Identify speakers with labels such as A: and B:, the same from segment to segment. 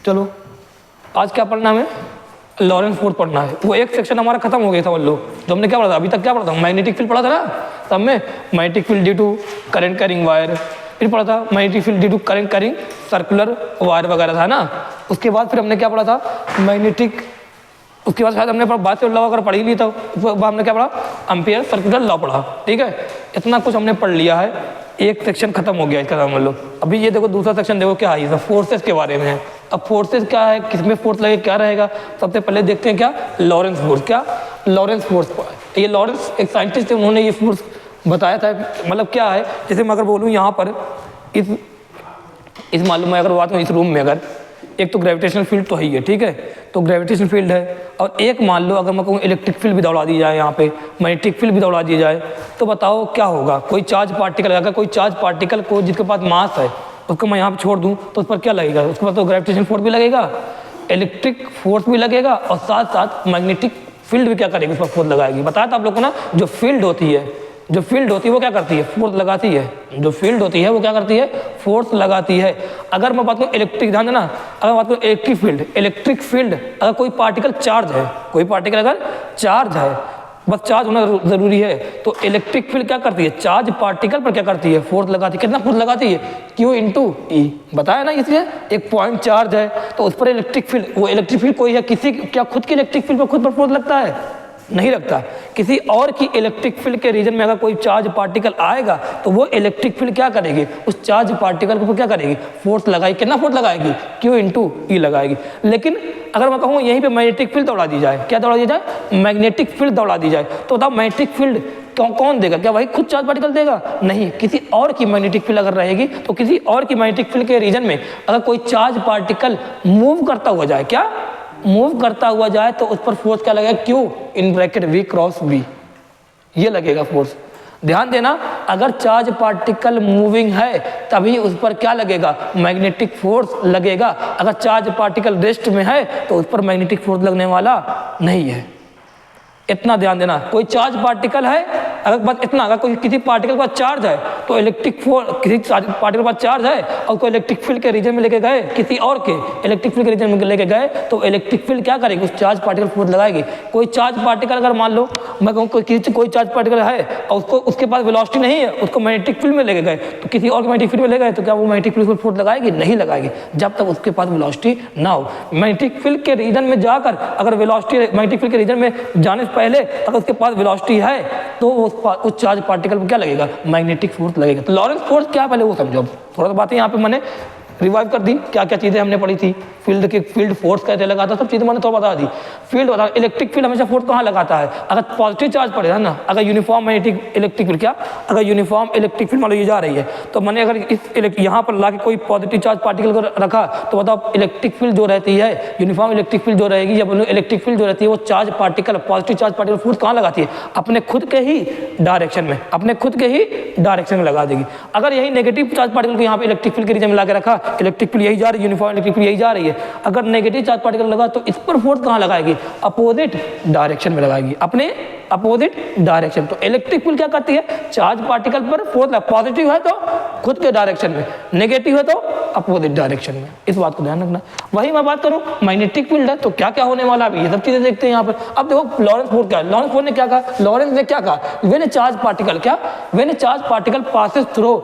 A: चलो आज क्या पढ़ना है, लॉरेंस फोर्स पढ़ना है। वो एक सेक्शन हमारा खत्म हो गया था लो, जो हमने क्या पढ़ा था अभी तक, क्या पढ़ा था, मैग्नेटिक फील्ड पढ़ा था ना, तब में magnetic field due to current carrying wire, फिर पढ़ा था magnetic field due to current carrying circular wire वगैरह था ना। उसके बाद फिर हमने क्या पढ़ा था, मैग्नेटिक, उसके बाद शायद हमने बात लॉ अगर पढ़ी ली तो हमने क्या पढ़ा, एम्पियर सर्कुलर लॉ पढ़ा। ठीक है, इतना कुछ हमने पढ़ लिया है, एक सेक्शन खत्म हो गया इसका मान लो। अभी ये देखो दूसरा सेक्शन देखो क्या है, फोर्सेस के बारे में है। अब फोर्सेस क्या है, किसमें फोर्स लगे, क्या रहेगा, सबसे पहले देखते हैं क्या, लॉरेंस फोर्स। क्या लॉरेंस फोर्स, ये लॉरेंस एक साइंटिस्ट थे, उन्होंने ये फोर्स बताया था। मतलब क्या है, जैसे मैं अगर बोलूँ यहाँ पर इस मालूम है, अगर बात करूँ इस रूम में, अगर एक तो ग्रेविटेशनल फील्ड तो है ही है, ठीक है, तो ग्रेविटेशनल फील्ड है, और एक मान लो अगर मैं कहूँ इलेक्ट्रिक फील्ड भी दौड़ा दी जाए, यहाँ पे मैग्नेटिक फील्ड भी दौड़ा दी जाए, तो बताओ क्या होगा। कोई चार्ज पार्टिकल, अगर कोई चार्ज पार्टिकल को जिसके पास मास है उसको मैं यहाँ पे छोड़ दूँ तो उस पर क्या लगेगा, उसके पास तो ग्रेविटेशनल फोर्स भी लगेगा, इलेक्ट्रिक फोर्स भी लगेगा, और साथ साथ मैग्नेटिक फील्ड भी क्या करेगी, उस पर फोर्स लगाएगी। बताया था आप लोग को ना, जो फील्ड होती है वो क्या करती है, फोर्स लगाती है। जो फील्ड होती है वो क्या करती है, फोर्स लगाती है। अगर मैं बात करूँ इलेक्ट्रिक, ध्यान देना, अगर बात करूँ इलेक्ट्रिक फील्ड अगर कोई पार्टिकल चार्ज है, कोई पार्टिकल अगर चार्ज है, बस चार्ज होना जरूरी है, तो इलेक्ट्रिक फील्ड क्या करती है, चार्ज पार्टिकल पर क्या करती है, फोर्स लगाती है। कितना फोर्स लगाती है, Q इंटू E, बताया ना। इसलिए एक पॉइंट चार्ज है तो उस पर इलेक्ट्रिक फील्ड, वो इलेक्ट्रिक फील्ड कोई है, किसी क्या खुद की इलेक्ट्रिक फील्ड पर खुद पर फोर्स लगता है, नहीं लगता। किसी और की इलेक्ट्रिक फील्ड के रीजन में अगर कोई चार्ज पार्टिकल आएगा तो वो इलेक्ट्रिक फील्ड क्या करेगी, उस चार्ज पार्टिकल को क्या करेगी, फोर्स लगाएगी। कितना फोर्स लगाएगी, Q इंटू E लगाएगी। लेकिन अगर मैं कहूँ यहीं पे मैग्नेटिक फील्ड दौड़ा दी जाए, क्या दौड़ा दी जाए, मैग्नेटिक फील्ड दौड़ा दी जाए, तो बताओ मैग्नेटिक फील्ड कौन देगा, क्या वही खुद चार्ज पार्टिकल देगा, नहीं, किसी और की मैग्नेटिक फील्ड अगर रहेगी तो किसी और की मैग्नेटिक फील्ड के रीजन में अगर कोई चार्ज पार्टिकल मूव करता हुआ जाए, क्या मूव करता हुआ जाए, तो उस पर फोर्स क्या लगेगा, Q in bracket V cross V, ये लगेगा फोर्स। ध्यान देना, अगर चार्ज पार्टिकल मूविंग है तभी उस पर क्या लगेगा, मैग्नेटिक फोर्स लगेगा। अगर चार्ज पार्टिकल रेस्ट में है तो उस पर मैग्नेटिक फोर्स लगने वाला नहीं है। इतना ध्यान देना, कोई चार्ज पार्टिकल है, अगर बस इतना, अगर कोई किसी पार्टिकल के पास चार्ज है तो इलेक्ट्रिक फोर्स, किसी पार्टिकल के पास चार्ज है और कोई इलेक्ट्रिक फील्ड के रीजन में लेके गए, किसी और के इलेक्ट्रिक फील्ड के रीजन में लेके गए, तो इलेक्ट्रिक फील्ड क्या करेगी, उस चार्ज पार्टिकल फोर्स लगाएगी। कोई चार्ज पार्टिकल अगर मान लो मैं कहूँ कोई चार्ज पार्टिकल है और उसके पास वेलोसिटी नहीं है, उसको मैग्नेटिक फील्ड में लेके गए, तो किसी और के मैग्नेटिक फील्ड में ले गए, तो क्या वो मैग्नेटिक फील्ड पर फोर्स लगाएगी, नहीं लगाएगी, जब तक उसके पास वेलोसिटी ना हो। मैग्नेटिक फील्ड के रीजन में जाकर अगर वेलोसिटी, मैग्नेटिक फील्ड के रीजन में जाने से पहले अगर उसके पास वेलोसिटी है तो उस चार्ज पार्टिकल पर क्या लगेगा, मैग्नेटिक फोर्स लगेगा। तो लॉरेंस फोर्स क्या है पहले वो समझो। थोड़ा सा बातें यहाँ पे मैंने रिवाइव कर दी, क्या क्या चीज़ें हमने पढ़ी थी, फील्ड फोर्स कैसे लगाता, सब चीज़ें मैंने थोड़ा बता दी। फील्ड बता, इलेक्ट्रिक फील्ड हमेशा फोर्स कहाँ लगाता है, अगर पॉजिटिव चार्ज पड़ेगा ना, अगर यूनिफॉर्म मैग्नेटिक इलेक्ट्रिक फील्ड, क्या अगर यूनिफॉर्म इलेक्ट्रिक फील्ड मान लो ये जा रही है, तो मैंने अगर इस यहाँ पर ला के कोई पॉजिटिव चार्ज पार्टिकल को रखा, तो बताओ इलेक्ट्रिक फील्ड जो रहती है, यूनिफॉर्म इलेक्ट्रिक फील्ड जो रहेगी, या इलेक्ट्रिक फील्ड जो रहती है, वो charge particle, positive charge particle force कहाँ लगाती है, अपने खुद के ही डायरेक्शन में, अपने खुद के ही डायरेक्शन में लगा देगी। अगर यही नेगेटिव चार्ज पार्टिकल को यहाँ पे इलेक्ट्रिक फील्ड के रीजन में ला के रखा, इलेक्ट्रिक फील्ड यही यूनिफॉर्म इलेक्ट्रिक फील्ड यही जा रही है, अगर नेगेटिव चार्ज पार्टिकल लगा तो इस पर फोर्स कहाँ लगाएगी, अपोजिट डायरेक्शन में लगाएगी, अपने अपोजिट डायरेक्शन। तो इलेक्ट्रिक फील्ड क्या करती है, चार्ज पार्टिकल पर फोर्स, पॉजिटिव है तो खुद के डायरेक्शन में, नेगेटिव है तो अपोजिट डायरेक्शन में। इस बात को ध्यान रखना। वही मैं बात करूं मैग्नेटिक फील्ड है तो क्या क्या होने वाला है, ये सब चीजें देखते हैं यहाँ पर। अब देखो लॉरेंस फोर्स क्या है, लॉरेंस फोर्स ने क्या कहा, लॉरेंस ने क्या कहा, व्हेन ए चार्ज पार्टिकल, क्या when a charge particle passes through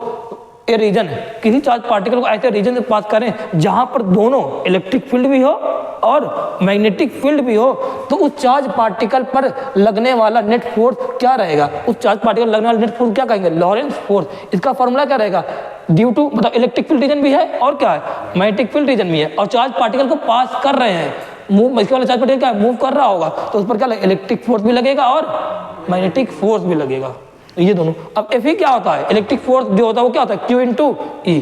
A: a region है, किसी चार्ज पार्टिकल को ऐसे रीजन से पास करें जहां पर दोनों इलेक्ट्रिक फील्ड भी हो और मैग्नेटिक फील्ड भी हो, तो उस चार्ज पार्टिकल पर लगने वाला नेट फोर्स क्या रहेगा, उस चार्ज पार्टिकल लगने वाला नेट फोर्स क्या कहेंगे, लॉरेंस फोर्स। इसका फॉर्मूला क्या रहेगा, ड्यू टू, मतलब इलेक्ट्रिक फील्ड रीजन भी है और क्या है, मैग्नेटिक फील्ड रीजन भी है, और चार्ज पार्टिकल को पास कर रहे हैं, मूव, इसके वाला चार्ज पार्टिकल क्या मूव कर रहा होगा, तो उस पर क्या इलेक्ट्रिक फोर्स भी लगेगा और मैग्नेटिक फोर्स भी लगेगा। ये दोनों। अब एफ क्या होता है, इलेक्ट्रिक फोर्स जो होता है वो क्या होता है, Q इंटू E।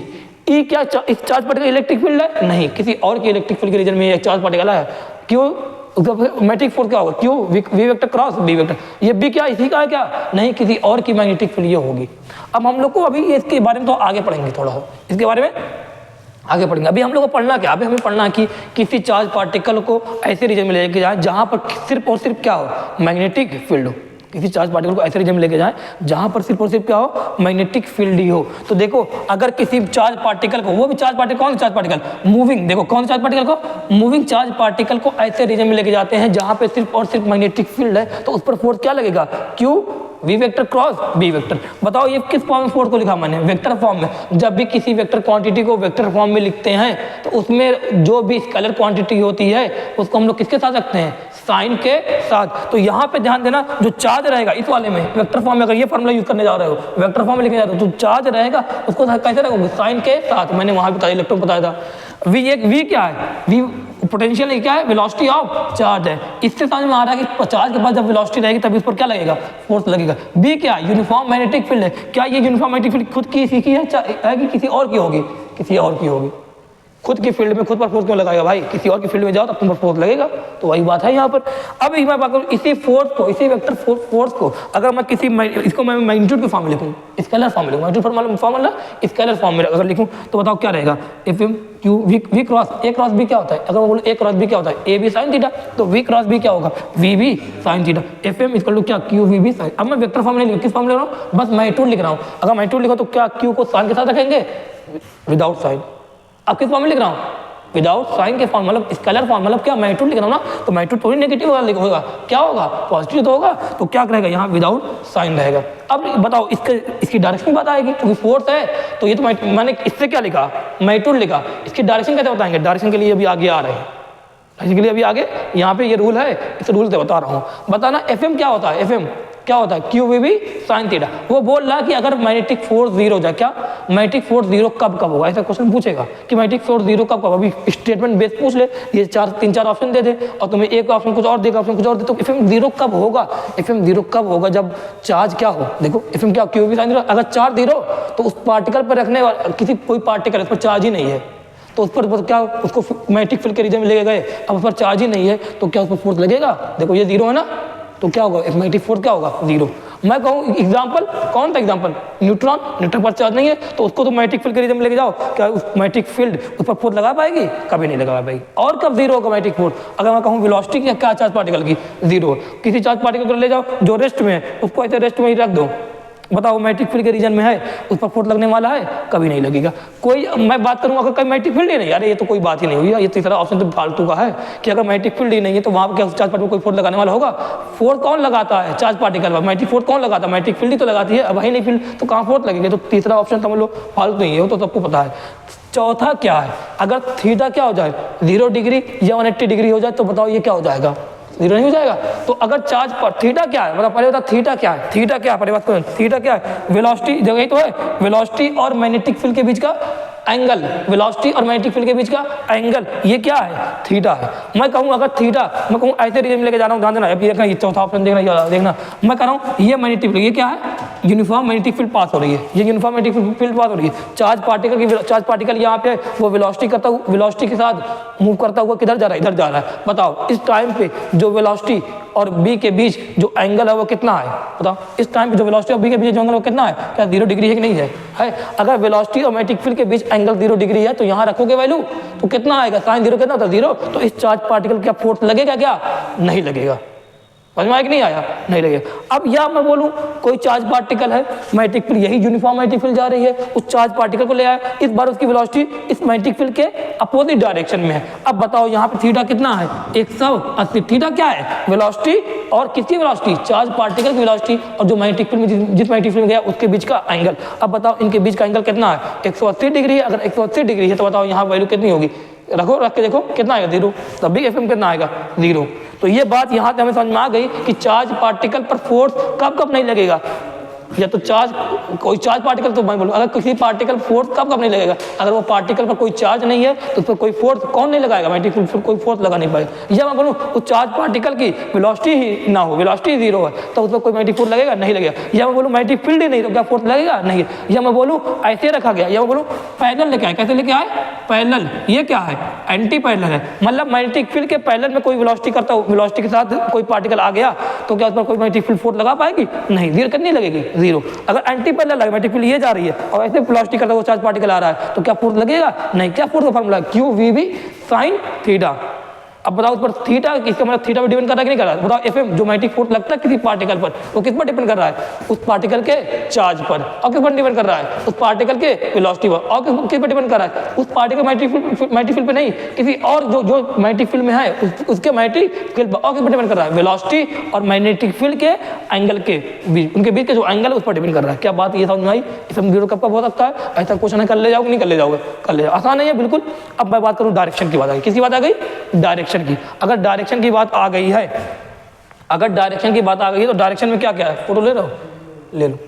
A: E क्या इस चार्ज पार्टिकल इलेक्ट्रिक फील्ड है, नहीं, किसी और की इलेक्ट्रिक फील्ड के रीजन में एक चार्ज पार्टिकल है, Q मैग्नेटिक फोर्स क्या होगा, Q V vector cross B vector, ये B क्या इसी का है क्या, नहीं, किसी और की मैग्नेटिक फील्ड ये होगी। अब हम लोग को अभी इसके बारे में तो आगे पढ़ेंगे, थोड़ा इसके बारे में आगे पढ़ेंगे। अभी हम लोग को पढ़ना क्या, अभी हमें पढ़ना कि किसी चार्ज पार्टिकल को ऐसे रीजन में लेके जाए जहां पर सिर्फ और सिर्फ क्या हो, मैग्नेटिक फील्ड हो। किसी चार्ज पार्टिकल को ऐसे रीजन में लेके जाएं जहां पर सिर्फ और सिर्फ क्या हो, मैग्नेटिक फील्ड ही हो। तो देखो अगर किसी चार्ज पार्टिकल को, वो भी चार्ज पार्टिकल, कौन सा चार्ज पार्टिकल, मूविंग, देखो कौन सा चार्ज पार्टिकल को, मूविंग चार्ज पार्टिकल को ऐसे रीजन में लेके जाते हैं जहां पे सिर्फ और सिर्फ मैग्नेटिक फील्ड है, तो उस पर फोर्स क्या लगेगा, Q V vector cross B vector. बताओ ये किस फॉर्म में फोर्स को लिखा मैंने, वेक्टर फॉर्म में। जब भी किसी वेक्टर क्वांटिटी को वेक्टर फॉर्म में लिखते हैं तो उसमें जो भी स्केलर क्वांटिटी होती है उसको हम लोग किसके साथ रखते हैं, साइन के साथ। तो यहाँ पे ध्यान देना, जो चार्ज रहेगा इस वाले में वेक्टर फॉर्म में, अगर ये फॉर्मुला यूज करने जा रहे हो, वेक्टर फॉर्म में लिखने जा रहे हो, तो चार्ज रहेगा उसको कैसे रखोगे, साइन के साथ। मैंने वहां भी इलेक्ट्रॉन बताया था। वी क्या है, वी पोटेंशियल क्या है, वेलोसिटी ऑफ चार्ज है। इससे समझ में आ रहा है कि चार्ज के पास जब वेलोसिटी रहेगी तब इस पर क्या लगेगा, फोर्स लगेगा। बी क्या है, यूनिफॉर्म मैग्नेटिक फील्ड है। क्या ये यूनिफॉर्म मैग्नेटिक फील्ड खुद की सीखी है कि किसी और की होगी, किसी और की होगी। खुद की फील्ड में खुद पर फोर्स क्यों लगाएगा भाई, किसी और की फील्ड में जाओ तब तुम पर फोर्स लगेगा। तो वही बात है यहाँ पर। अब मैं बात करूँ इसी फोर्स को, इसी वेक्टर फोर्स को अगर मैं किसी इसको मैं मैग्नीट्यूड के फॉर्म में लिखूँ, स्केलर फॉर्म में लिखूँ, मैग्नीट्यूड फॉर्मूला स्केलर फॉर्म में अगर लिखूँ तो बताओ क्या रहेगा, F M Q V cross A cross B क्या होता है, अगर मैं बोलूँ ए क्रॉस बी क्या होता है, ए बी साइन थीटा, तो वी क्रॉस बी क्या होगा, V B sine theta. F M equal to क्या, क्यू वी बी साइन। अब मैं वेक्टर फॉर्म नहीं लिख, किस फॉर्म लिख रहा हूँ, बस मैग्नीट्यूड लिख रहा हूँ। अगर मैग्नीट्यूड लिखो तो क्या क्यू को साइन के साथ रखेंगे, विदाउट साइन। अब किस फॉर्म में लिख रहा हूँ, विदाउट साइन के फॉर्म, मतलब स्केलर फॉर्म, मतलब क्या मैग्नीट्यूड लिख रहा हूँ ना, तो मैग्नीट्यूड थोड़ी नेगेटिव होगा, क्या होगा, पॉजिटिव तो होगा। तो क्या रहेगा यहाँ, विदाउट साइन रहेगा। अब बताओ इसकी डायरेक्शन की बात आएगी, क्योंकि फोर्स है तो ये तो मैंने इससे क्या लिखा, मैग्नीट्यूड लिखा। इसकी डायरेक्शन कैसे बताएंगे, डायरेक्शन के लिए अभी आगे आ रहे हैं, डायरेक्शन के लिए अभी आगे यहाँ पे ये रूल है, इस रूल से बता रहा हूँ। बताना एफ एम क्या होता है, एफ एम क्या होता है, Q V B sine theta. वो बोल रहा है कि अगर मैग्नेटिक फोर्स जीरो हो जाए, क्या मैग्नेटिक फोर्स जीरो कब कब होगा, ऐसा क्वेश्चन पूछेगा कि मैग्नेटिक फोर्स जीरो कब कब। अभी स्टेटमेंट बेस पूछ ले, ये तीन चार ऑप्शन दे दे और तुम्हें एक ऑप्शन कुछ और देगा, ऑप्शन कुछ और दे, तो एफ एम जीरो कब होगा, एफ एम जीरो कब होगा, जब चार्ज क्या हो। देखो एफ एम क्या, क्यू वी साइन थीटा। अगर चार्ज जीरो तो उस पार्टिकल पर रखने वाला किसी कोई पार्टिकल इस पर चार्ज ही नहीं है, तो उस पर क्या, उसको मैग्नेटिक फील्ड के रीजन में ले गए, अब उस पर चार्ज ही नहीं है तो क्या उस पर फोर्स लगेगा। देखो ये जीरो है ना, तो क्या होगा, मैग्नेटिक फोर्स क्या होगा, जीरो। मैं कहूँ एग्जांपल, कौन सा एग्जांपल, न्यूट्रॉन, न्यूट्रॉन पर चार्ज नहीं है तो उसको तो मैग्नेटिक फील्ड के रीजन में लेके जाओ, क्या उस मैग्नेटिक फील्ड उस पर फोर्स लगा पाएगी, कभी नहीं लगा पाएगी। और कब जीरो होगा मैग्नेटिक फोर्स, अगर मैं कहूँ वेलोसिटी की क्या चार्ज पार्टिकल की, जीरो। किसी चार्ज पार्टिकल को ले जाओ जो रेस्ट में है, उसको ऐसे रेस्ट में ही रख दो, बताओ मैग्नेटिक फील्ड के रीजन में है, उस पर फोर्स लगने वाला है, कभी नहीं लगेगा। कोई मैं बात करूं अगर कोई मैग्नेटिक फील्ड ही नहीं, अरे ये तो कोई बात ही नहीं हुई, ये तीसरा ऑप्शन तो फालतू का है कि अगर मैग्नेटिक फील्ड ही नहीं है तो वहां पर क्या चार्ज पार्टिकल कोई फोर्स लगाने वाला होगा। फोर्स कौन लगाता है चार्ज पार्टिकल पर, मैग्नेटिक फोर्स कौन लगाता है, मैग्नेटिक फील्ड ही तो लगाती है। अब वही नहीं फील्ड तो कहाँ फोर्स लगेगी, तो तीसरा ऑप्शन समझ लो फालतू नहीं है, वो तो सबको पता है। चौथा क्या है, अगर थीटा क्या हो जाए, 0 डिग्री या 180 डिग्री हो जाए, तो बताओ ये क्या हो जाएगा, जीरो नहीं हो जाएगा। तो अगर चार्ज पर थीटा क्या है, मतलब पहले बता थीटा क्या है, थीटा क्या है, पहले बात करो थीटा क्या है, वेलोसिटी, जगह ही तो है, वेलोसिटी और मैग्नेटिक फील्ड के बीच का एंगल, वेलोसिटी और मैग्नेटिक फील्ड के बीच का एंगल, ये क्या है, थीटा है। मैं कहूँ अगर थीटा, मैं कहूँ ऐसे रीजन में लेके जा रहा हूँ, ध्यान देना, अभी देखना ये चौथा ऑप्शन देखना, ये देखना, मैं कह रहा हूँ ये मैग्नेटिक फील्ड, ये क्या है, यूनिफॉर्म मैग्नेटिक फील्ड पास हो रही है, ये यूनिफॉर्म मैग्नेटिक फील्ड पास हो रही है। चार्ज पार्टिकल यहाँ पे वो वेलोसिटी करता हुआ, वेलोसिटी के साथ मूव करता हुआ किधर जा रहा है, इधर जा रहा है। बताओ इस टाइम पे जो वेलोसिटी और बी के बीच जो एंगल है वो कितना है, बताओ इस टाइम पे जो वेलोसिटी और बी के बीच जो एंगल है वो कितना है, क्या 0 डिग्री है कि नहीं है, अगर वेलोसिटी और मैग्नेटिक फील्ड के बीच एंगल 0 डिग्री है तो यहाँ रखोगे वैल्यू तो कितना आएगा, साइन 0 कितना होता है, 0। तो इस चार्ज पार्टिकल क्या फोर्स लगेगा, क्या नहीं लगेगा, समझ में आया कि नहीं आया, नहीं लगेगा। अब या मैं बोलूं कोई चार्ज पार्टिकल है, मैग्नेटिक फील्ड, यही यूनिफॉर्म मैग्नेटिक फील्ड जा रही है, उस चार्ज पार्टिकल को ले आया, इस बार उसकी वेलोसिटी इस मैग्नेटिक फील्ड के अपोजिट डायरेक्शन में है। अब बताओ यहाँ पे थीटा कितना है, 180। थीटा क्या है, वेलोसिटी और किसकी वेलोसिटी, चार्ज पार्टिकल की वेलोसिटी और जो मैग्नेटिक फील्ड में जिस मैग्नेटिक फील्ड में गया उसके बीच का एंगल। अब बताओ इनके बीच का एंगल कितना है, 180 डिग्री है। अगर 180 डिग्री है तो बताओ यहाँ वैल्यू कितनी होगी, रखो, रख के देखो कितना आएगा, 0। तब भी एफएम कितना आएगा, 0। तो ये बात यहाँ से हमें समझ में आ गई कि चार्ज पार्टिकल पर फोर्स कब कब नहीं लगेगा, या तो चार्ज, कोई चार्ज पार्टिकल, तो मैं बोलूँ अगर किसी पार्टिकल फोर्स कब कब नहीं लगेगा, अगर वो पार्टिकल पर कोई चार्ज नहीं है तो उस पर कोई फोर्स कौन नहीं लगाएगा, मैग्नेटिक फील्ड पर कोई फोर्स लगा नहीं पाएगा। या मैं बोलूँ उस चार्ज पार्टिकल की वेलोसिटी ही ना हो, वेलोसिटी 0 है तो उस पर कोई मैग्नेटिक फोर्स लगेगा, नहीं लगेगा। या मैं बोलूँ मैग्नेटिक फील्ड ही नहीं तो क्या फोर्स लगेगा, नहीं। या मैं बोलूँ ऐसे रखा गया, या मैं बोलूँ पैरेलल लेके आए, कैसे लेके आए, पैरेलल, ये क्या है, एंटी पैरेलल है, मतलब मैग्नेटिक फील्ड के पैरेलल में कोई वेलोसिटी करता हो, वेलोसिटी के साथ कोई पार्टिकल आ गया तो क्या उस पर कोई मैग्नेटिक फील्ड फोर्स लगा पाएगी, नहीं, 0 कितनी लगेगी, 0। अगर एंटी पैरेलल है, मैग्नेटिक फील्ड ये जा रही है और ऐसे वेलोसिटी करता हुआ चार्ज पार्टिकल आ रहा है तो क्या फोर्स लगेगा, नहीं। क्या फोर्स का formula, Q V B sine theta, अब बताओ उस पर थीटा, इसका मतलब थीटा पर डिपेंड कर रहा है कि नहीं कर रहा है? बताओ एफएम जो मैग्नेटिक फोर्स लगता है किसी पार्टिकल पर, वो किस पर डिपेंड कर रहा है? उस पार्टिकल के चार्ज पर। और किस पर डिपेंड कर रहा है? उस पार्टिकल के वेलोसिटी पर। और किस पर डिपेंड कर रहा है? उस पार्टिकल मैग्नेटिक फील्ड पर नहीं, किसी और जो मैग्नेटिक फील्ड में है उसके मैग्नेटिक फील्ड पर। और किस पर डिपेंड कर रहा है? वेलोसिटी और मैग्नेटिक फील्ड के एंगल के बीच, उनके बीच का जो एंगल है उस पर डिपेंड कर रहा है। क्या बात ये समझ में आई? इसमें जीरो कब का बहुत अच्छा है, ऐसा क्वेश्चन है, कर ले जाओगे नहीं कर ले जाओगे? कर ले जाओ, आसान है ये बिल्कुल। अब मैं बात करूं डायरेक्शन की बात आ गई, किसकी बात आ गई? डायरेक्शन की। अगर डायरेक्शन की बात आ गई है, अगर डायरेक्शन की बात आ गई है तो डायरेक्शन में क्या क्या है? फोटो ले रहे हो? ले लो,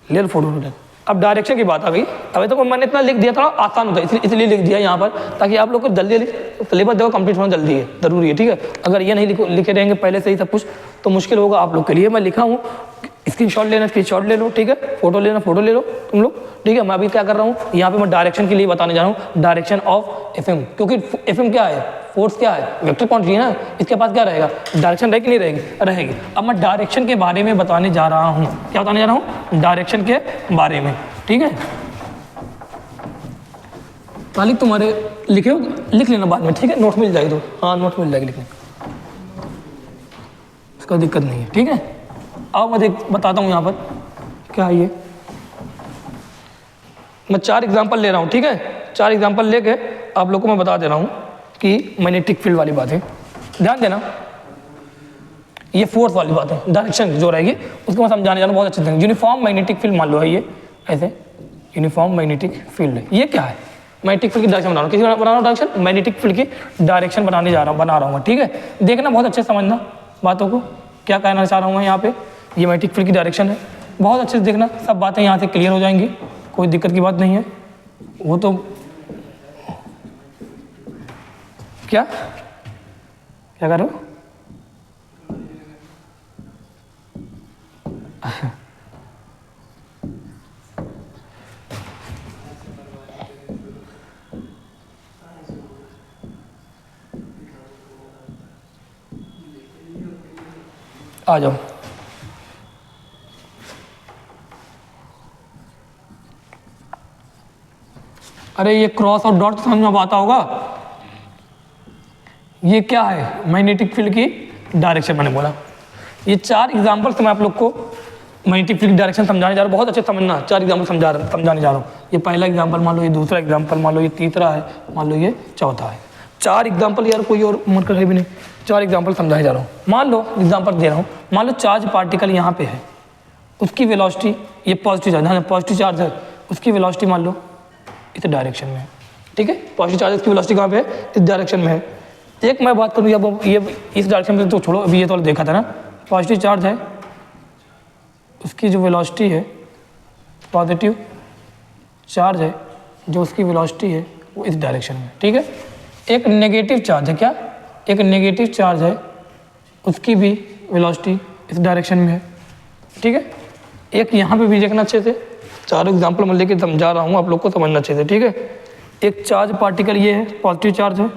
A: ले लो फोटो ले लो। अब डायरेक्शन की बात आ गई। अभी तो मैंने इतना लिख दिया था, आसान होता है इसलिए लिख दिया यहाँ पर, ताकि आप लोग को जल्दी सिलेबस देखो कंप्लीट होना जल्दी है, जरूरी है, ठीक है। अगर ये नहीं लिखे रहेंगे पहले से ही सब कुछ तो मुश्किल होगा आप लोग के लिए। मैं लिखा हूँ, स्क्रीनशॉट लेना स्क्रीनशॉट ले लो, ठीक है। फोटो लेना फोटो ले लो तुम लोग, ठीक है। मैं अभी क्या कर रहा हूँ यहाँ पे, मैं डायरेक्शन के लिए बताने जा रहा हूँ, डायरेक्शन ऑफ एफएम। क्योंकि एफएम क्या है? फोर्स क्या है? वेक्टर क्वांटिटी है ना, इसके पास क्या रहेगा? डायरेक्शन रहेगी नहीं रहेगी? रहेगी। अब मैं डायरेक्शन के बारे में बताने जा रहा हूँ। क्या बताने जा रहा हूँ? डायरेक्शन के बारे में, ठीक है। तालिक तुम्हारे लिखे हो, लिख लेना बाद में, ठीक है। नोट मिल जाएगी तो, हाँ नोट मिल जाएगी लिखने, इसका दिक्कत नहीं है, ठीक है। अब मैं बताता हूँ यहाँ पर क्या है ये। मैं 4 एग्जाम्पल ले रहा हूँ, ठीक है। 4 एग्जाम्पल लेके आप लोग को मैं बता दे रहा हूँ कि मैग्नेटिक फील्ड वाली बात है, ध्यान देना। ये फोर्स वाली बात है, डायरेक्शन जो रहेगी उसको मैं समझाने जा रहा हूँ बहुत अच्छे से। यूनिफॉर्म मैग्नेटिक फील्ड मान लो है ये, ऐसे यूनिफॉर्म मैग्नेटिक फील्ड है। ये क्या है? मैग्नेटिक फील्ड की डायरेक्शन बना रहा हूँ। किसी बना रहा हूँ डायरेक्शन? मैग्नेटिक फील्ड की डायरेक्शन बनाने जा रहा हूँ, बना रहा हूँ, ठीक है। देखना बहुत अच्छे से, समझना बातों को, क्या कहना चाह रहा हूँ मैं यहाँ पे। ये मैग्नेटिक फील्ड की डायरेक्शन है, बहुत अच्छे से देखना, सब बातें यहाँ से क्लियर हो जाएंगी, कोई दिक्कत की बात नहीं है। वो तो क्या क्या कर रहे हो? आ जाओ। अरे ये क्रॉस और डॉट समझ में आता होगा। ये क्या है? मैग्नेटिक फील्ड की डायरेक्शन मैंने बोला। ये 4 एग्जांपल से मैं आप लोग को मैग्नेटिक फील्ड की डायरेक्शन समझाने जा रहा हूँ, बहुत अच्छे समझना। 4 एग्जांपल समझाने जा रहा हूँ। ये पहला एग्जांपल मान लो, ये दूसरा एग्जांपल मान लो, ये तीसरा है, मान लो ये चौथा है। 4 एग्जांपल यार, कोई और मत कर भी नहीं, 4 एग्जांपल समझाने जा रहा हूँ। मान लो एग्जांपल दे रहा हूँ, मान लो चार्ज पार्टिकल यहाँ पे है, उसकी वेलोसिटी, ये पॉजिटिव चार्ज, पॉजिटिव चार्ज है, उसकी वेलोसिटी मान लो इस डायरेक्शन में है, ठीक है। पॉजिटिव चार्ज की वेलोसिटी कहाँ पे है? इस डायरेक्शन में है। एक मैं बात करूँ, अब ये इस डायरेक्शन में तो छोड़ो, अभी ये तो देखा था ना, पॉजिटिव चार्ज है, उसकी जो वेलोसिटी है, पॉजिटिव चार्ज है जो उसकी वेलोसिटी है वो इस डायरेक्शन में, ठीक है। एक नेगेटिव चार्ज है, क्या? एक नेगेटिव चार्ज है, उसकी भी वेलोसिटी इस डायरेक्शन में है, ठीक है। एक यहाँ पे भी देखना अच्छे से, 4 एग्जाम्पल मैं लेके समझा रहा हूँ, आप लोग को समझना अच्छे से, ठीक है। एक चार्ज पार्टिकल ये है, पॉजिटिव चार्ज है,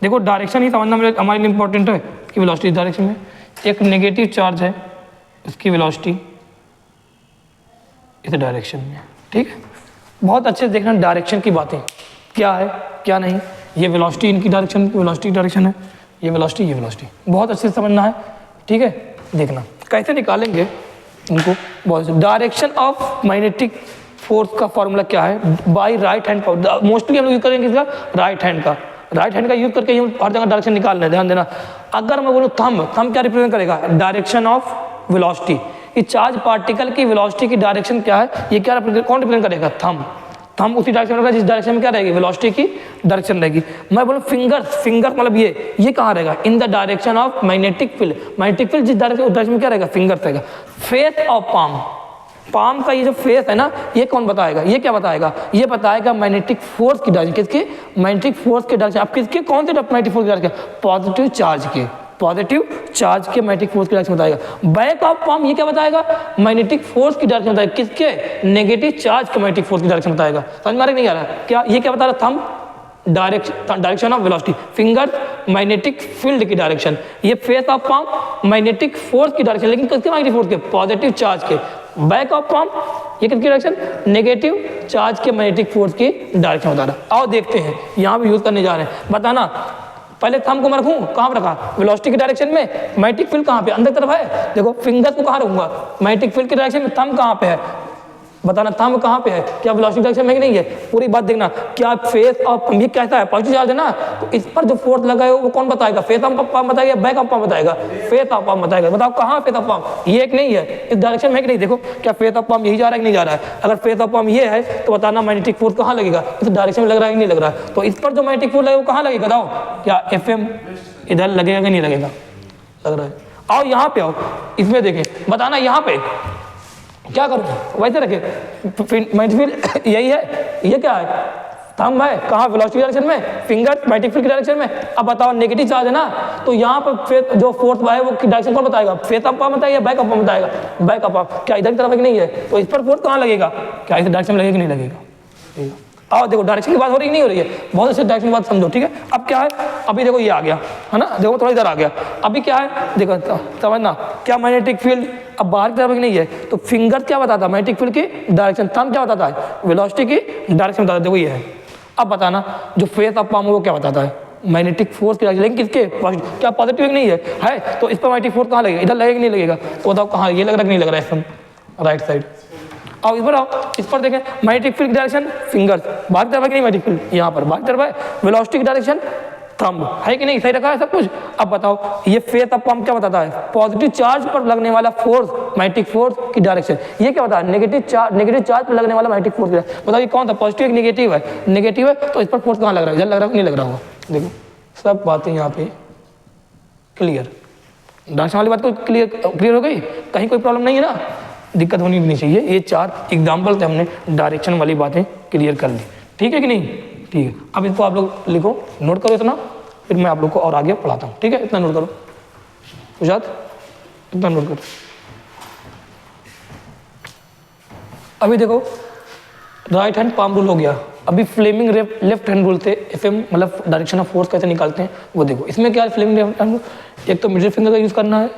A: देखो डायरेक्शन ही समझना हमारे लिए इंपॉर्टेंट है, इसकी वेलोसिटी इस डायरेक्शन में। एक नेगेटिव चार्ज है, उसकी वेलोसिटी इस डायरेक्शन में, ठीक है। बहुत अच्छे से देखना डायरेक्शन की बातें, क्या है क्या नहीं। ये वेलोसिटी इनकी डायरेक्शन, वेलोसिटी डायरेक्शन है, ये वेलोसिटी बहुत अच्छे से समझना है, ठीक है। देखना कैसे निकालेंगे उनको, बहुत डायरेक्शन ऑफ मैग्नेटिक फोर्स का फॉर्मूला क्या है? By right hand power. Mostly हम लोग यूज करेंगे इसका राइट हैंड का, राइट हैंड का यूज करके हम हर जगह डायरेक्शन निकालना है, ध्यान देना। अगर मैं बोलूँ थंब क्या रिप्रेजेंट करेगा? Direction of velocity. ये चार्ज पार्टिकल की वेलोसिटी की डायरेक्शन क्या है? ये क्या कौन रिप्रेजेंट करेगा? थंब उसी डायरेक्शन में, जिस डायरेक्शन में क्या रहेगी? वेलोसिटी की डायरेक्शन रहेगी। मैं बोलूँ फिंगर मतलब ये कहाँ रहेगा? इन the direction of magnetic field. Magnetic field जिस डायरेक्शन में क्या रहेगा? फिंगर रहेगा। फेस ऑफ पाम का ये जो फेस है ना, ये कौन बताएगा? ये क्या बताएगा? ये बताएगा मैग्नेटिक फोर्स की डायरेक्शन। किसके? मैग्नेटिक फोर्स के डायरेक्शन। अब किसके? कौन से मैग्नेटिक फोर्स की डायरेक्शन? पॉजिटिव चार्ज के, पॉजिटिव चार्ज के मैग्नेटिक फोर्स की डायरेक्शन बताएगा। बैक ऑफ पाम ये क्या बताएगा? मैग्नेटिक फोर्स की डायरेक्शन बताएगा। किसके? नेगेटिव चार्ज के मैग्नेटिक फोर्स की डायरेक्शन बताएगा। समझ में नहीं आ रहा है क्या? ये क्या बता रहा? Thumb direction of velocity, finger magnetic field की डायरेक्शन, ये face of palm magnetic force की डायरेक्शन, लेकिन किसके मैग्नेटिक फोर्स के? पॉजिटिव चार्ज के। बैक ऑफ पाम ये किसकी डायरेक्शन? नेगेटिव चार्ज के मैग्नेटिक फोर्स की डायरेक्शन बता रहा। आओ देखते हैं, यहाँ भी यूज करने जा रहे हैं। बताना पहले थंब को मैं रखूँ कहाँ पर रखा, वेलोसिटी की डायरेक्शन में, मैग्नेटिक फील्ड कहाँ पे, अंदर तरफ है, देखो फिंगर को कहाँ रखूंगा, मैग्नेटिक फील्ड की डायरेक्शन में, थंब कहाँ पे है, बताना थंब कहाँ पे है, क्या वेलोसिटी डायरेक्शन में कि नहीं है, पूरी बात देखना। क्या फेस ऑफ ये कहता है पॉजिटिव चार्ज है ना, तो इस पर जो फोर्स लगा है वो कौन बताएगा, फेस ऑफ पंप बताएगा, बैक ऑफ पंप बताएगा, फेस ऑफ पंप बताएगा। बताओ कहाँ फेस ऑफ पंप, ये एक नहीं है, इस डायरेक्शन में कि नहीं, देखो क्या फेस ऑफ पंप यही जा रहा है कि नहीं जा रहा है, अगर फेस ऑफ पंप ये है तो बताना मैग्नेटिक फोर्स कहाँ लगेगा, इस डायरेक्शन में लग रहा है कि नहीं लग रहा है, तो इस पर जो मैग्नेटिक फोर्स लगेगा वो कहाँ लगेगा, बताओ क्या FM इधर लगेगा कि नहीं लगेगा, लग रहा है। आओ यहाँ पे आओ, इसमें देखें, बताना यहाँ पे क्या करूँ, वैसे रखे मैग्नेटिक फील्ड यही है, ये क्या है, थंब है, कहाँ वेलोसिटी डायरेक्शन में, फिंगर मैग्नेटिक फील्ड की डायरेक्शन में। अब बताओ नेगेटिव चार्ज है ना, तो यहाँ पर जो फोर्स है वो डायरेक्शन कौन बताएगा, फेस ऑफ पंप बताएगा, बैक ऑफ पंप बताएगा, बैक ऑफ पंप, क्या इधर की तरफ है कि नहीं है, तो इस पर फोर्स कहाँ लगेगा, क्या इस डायरेक्शन में लगेगा कि नहीं लगेगा। आओ देखो डायरेक्शन की बात हो रही नहीं हो रही है, बहुत अच्छे डायरेक्शन की बात समझो, ठीक है। अब क्या है, अभी देखो ये आ गया है ना, देखो थोड़ा इधर आ गया, अभी क्या है देखो समझना, क्या मैग्नेटिक फील्ड अब बाहर की तरफ नहीं है, तो फिंगर क्या बताता है मैग्नेटिक फील्ड की डायरेक्शन, थंब क्या बताता है वेलोसिटी की डायरेक्शन बताता है, देखो ये है। अब बताना जो फेस ऑफ पाम वो क्या बताता है, मैग्नेटिक फोर्स की डायरेक्शन, लेकिन किसके पॉजिटिव, क्या पॉजिटिव नहीं है, तो इस पर मैग्नेटिक फोर्स कहाँ लगेगा, इधर लगेगा कि नहीं लगेगा, तो बताओ कहाँ, ये लग रहा है कि नहीं लग रहा है, राइट साइड। अब इस पर आओ, इस पर देखें मैग्नेटिक फील्ड की डायरेक्शन फिंगर बाहर की तरफ है कि नहीं, मैग्नेटिक फील्ड यहाँ पर बाहर की तरफ है, वेलोसिटी की डायरेक्शन थंब है कि नहीं, सही रखा है सब कुछ। अब बताओ ये फेस ऑफ पंप क्या बताता है, पॉजिटिव चार्ज पर लगने वाला फोर्स मैग्नेटिक फोर्स की डायरेक्शन, ये क्या बताता है नेगेटिव चार्ज पर लगने वाला मैग्नेटिक फोर्स। बताओ ये कौन सा पॉजिटिव नेगेटिव है, नेगेटिव है, तो इस पर फोर्स कहाँ लग रहा है, इधर लग रहा है कि नहीं लग रहा होगा, देखो सब बातें यहाँ पे क्लियर, डायरेक्शन वाली बात को क्लियर हो गई, कहीं कोई प्रॉब्लम नहीं है ना, दिक्कत होनी नहीं चाहिए। ये 4 एग्जाम्पल से हमने डायरेक्शन वाली बातें क्लियर कर ली, ठीक है कि नहीं, ठीक है। अब इसको आप लोग लिखो, नोट करो इतना, फिर मैं आप लोग को और आगे पढ़ाता हूँ, ठीक है, इतना नोट करो उजाद, इतना नोट करो। अभी देखो राइट हैंड पाम रूल हो गया, अभी फ्लेमिंग लेफ्ट हैंड रूल थे, FM मतलब डायरेक्शन ऑफ फोर्स कैसे निकालते हैं वो देखो। इसमें क्या है फ्लेमिंग लेफ्ट हैंड, एक तो मिडिल फिंगर का यूज़ करना है,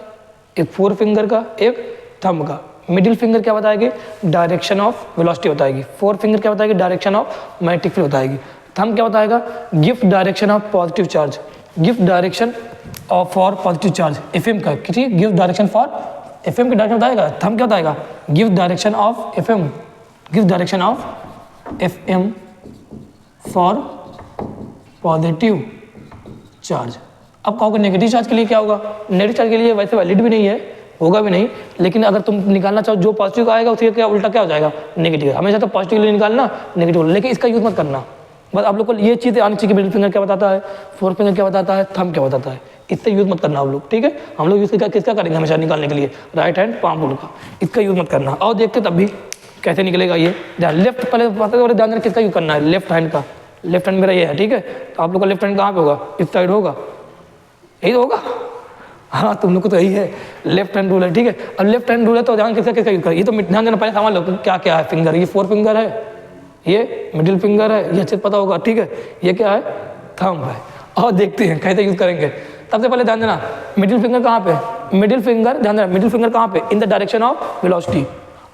A: एक 4 फिंगर का, एक थंब का। मिडिल फिंगर क्या बताएगी, डायरेक्शन ऑफ वेलोसिटी बताएगी, 4 फिंगर क्या बताएगी, डायरेक्शन ऑफ मैग्नेटिक फील्ड बताएगी, थंब क्या बताएगा, gift direction of positive charge, gift direction of for positive charge FM का, किसी गिफ्ट डायरेक्शन फॉर FM की डायरेक्शन बताएगा, थंब क्या बताएगा, gift direction of FM, gift direction of FM for positive charge. अब कहोगे नेगेटिव चार्ज के लिए क्या होगा, नेगेटिव चार्ज के लिए वैसे वैलिड भी नहीं है, होगा भी नहीं, लेकिन अगर तुम निकालना चाहो जो पॉजिटिव का आएगा उसके क्या उल्टा क्या हो जाएगा, नेगेटिव। हमेशा तो पॉजिटिव के लिए निकालना, नेगेटिव, लेकिन इसका यूज मत करना। बस आप लोग को ये चीज़ें आनी चाहिए, मिडिल फिंगर क्या बताता है, 4 फिंगर क्या बताता है, थंब क्या बताता है, इससे यूज मत करना आप लोग, ठीक है। हम लोग यूज किसका करेंगे हमेशा निकालने के लिए, राइट हैंड पाम रूल का, इसका यूज मत करना। और देखते तब भी कैसे निकलेगा ये, ध्यान लेफ्ट पहले ध्यान देना किसका यूज करना है, लेफ्ट हैंड का, लेफ्ट हैंड मेरा ये है, ठीक है। तो आप लोग का लेफ्ट हैंड कहाँ पे होगा, इस साइड होगा, यही तो होगा, हाँ तुम लोग को तो यही है, लेफ्ट हैंड रूल है, ठीक है। अब लेफ्ट हैंड रूल है तो ध्यान किसका यूज कर, ये तो ध्यान देना पहले सामान लो क्या क्या है, फिंगर, ये 4 फिंगर है, ये मिडिल फिंगर है, ये अच्छे पता होगा, ठीक है। ये क्या है, थंब है। और देखते हैं कैसे यूज करेंगे। सबसे पहले ध्यान देना मिडिल फिंगर कहाँ पे, मिडिल फिंगर ध्यान देना, मिडिल फिंगर कहाँ पे, इन द डायरेक्शन ऑफ वेलोसिटी,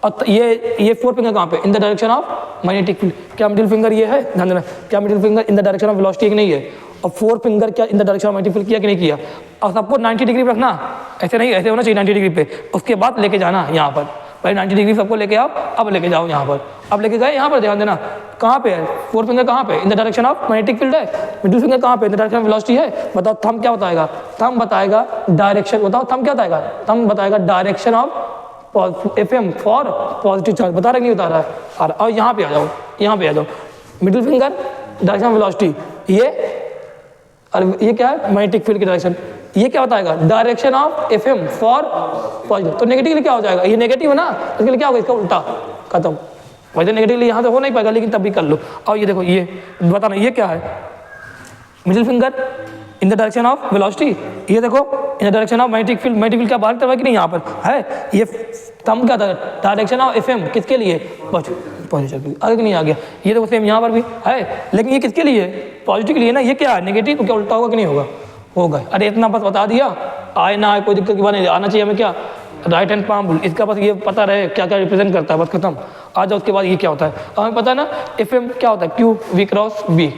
A: और ये 4 फिंगर कहाँ पे, इन the direction of magnetic field. क्या मिडिल फिंगर ये है, ध्यान देना, क्या middle finger in the direction of velocity कि नहीं है, और 4 फिंगर क्या इन the direction of magnetic field किया कि नहीं किया। और सबको 90 डिग्री रखना, ऐसे नहीं, ऐसे होना चाहिए 90 डिग्री पे, उसके बाद लेके जाना यहाँ पर, भाई 90 डिग्री सबको लेके आओ, अब लेके जाओ यहाँ पर, अब लेके गए यहाँ पर, ध्यान देना कहाँ पे है, 4 फिंगर कहाँ पे, इन the direction of magnetic field है, मिडिल फिंगर कहाँ पे, इन द डायरेक्शन ऑफ वेलोसिटी है। बताओ थंब क्या बताएगा, थंब बताएगा डायरेक्शन, बताओ थंब क्या बताएगा, थंब बताएगा direction of FM for positive charge, बता रहा नहीं बता रहा है। और यहाँ पे आ जाओ, यहाँ पे आ जाओ, middle finger direction of velocity, ये क्या है, मैग्नेटिक फील्ड की डायरेक्शन, ये क्या बताएगा, direction of FM for positive. तो नेगेटिव क्या हो जाएगा, ये नेगेटिव है ना, इसके लिए क्या होगा, इसका उल्टा, खत्म। वैसे नेगेटिवली यहाँ तो हो नहीं पाएगा, लेकिन तब भी कर लो। और ये देखो, ये बताना ये क्या है, middle finger in the direction of velocity, ये देखो इन the direction of magnetic field, magnetic field क्या बाहर तरफ है कि नहीं, यहाँ पर है। ये थंब क्या था, डायरेक्शन ऑफ FM किसके लिए, पॉजिटिव के लिए, आगे नहीं आ गया। ये देखो सेम यहाँ पर भी है, लेकिन ये किसके लिए, पॉजिटिव के लिए ना, ये क्या है नेगेटिव, तो क्या उल्टा होगा कि नहीं होगा, होगा। अरे इतना बस बता दिया, आए ना आए कोई दिक्कत की बात नहीं, आना चाहिए हमें क्या, राइट हैंड पाम रूल, इसका बस ये पता रहे क्या क्या रिप्रेजेंट करता है, बस खत्म। आ जाओ उसके बाद ये क्या होता है, हमें पता है ना FM क्या होता है, Q V cross B,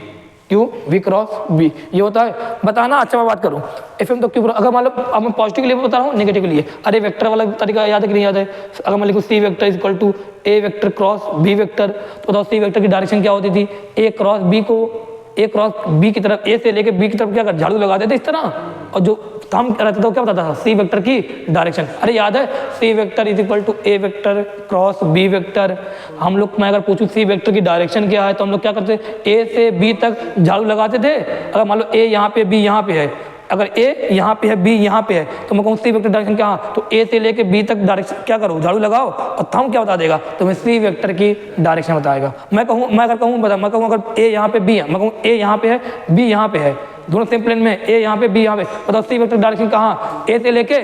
A: Q V cross B, ये होता है। बताना, अच्छा मैं बात करूँ एफएम तो क्यू, अगर मान लो अब मैं पॉजिटिव के लिए बता रहा हूँ, नेगेटिव के लिए, अरे वेक्टर वाला तरीका याद है कि नहीं याद है? अगर मैं लिखूँ C vector is equal to A vector cross B vector, तो बताओ सी वेक्टर की डायरेक्शन क्या होती थी? ए क्रॉस बी को, ए क्रॉस बी की तरफ, ए से लेके बी की तरफ क्या कर झाड़ू लगा देते इस तरह, और जो थंब रहता था क्या बताता था? सी वेक्टर की डायरेक्शन। अरे याद है, C vector is equal to A vector cross B vector. हम लोग, मैं अगर पूछूं सी वेक्टर की डायरेक्शन क्या है, तो हम लोग क्या करते? ए से बी तक झाड़ू लगाते थे। अगर मान लो ए यहाँ पे, बी यहाँ पे है, अगर ए यहाँ पे है, बी यहाँ पे है, तो मैं कहूँ सी वेक्टर डायरेक्शन क्या? तो ए से लेके बी तक डायरेक्शन क्या करो? झाड़ू लगाओ, और थंब क्या बता देगा? तो मैं सी वेक्टर की डायरेक्शन बताएगा। मैं अगर कहूँ अगर ए यहाँ पे, बी है, मैं कहूँ ए यहाँ पे है, बी यहाँ पे है, दोनों सेम प्लेन में, ए यहाँ पे, बी यहाँ पे, बताओ सी वेक्टर डायरेक्शन कहाँ? ए से लेके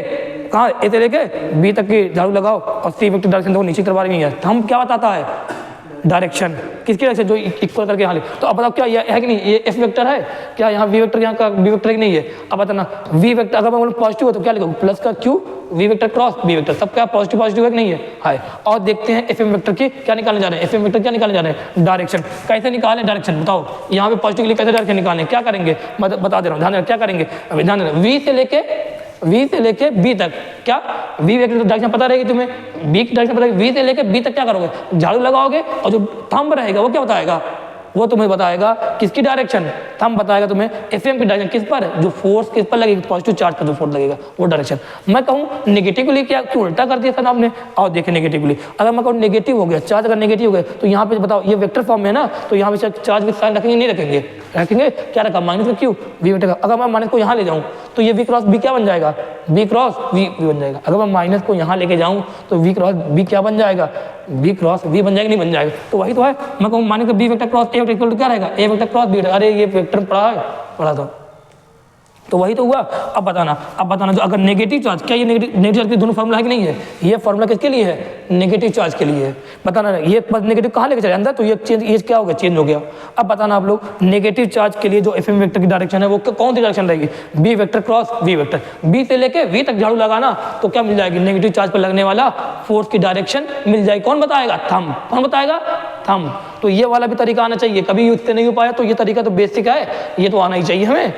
A: कहाँ? ए से लेके बी तक की झाड़ू लगाओ, और सी वेक्टर डायरेक्शन तो नीचे की तरफ आ रही है। थंब क्या बताता है? डायरेक्शन। किसकी डायरेक्शन? जो इक्वल करके यहाँ ले। तो अब बताओ क्या ये है कि नहीं? ये एफ वेक्टर है क्या? यहाँ वी वेक्टर, यहाँ का बी वेक्टर है कि नहीं है? अब बताना, वी वेक्टर अगर मैं बोलूँ पॉजिटिव है तो क्या लिखूँ? प्लस का Q V vector cross B vector, सब क्या पॉजिटिव पॉजिटिव है कि नहीं है? है। और देखते हैं एफ एम वेक्टर की क्या निकालने जा रहे हैं। एफ एम वेक्टर क्या निकालने जा रहे हैं? डायरेक्शन। कैसे निकालें डायरेक्शन? बताओ, यहाँ पे पॉजिटिव के लिए कैसे डायरेक्शन निकालें? क्या करेंगे मैं बता दे रहा हूँ, ध्यान रखना क्या करेंगे। अभी ध्यान रखना, वी से लेके बी तक, क्या वी वेक्टर की डायरेक्शन पता रहेगी तुम्हें? बी की डायरेक्शन पता रहेगी। वी से लेके बी तक क्या करोगे? झाड़ू लगाओगे, और जो थंब रहेगा वो क्या बताएगा? वो तुम्हें बताएगा किसकी डायरेक्शन? थंब बताएगा तुम्हें एफएम की डायरेक्शन। किस पर? जो फोर्स किस पर लगेगी? पॉजिटिव चार्ज पर जो फोर्स लगेगा वो डायरेक्शन। मैं कहूँ नेगेटिवली क्या, क्यों उल्टा कर दिया था ना आपने? और देखिए नेगेटिवली, अगर मैं कहूँ नेगेटिव हो गया चार्ज, अगर नेगेटिव हो गया तो यहाँ पे बताओ ये वेक्टर फॉर्म में ना, तो यहाँ पे चार्ज विद साइन रखेंगे नहीं रखेंगे? रखेंगे। क्या रखा? माइनस का क्यू वी वेक्टर का। अगर मैं माइनस को यहाँ ले जाऊँ तो ये वी क्रॉस बी क्या बन जाएगा? बी क्रॉस वी बन जाएगा। अगर मैं माइनस को यहाँ लेके जाऊँ तो वी क्रॉस बी क्या बन जाएगा? बी क्रॉस वी बन जाएगा, नहीं बन जाएगा? तो वही तो है। मैं कहूँ माइनस का B vector cross A vector equal to क्या रहेगा? A vector cross B vector. अरे ये वेक्टर पढ़ा था, तो वही तो हुआ। अब बताना जो अगर नेगेटिव चार्ज, क्या ये नेगेटिव चार्ज के दोनों फॉर्मूला है कि नहीं है? ये फॉर्मूला किसके लिए है? नेगेटिव चार्ज के लिए है। बताना ये बस नेगेटिव कहाँ लेके चले अंदर, तो ये क्या हो गया? चेंज हो गया। अब बताना आप लोग, नेगेटिव चार्ज के लिए जो एफएम वेक्टर की डायरेक्शन है वो कौन सी डायरेक्शन रहेगी? B vector cross V vector. B से लेके वी तक झाड़ू लगाना तो क्या मिल जाएगी? नेगेटिव चार्ज पर लगने वाला फोर्स की डायरेक्शन मिल जाएगी। कौन बताएगा? थंब। कौन बताएगा? थंब। तो ये वाला भी तरीका आना चाहिए। कभी यूज से नहीं हो पाया तो ये तरीका तो बेसिक है, ये तो आना ही चाहिए हमें।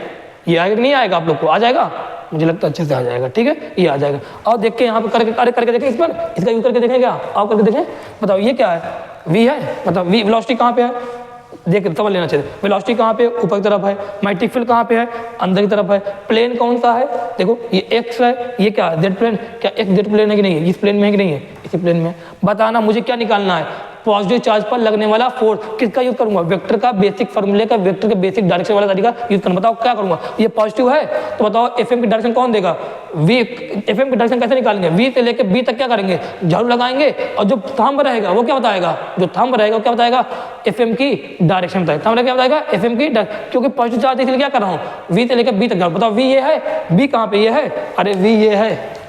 A: ये आएगा कि नहीं आएगा? आप लोग को आ जाएगा, मुझे लगता है अच्छे से आ जाएगा। ठीक है, ये आ जाएगा। और देख के यहाँ पे करके देखें, इस पर इसका यूज करके देखें क्या? आप करके देखें, बताओ ये क्या है? वी है, मतलब वी वेलोसिटी कहाँ पे है? देख समझ लेना चाहिए। वेलोसिटी कहाँ पे? ऊपर की तरफ है। मैग्नेटिक फील्ड कहाँ पे है? अंदर की तरफ है। प्लेन कौन सा है? देखो ये एक्स है, ये क्या है? Z plane. क्या एक्स जेड प्लेन है कि नहीं है? इस प्लेन में है कि नहीं है? इसी प्लेन में। बताना मुझे क्या निकालना है? पॉजिटिव चार्ज पर लगने वाला फोर्स। किसका यूज करूंगा? वेक्टर का बेसिक फॉर्मूले का, वेक्टर के बेसिक डायरेक्शन वाला तरीका यूज करना। बताओ क्या करूंगा? ये पॉजिटिव है तो बताओ एफएम की डायरेक्शन कौन देगा? वी। एफएम की डायरेक्शन कैसे निकालेंगे? वी से लेकर बी तक क्या करेंगे? झाड़ू लगाएंगे, और जो थंब रहेगा वो क्या बताएगा? जो थंब रहेगा वो क्या बताएगा? एफएम की डायरेक्शन बताएगा। थंब क्या बताएगा? एफएम की, क्योंकि पॉजिटिव चार्ज इसलिए क्या कर रहा हूँ? वी से लेकर बी तक झाड़ू। बताओ वी ये है, बी कहाँ पे? ये है। अरे वी ये है,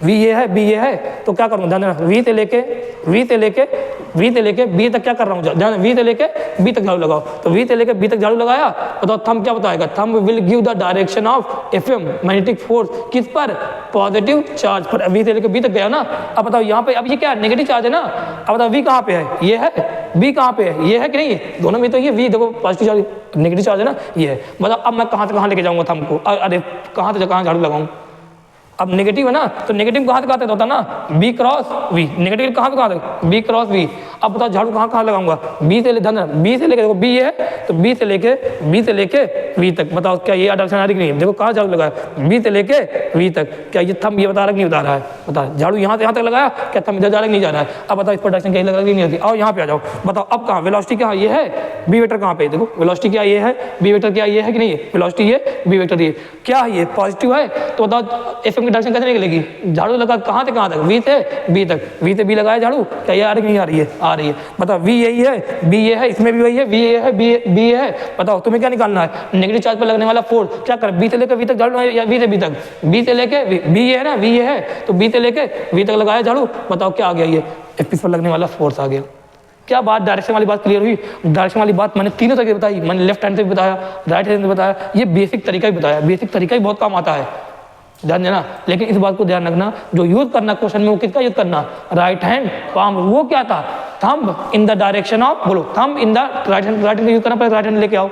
A: वी ये है, बी ये है, तो क्या करूँगा? ध्यान रखना, वी से लेके बी तक क्या कर रहा हूँ? ध्यान, वी से लेके बी तक झाड़ू लगाओ। तो वी से लेके बी तक झाड़ू लगाया, बताओ थंब क्या बताएगा? Thumb will give the direction of FM magnetic force. किस पर? पॉजिटिव चार्ज पर। वी से लेके बी तक गया ना। अब बताओ यहाँ पे, अब ये क्या है? नेगेटिव चार्ज है ना। अब बताओ वी कहाँ पे है? ये है। बी कहाँ पे है? ये है कि नहीं है? दोनों में तो ये वी, देखो पॉजिटिव चार्ज नेगेटिव चार्ज है ना, ये है। बताओ अब मैं कहाँ से कहाँ लेके जाऊँगा थंब को? अरे कहाँ से कहाँ झाड़ू लगाऊँ? अब नेगेटिव है ना, तो नेगेटिव कहाँ तक होता है ना? B cross we. नेगेटिव कहाँ तक? B cross V. अब बताओ झाड़ू कहाँ लगाऊंगा? बी से बी से लेके, देखो बी है तो बी से लेके वी तक। बताओ क्या ये डायरेक्शन आ रही कि नहीं? देखो कहाँ झाड़ू लगाया? बी से लेके वी तक। क्या ये थंब ये बता रहा है कि नहीं बता रहा है? बता, झाड़ू यहाँ से यहाँ तक लगाया, क्या थंब इधर जा रहा है नहीं जा रहा है? अब बताओ इस पर डायरेक्शन कहीं लग रहा है नहीं होती? और यहाँ पे आ जाओ, बताओ अब कहाँ वेलोसिटी क्या ये है? बी वेक्टर कहाँ पे? देखो वेलोसिटी क्या ये है? बी वेक्टर क्या ये है कि नहीं है? वेलोसिटी ये, बी वेक्टर ये क्या है? ये पॉजिटिव है। तो बताओ एफएम की डायरेक्शन कैसे निकलेगी? झाड़ू लगा कहाँ से कहाँ तक? वी से बी तक। वी से बी लगाया झाड़ू, क्या ये आ रही नहीं आ रही है? आ रही है। बताओ वी यही है, बी ये है, इसमें भी वही है, वी ये है, बी ये है। बताओ तुम्हें क्या निकालना है? नेगेटिव चार्ज पर लगने वाला फोर्स। क्या कर? बी से लेकर वी तक झाड़ू या वी से बी तक? बी से लेके बी ये है ना, वी ये है, तो बी से लेके वी तक लगाया झाड़ू। बताओ क्या आ गया? ये एफ पर लगने वाला फोर्स आ गया। क्या बात, डायरेक्शन वाली बात क्लियर हुई? डायरेक्शन वाली बात मैंने तीनों तरीके बताई। मैंने लेफ्ट हैंड से भी बताया, राइट हैंड से बताया, ये बेसिक तरीका ही बताया। बेसिक तरीका ही बहुत काम आता है। ध्यान देना। लेकिन इस बात को ध्यान रखना, जो यूज करना क्वेश्चन में वो किसका यूज करना, राइट हैंड पाम। वो क्या था, thumb in the direction of, बोलो thumb in the right hand का यूज करना, पहले राइट हैंड लेके आओ।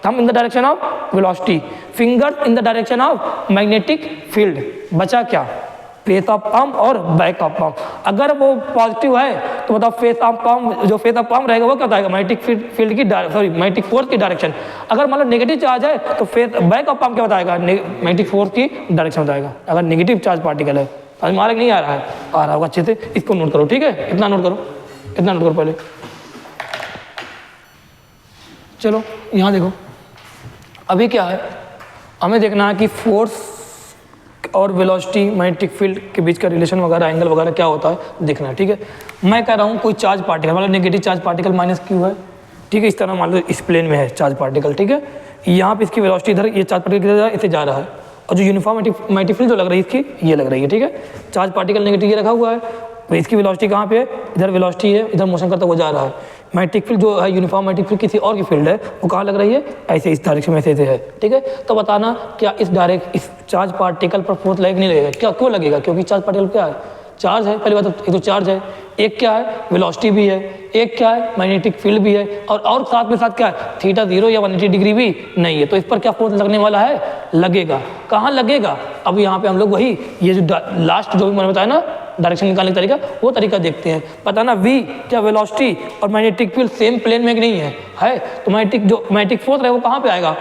A: Thumb in the direction of velocity, finger in the direction of magnetic field. बचा क्या, फेस ऑफ पाम और बैक ऑफ पाम। अगर वो पॉजिटिव है तो बताओ फेस ऑफ पाम, जो फेस ऑफ पाम रहेगा वो क्या बताएगा, मैग्नेटिक फील्ड की सॉरी मैग्नेटिक फोर्स की डायरेक्शन। अगर मान लो नेगेटिव चार्ज है तो फेस बैक ऑफ पाम क्या बताएगा, मैग्नेटिक फोर्स की डायरेक्शन बताएगा, अगर नेगेटिव चार्ज पार्टिकल है। हमारे नहीं आ रहा है, आ रहा होगा अच्छे से, इसको नोट करो, ठीक है, इतना नोट करो, इतना नोट करो पहले। चलो यहाँ देखो, अभी क्या है, हमें देखना है कि फोर्स और वेलोसिटी मैग्नेटिक फील्ड के बीच का रिलेशन वगैरह, एंगल वगैरह क्या होता है देखना है, ठीक है। मैं कह रहा हूँ कोई चार्ज पार्टिकल, मतलब negative charge particle minus Q है, ठीक है, इस तरह मान लो इस प्लेन में है चार्ज पार्टिकल, ठीक है। यहाँ पे इसकी वेलोसिटी इधर, ये चार्ज पार्टिकल किधर इसे जा रहा है, और जो यूनिफॉर्म मैग्नेटिक फील्ड जो लग रही है इसकी, ये लग रही है, ठीक है। चार्ज पार्टिकल नेगेटिव ये रखा हुआ है, भाई इसकी वेलोसिटी कहाँ पे है, इधर वेलोसिटी है, इधर मोशन करता हुआ जा रहा है। मैग्नेटिक फील्ड जो है यूनिफॉर्म मैग्नेटिक फील्ड किसी और की फील्ड है, वो कहाँ लग रही है, ऐसे इस डायरेक्शन में ऐसे है, ठीक है। तो बताना क्या इस चार्ज पार्टिकल पर फोर्स लगेगा नहीं लगेगा, क्या क्यों लगेगा, क्योंकि चार्ज पार्टिकल क्या है, चार्ज है, पहली बात तो एक तो चार्ज है, एक क्या है वेलोसिटी भी है, एक क्या है मैग्नेटिक फील्ड भी है, और साथ में साथ क्या है थीटा 0 या 180 डिग्री भी नहीं है। तो इस पर क्या फोर्स लगने वाला है, लगेगा। कहाँ लगेगा, अब यहाँ पे हम लोग वही ये जो लास्ट जो भी मैंने बताया ना डायरेक्शन निकालने का तरीका, वो तरीका देखते हैं। पता ना v क्या वेलोसिटी और मैग्नेटिक फील्ड सेम प्लेन में नहीं है तो मैग्नेटिक फोर्स है वो कहाँ पे आएगा,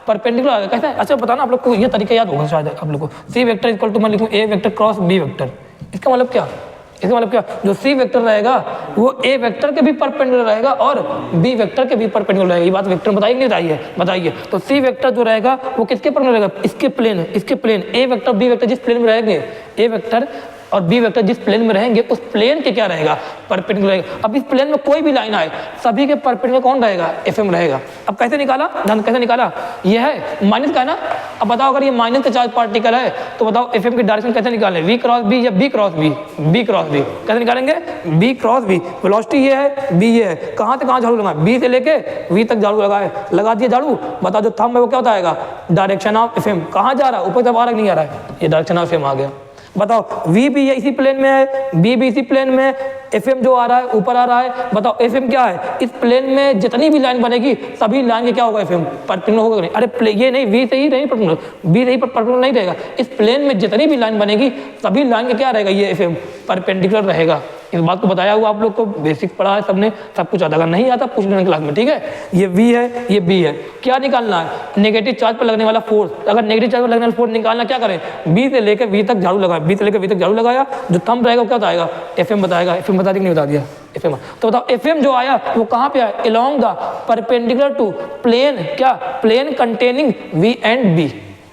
A: परपेंडिकुलर आएगा। कैसे, अच्छा पता ना आप लोग को ये तरीका याद होगा शायद आप लोग को, सी वेक्टर इक्वल टू मैं लिखूँ ए वेक्टर क्रॉस बी वेक्टर। इसका मतलब क्या, इसका मतलब क्या, जो सी वेक्टर रहेगा वो ए वेक्टर के भी परपेंडिकुलर रहेगा और बी वेक्टर के भी परपेंडिकुलर रहेगा। ये बात वेक्टर बताइए नहीं बताइए, बताइए। तो सी वेक्टर जो रहेगा वो किसके परपेंडिकुलर रहेगा, इसके प्लेन ए वेक्टर बी वेक्टर जिस प्लेन में रहेंगे, ए वेक्टर और बी वेक्टर जिस प्लेन में रहेंगे उस प्लेन के क्या रहेगा, परपेंडिकुलर रहेगा। अब इस प्लेन में कोई भी लाइन आए सभी के परपेंडिकुलर कौन रहेगा, एफएम रहेगा। अब कैसे निकाला, ध्यान कैसे निकाला, ये है माइनस का है ना। अब बताओ अगर ये माइनस का चार्ज पार्टिकल है तो बताओ एफएम की डायरेक्शन कैसे निकालें, वी क्रॉस बी या B cross B, B cross B कैसे निकालेंगे, बी क्रॉस बी। वेलोसिटी ये है, बी ये है, कहाँ से कहाँ झाड़ू लगाए, बी से लेके वी तक झाड़ू लगाए, लगा दिए झाड़ू। बताओ जो थंब है वो क्या बताएगा, डायरेक्शन ऑफ एफएम, कहाँ जा रहा है, ऊपर तक आ रहा नहीं आ रहा है, ये डायरेक्शन ऑफ एफएम आ गया। बताओ v भी इसी प्लेन में है, b भी इसी प्लेन में है, fm जो आ रहा है ऊपर आ रहा है। बताओ fm क्या है, इस प्लेन में जितनी भी लाइन बनेगी सभी लाइन के क्या होगा, fm परपेंडिकुलर होगा नहीं। अरे ये नहीं, v से ही नहीं परपेंडिकुलर, b से ही परपेंडिकुलर नहीं रहेगा। इस प्लेन में जितनी भी लाइन बनेगी सभी लाइन का क्या रहेगा, ये fm परपेंडिकुलर रहेगा। इस बात को बताया हुआ आप लोग को, बेसिक पढ़ा है सबने, सब कुछ आता। अगर नहीं आता पूछ लेना क्लास में, ठीक है। ये v है, ये b है, क्या निकालना है, नेगेटिव चार्ज पर लगने वाला फोर्स। अगर नेगेटिव चार्ज पर लगने वाला फोर्स निकालना, क्या करें, b से लेकर v तक झाड़ू लगाए, b से लेकर v तक झाड़ू लगाया, जो थंब रहेगा वो क्या बताएगा, fm बताएगा। fm बता दिया नहीं बता दिया, fm। तो बताओ fm जो आया वो कहाँ पे आया, along the perpendicular to plane, क्या plane containing v and b।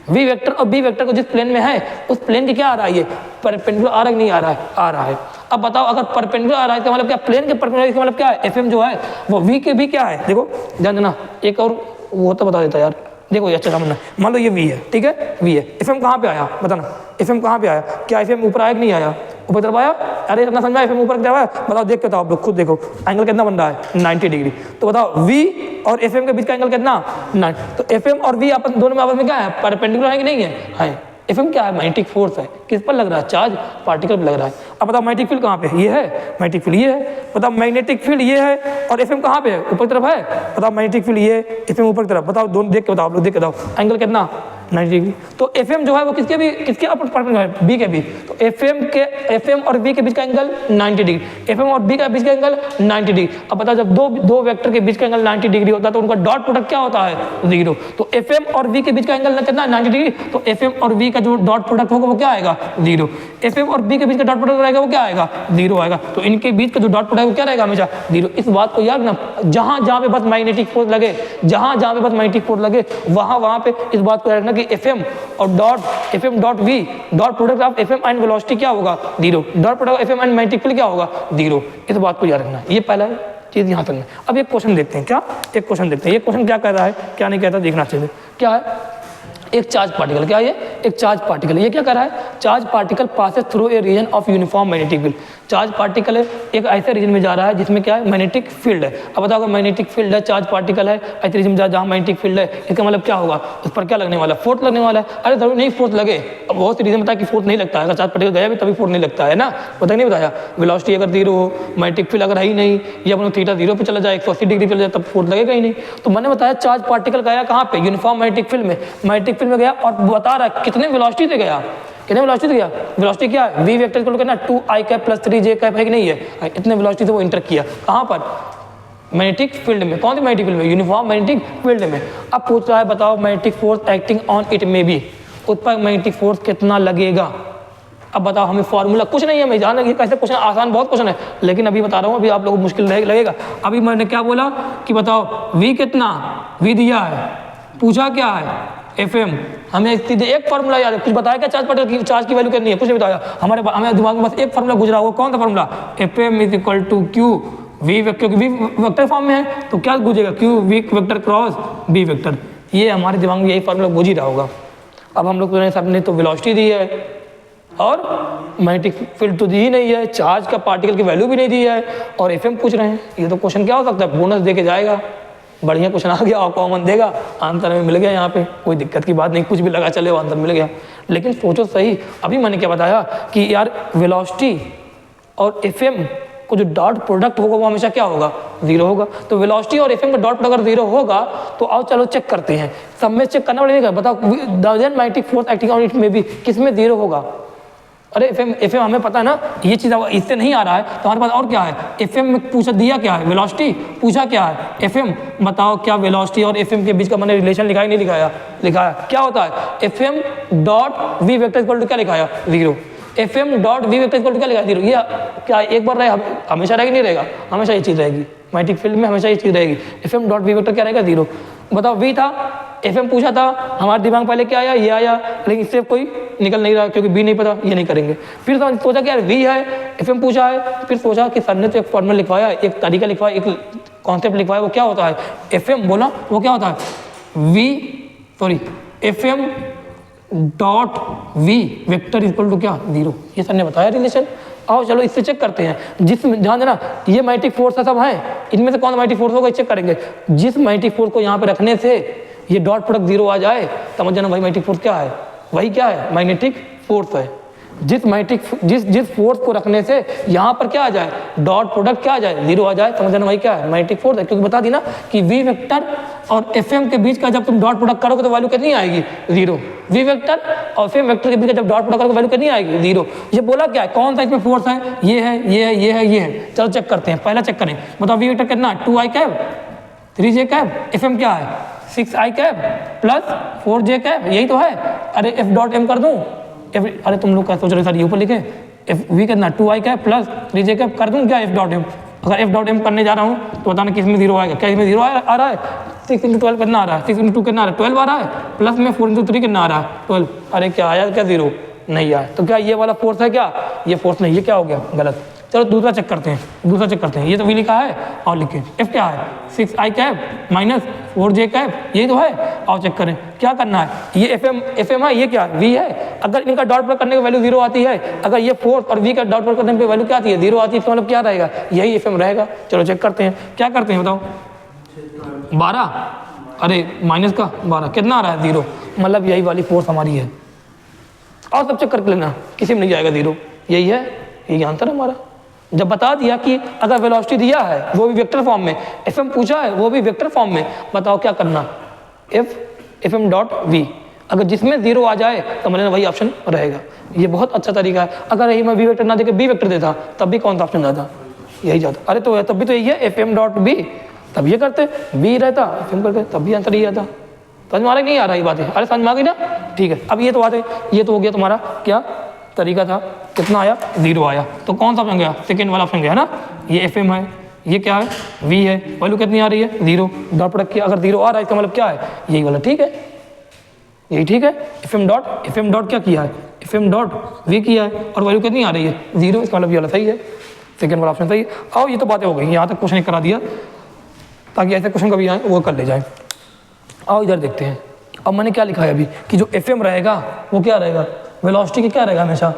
A: v vector और b वेक्टर को जिस प्लेन में है उस प्लेन के क्या आ रहा है, ये परपेंडिकुलर आ रहा है नहीं आ रहा है, आ रहा है। अब बताओ अगर परपेंडिकुलर आ रहा है इसका मतलब क्या, प्लेन के परपेंडिकुलर, इसका मतलब क्या है, fm जो है वो v के भी क्या है। देखो ध्यान देना, एक और वो तो बता देता यार, देखो ये अच्छा समझना। मान लो ये v है, ठीक है, v है, fm कहाँ पे आया बताना, fm कहाँ पे आया, क्या fm ऊपर आया कि नहीं आया, ऊपर तरफ आया। अरे इतना समझा, fm ऊपर तरफ आया, बताओ देख के बताओ आप लोग खुद देखो एंगल कितना बन रहा है, 90 डिग्री। तो बताओ v और fm के बीच का एंगल कितना, 9। तो fm और v आपस दोनों में आपस में क्या है, परपेंडिकुलर है कि नहीं है। एफएम क्या है, मैग्नेटिक फोर्स है, किस पर लग रहा है, चार्ज पार्टिकल पर लग रहा है। अब बताओ मैग्नेटिक फील्ड कहाँ पे, ये है मैग्नेटिक फील्ड, ये है। बताओ मैग्नेटिक फील्ड ये है और एफएम कहाँ पे है, ऊपर तरफ है। बताओ मैग्नेटिक फील्ड ये, एफएम ऊपर तरफ। बताओ दोनों देख के बताओ, आप लोग देख के बताओ एंगल कितना, 90 डिग्री। तो एफएम जो है वो किसके अपर परपेंडिकुलर है, बी के भी। तो एफएम और बी के बीच का एंगल 90 डिग्री, एफएम और बी के बीच का एंगल 90 डिग्री। अब बताओ जब दो वेक्टर के बीच का एंगल 90 डिग्री होता है तो उनका डॉट प्रोडक्ट क्या होता है, 0। तो एफएम और बी के बीच का एंगल कितना, 90 डिग्री। तो एफएम और बी का जो डॉट प्रोडक्ट होगा वो क्या आएगा, 0। एफएम और बी के बीच का डॉट प्रोडक्ट रहेगा वो क्या आएगा, 0 आएगा। तो इनके बीच का जो डॉट प्रोडक्ट वो क्या रहेगा, हमेशा 0। इस बात को याद ना, जहां पे बस मैग्नेटिक फोर्स लगे, जहां पे बस मैग्नेटिक फोर्स लगे वहां पे इस बात को याद रखना कि एफएम और FM dot V, dot product of FM and velocity क्या होगा, 0। Dot product FM and magnetic field क्या होगा, 0। इस बात को याद रखना, ये पहला चीज यहाँ तक। अब एक क्वेश्चन देखते हैं, क्या एक क्वेश्चन देखते हैं, ये क्वेश्चन क्या कह रहा है क्या नहीं कहता देखना चाहिए। क्या है, एक चार्ज पार्टिकल, क्या ये एक चार्ज पार्टिकल, ये क्या कर रहा है, charge particle passes through a region of uniform magnetic field. Charge particle है एक ऐसे रीजन में जा रहा है जिसमें क्या है, मैग्नेटिक फील्ड है। अब बताओ मैग्नेटिक फील्ड है, चार्ज पार्टिकल है, ऐसे रीजन में जहाँ मैग्नेटिक फील्ड है, इसका मतलब क्या होगा, उस पर क्या लगने वाला है, फोर्स लगने वाला है। अरे जरूरी नहीं फोर्स लगे, अब बहुत सी रीजन बताया कि फोर्स नहीं लगता है, अगर चार्ज पार्टिकल गया भी तभी फोर्स नहीं लगता है ना, पता नहीं बताया। वेलोसिटी अगर 0 हो, मैग्नेटिक फील्ड अगर है ही नहीं, या अपना थीटा 0 पे चला जाए, 180 डिग्री चला जाए, तब फोर्स लगेगा ही नहीं। तो मैंने बताया चार्ज पार्टिकल गया कहाँ पे, यूनिफॉर्म मैग्नेटिक फील्ड में, मैग्नेटिक फील्ड में गया और बता रहा है कितने वेलोसिटी से गया, कितने वेलोसिटी से गया, वेलोसिटी क्या है, v वेक्टर इक्वल टू कितना 2i cap plus 3j cap है कि नहीं है, इतने वेलोसिटी से वो इंटर किया कहाँ पर, मैग्नेटिक फील्ड में। कौन सी मैग्नेटिक फील्ड में, यूनिफॉर्म मैग्नेटिक फील्ड में। अब पूछ रहा है बताओ magnetic force acting on it में भी, उस पर मैग्नेटिक फोर्स कितना लगेगा। अब बताओ हमें फॉर्मूला कुछ नहीं है, मैं जान लगी कैसे क्वेश्चन, आसान बहुत क्वेश्चन है, लेकिन अभी बता रहा हूँ, अभी आप लोगों को मुश्किल लगेगा। अभी मैंने क्या बोला कि बताओ v कितना, v दिया है, पूछा क्या है Fm, हमें सीधे एक फॉर्मूला याद है, कुछ बताया क्या चार्ज पार्टिकल की, चार्ज की वैल्यू कितनी है, कुछ नहीं बताया, हमारे दिमाग में बस एक फॉर्मूला गुजरा, वो कौन सा formula, Fm is equal to Q V vector, V vector form में है तो क्या गुजेगा, Q V vector cross B vector, ये हमारे दिमाग में यही फॉर्मूला गुज ही रहा होगा। अब हम लोग सबने तो वेलोसिटी दी है और मैग्नेटिक फील्ड तो दी ही नहीं है, चार्ज का पार्टिकल की वैल्यू भी नहीं दी है, और एफएम पूछ रहे हैं। ये तो क्वेश्चन क्या हो सकता है, बोनस दे के जाएगा, बढ़िया क्वेश्चन आ गया, कॉमन देगा, आंसर में मिल गया, यहाँ पे कोई दिक्कत की बात नहीं, कुछ भी लगा चले आंसर मिल गया। लेकिन सोचो सही, अभी मैंने क्या बताया कि यार वेलोसिटी और एफएम को जो डॉट प्रोडक्ट होगा वो हमेशा क्या होगा, 0 होगा। तो वेलोसिटी और एफएम का डॉट प्रोडक्ट अगर 0 होगा तो आओ चलो चेक करते हैं, सब में चेक करना पड़ेगा। बताओ doesn't magnetic force acting on it में भी किसमें 0 होगा। अरे एफएम हमें पता है ना, ये चीज़ इससे नहीं आ रहा है तो हमारे पास और क्या है, एफएम में पूछा दिया क्या है, वेलोसिटी पूछा क्या है, एफएम। बताओ क्या वेलोसिटी और एफएम के बीच का मैंने रिलेशन लिखा ही नहीं लिखाया, लिखाया क्या होता है, FM dot V vector equal to क्या लिखाया 0, FM dot V vector equal to क्या लिखा 0। ये क्या एक बार रहेगा, हमेशा रहेगी नहीं रहेगा, हमेशा ये चीज़ रहेगी, मैग्नेटिक फील्ड में हमेशा ये चीज़ रहेगी। एफएम डॉट वी वेक्टर क्या रहेगा 0। बताओ वी था, एफएम पूछा था, हमारे दिमाग पहले क्या आया, ये आया, लेकिन इससे कोई निकल नहीं रहा क्योंकि बी नहीं पता, ये नहीं करेंगे। फिर सोचा कि यार वी है, एफएम पूछा है, फिर सोचा कि सर ने तो एक फॉर्मूला लिखवाया, एक तरीका लिखवाया, एक कॉन्सेप्ट लिखवाया, वो क्या होता है, एफएम बोला वो क्या होता है FM dot V vector equal to क्या 0, ये सर ने बताया रिलेशन। आओ चलो इससे चेक करते हैं, जिसमें ध्यान देना ये मैग्नेटिक फोर्स सब है, इनमें से कौन मैग्नेटिक फोर्स होगा चेक करेंगे। जिस मैग्नेटिक फोर्स को यहाँ पे रखने से ये डॉट प्रोडक्ट 0 आ जाए, समझ जाना वही मैग्नेटिक फोर्स क्या है, वही क्या है मैग्नेटिक फोर्स है। जिस फोर्स को रखने से यहाँ पर क्या आ जाए, डॉट प्रोडक्ट क्या आ जाए 0 आ जाए, समझ जाना वही क्या है मैग्नेटिक फोर्स है। क्योंकि बता दी ना कि वी वेक्टर और एफएम के बीच का जब तुम डॉट प्रोडक्ट करोगे तो वैल्यू कितनी आएगी 0। वी वेक्टर और एफएम वेक्टर के बीच का जब डॉट प्रोडक्ट करोगे वैल्यू कितनी आएगी 0। ये बोला क्या है, कौन सा इसमें फोर्स है, ये है, ये है, ये है, ये है। चलो चेक करते हैं, पहला चेक करें। बताओ वी वेक्टर कितना 2i cap 3j cap, FM क्या है 6i cap plus 4j cap, यही तो है। अरे एफ डॉट एम कर दूं, अरे तुम लोग क्या सोच रहे सर ये ऊपर लिखे, एफ वी कितना 2i cap plus 3j cap कर दूं क्या एफ डॉट एम। अगर एफ डॉट एम करने जा रहा हूँ तो बताना किसमें 0 आएगा, क्या इसमें 0 आ रहा है, 6 × 12 कितना आ रहा है, 6 × 2 कितना आ रहा है 12 आ रहा है, प्लस में 4 × 3 कितना आ रहा है 12। अरे क्या आया क्या 0 नहीं आया, तो क्या ये वाला फोर्स है क्या, ये फोर्स नहीं, ये क्या हो गया गलत। चलो दूसरा चेक करते हैं, दूसरा चेक करते हैं। ये तो वी लिखा है और लिखे एफ क्या है 6i cap minus 4j cap, यही तो है। और चेक करें क्या करना है, ये एफएम है, ये क्या वी है। अगर इनका डॉट प्रोडक्ट करने की वैल्यू 0 आती है, अगर ये फोर्स और वी का डॉट प्रोडक्ट करने की वैल्यू क्या आती है 0 आती है, तो मतलब क्या रहेगा यही एफएम रहेगा। चलो चेक करते हैं, क्या करते हैं बताओ 12, अरे माइनस का 12 कितना आ रहा है 0, मतलब यही वाली फोर्स हमारी है। और सब चेक करके लेना, किसी में नहीं जाएगा 0, यही है, यही आंसर है हमारा। जब बता दिया कि अगर वेलोसिटी दिया है वो भी वेक्टर फॉर्म में, एफएम पूछा है वो भी वेक्टर फॉर्म में, बताओ क्या करना, एफएम डॉट वी, अगर जिसमें 0 आ जाए तो मैंने वही ऑप्शन रहेगा। ये बहुत अच्छा तरीका है। अगर यही मैं वी वेक्टर ना देके बी वेक्टर देता तब भी कौन सा ऑप्शन जाता, यही जाता। अरे तो तब भी तो यही है एफएम डॉट बी, तब ये करते बी रहता, एफएम करते तब भी आंसर यही आता। समझ में आ रहा नहीं आ रहा ये बातें, अरे समझ में आ गई ना, ठीक है। अब ये तो बात है, ये तो हो गया तुम्हारा क्या तरीका था, कितना आया 0 आया, तो कौन सा ऑप्शन गया, सेकेंड वाला ऑप्शन गया ना। ये एफएम है, ये क्या है वी है, वैल्यू कितनी आ रही है 0, डॉट प्रोडक्ट किया, अगर 0 आ रहा है इसका मतलब क्या है यही वाला, ठीक है, यही ठीक है। एफएम डॉट क्या किया है, एफएम डॉट वी किया है और वैल्यू कितनी आ रही है 0, इसका मतलब ये वाला सही है, सेकेंड वाला ऑप्शन सही है। और ये तो बातें हो गई, यहाँ तक क्वेश्चन करा दिया ताकि ऐसे क्वेश्चन कभी आए वो कर ले जाए। आओ इधर देखते हैं अब मैंने क्या लिखा है अभी कि जो एफ एम रहेगा वो क्या रहेगा, वेलोसिटी की क्या रहेगा, हमेशा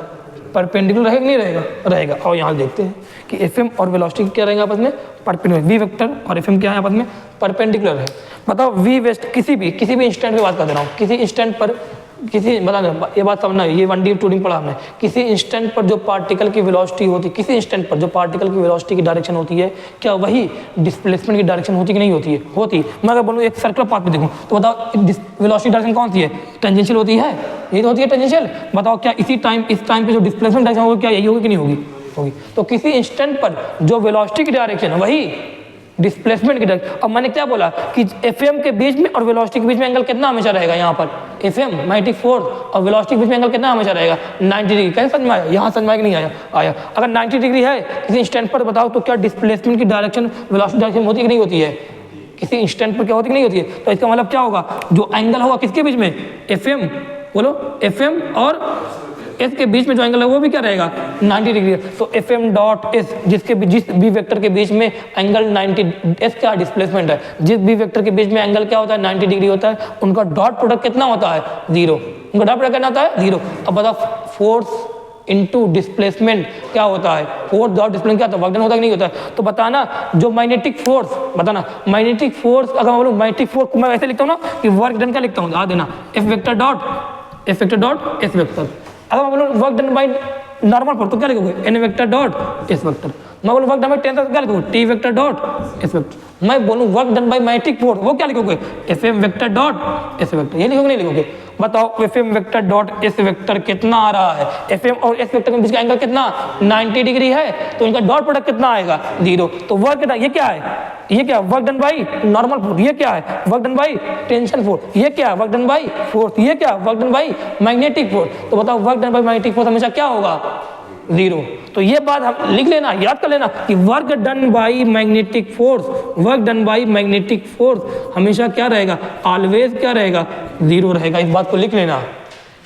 A: परपेंडिकुलर रहेगा नहीं रहेगा, रहेगा। और यहाँ देखते हैं कि एफ एम और वेलोसिटी क्या रहेगा आपस में, परपेंडिकुलर। वी वेक्टर और एफ एम क्या है आपस में, परपेंडिकुलर है। बताओ वी वेस्ट किसी भी इंस्टेंट की बात कर दे रहा हूँ, किसी इंस्टेंट पर किसी बता ये बात समझना है, ये 1D 2D पढ़ा हमने। किसी इंस्टेंट पर जो पार्टिकल की वेलोसिटी होती है, किसी इंस्टेंट पर जो पार्टिकल की वेलोसिटी की डायरेक्शन होती है, क्या वही डिस्प्लेसमेंट की डायरेक्शन होती है कि नहीं होती है, होती। मैं अगर बोलूँ एक सर्कुलर पाथ में देखूँ तो बताओ वेलोसिटी डायरेक्शन कौन सी है, टेंजेंशियल होती है, ये तो होती है टेंजेंशियल। बताओ क्या इस टाइम पे जो डिस्प्लेसमेंट डायरेक्शन होगी क्या यही होगी कि नहीं होगी, होगी। तो किसी इंस्टेंट पर जो वेलोसिटी की डायरेक्शन है वही डिस्प्लेसमेंट की डायरेक्शन। अब मैंने क्या बोला कि एफएम के बीच में और वेलोसिटी के बीच में एंगल कितना हमेशा रहेगा, यहाँ पर एफएम मैग्नेटिक फोर्स और वेलोसिटी के बीच में एंगल कितना हमेशा रहेगा, 90 डिग्री। कैसे समझ में आया, यहाँ समझ में आया कि नहीं आया। अगर 90 डिग्री है किसी इंस्टेंट पर, बताओ तो क्या डिस्प्लेसमेंट की डायरेक्शन वेलोसिटी डायरेक्शन होती है कि नहीं होती है, किसी इंस्टेंट पर क्या होती है कि नहीं होती है। तो इसका मतलब क्या होगा, जो एंगल होगा किसके बीच में, एफएम, बोलो एफएम और एस के बीच में जो एंगल है वो भी क्या रहेगा, 90 डिग्री। तो एफ एम डॉट एस जिस बी वेक्टर के बीच में एंगल 90, एस क्या डिस्प्लेसमेंट है, जिस बी वेक्टर के बीच में एंगल क्या होता है 90 डिग्री होता है, उनका डॉट प्रोडक्ट कितना होता है, 0। उनका डॉट प्रोडक्ट कितना होता है, 0। अब बताओ फोर्स इनटू डिस्प्लेसमेंट क्या होता है, फोर्स डॉट डिस्प्लेसमेंट क्या होता है, वर्क डन होता है कि नहीं होता है। तो बताना जो मैग्नेटिक फोर्स, बताना मैग्नेटिक फोर्स, अगर मैं बोलूँ मैग्नेटिक फोर्स को मैं ऐसे लिखता हूँ ना कि वर्क डन क्या लिखता हूँ, याद देना F vector dot S vector. अगर मैं बोलूँ work done by normal force तो क्या लिखोगे, N vector dot S vector. मैं बोलूँ वर्क डन बाई टेंसर क्या लिखोगे, T vector dot S vector. मैं बोलूँ work done by magnetic force वो क्या लिखोगे, F M vector dot S vector. ये लिखोगे नहीं लिखोगे। बताओ F M vector dot S vector कितना आ रहा है, एफ एम और एस वेक्टर के बीच का एंगल कितना 90 डिग्री है, तो इनका डॉट प्रोडक्ट कितना आएगा, 0। तो वर्क ये क्या है, ये क्या work done by normal force, ये क्या है work done by tension force, ये क्या है वर्क डन बाई फोर्स, ये क्या work done by magnetic force. तो बताओ work done by magnetic force हमेशा क्या होगा, 0। तो ये बात हम लिख लेना, याद कर लेना कि work done by magnetic force, work done by magnetic force हमेशा क्या रहेगा, ऑलवेज क्या रहेगा, 0 रहेगा। इस बात को लिख लेना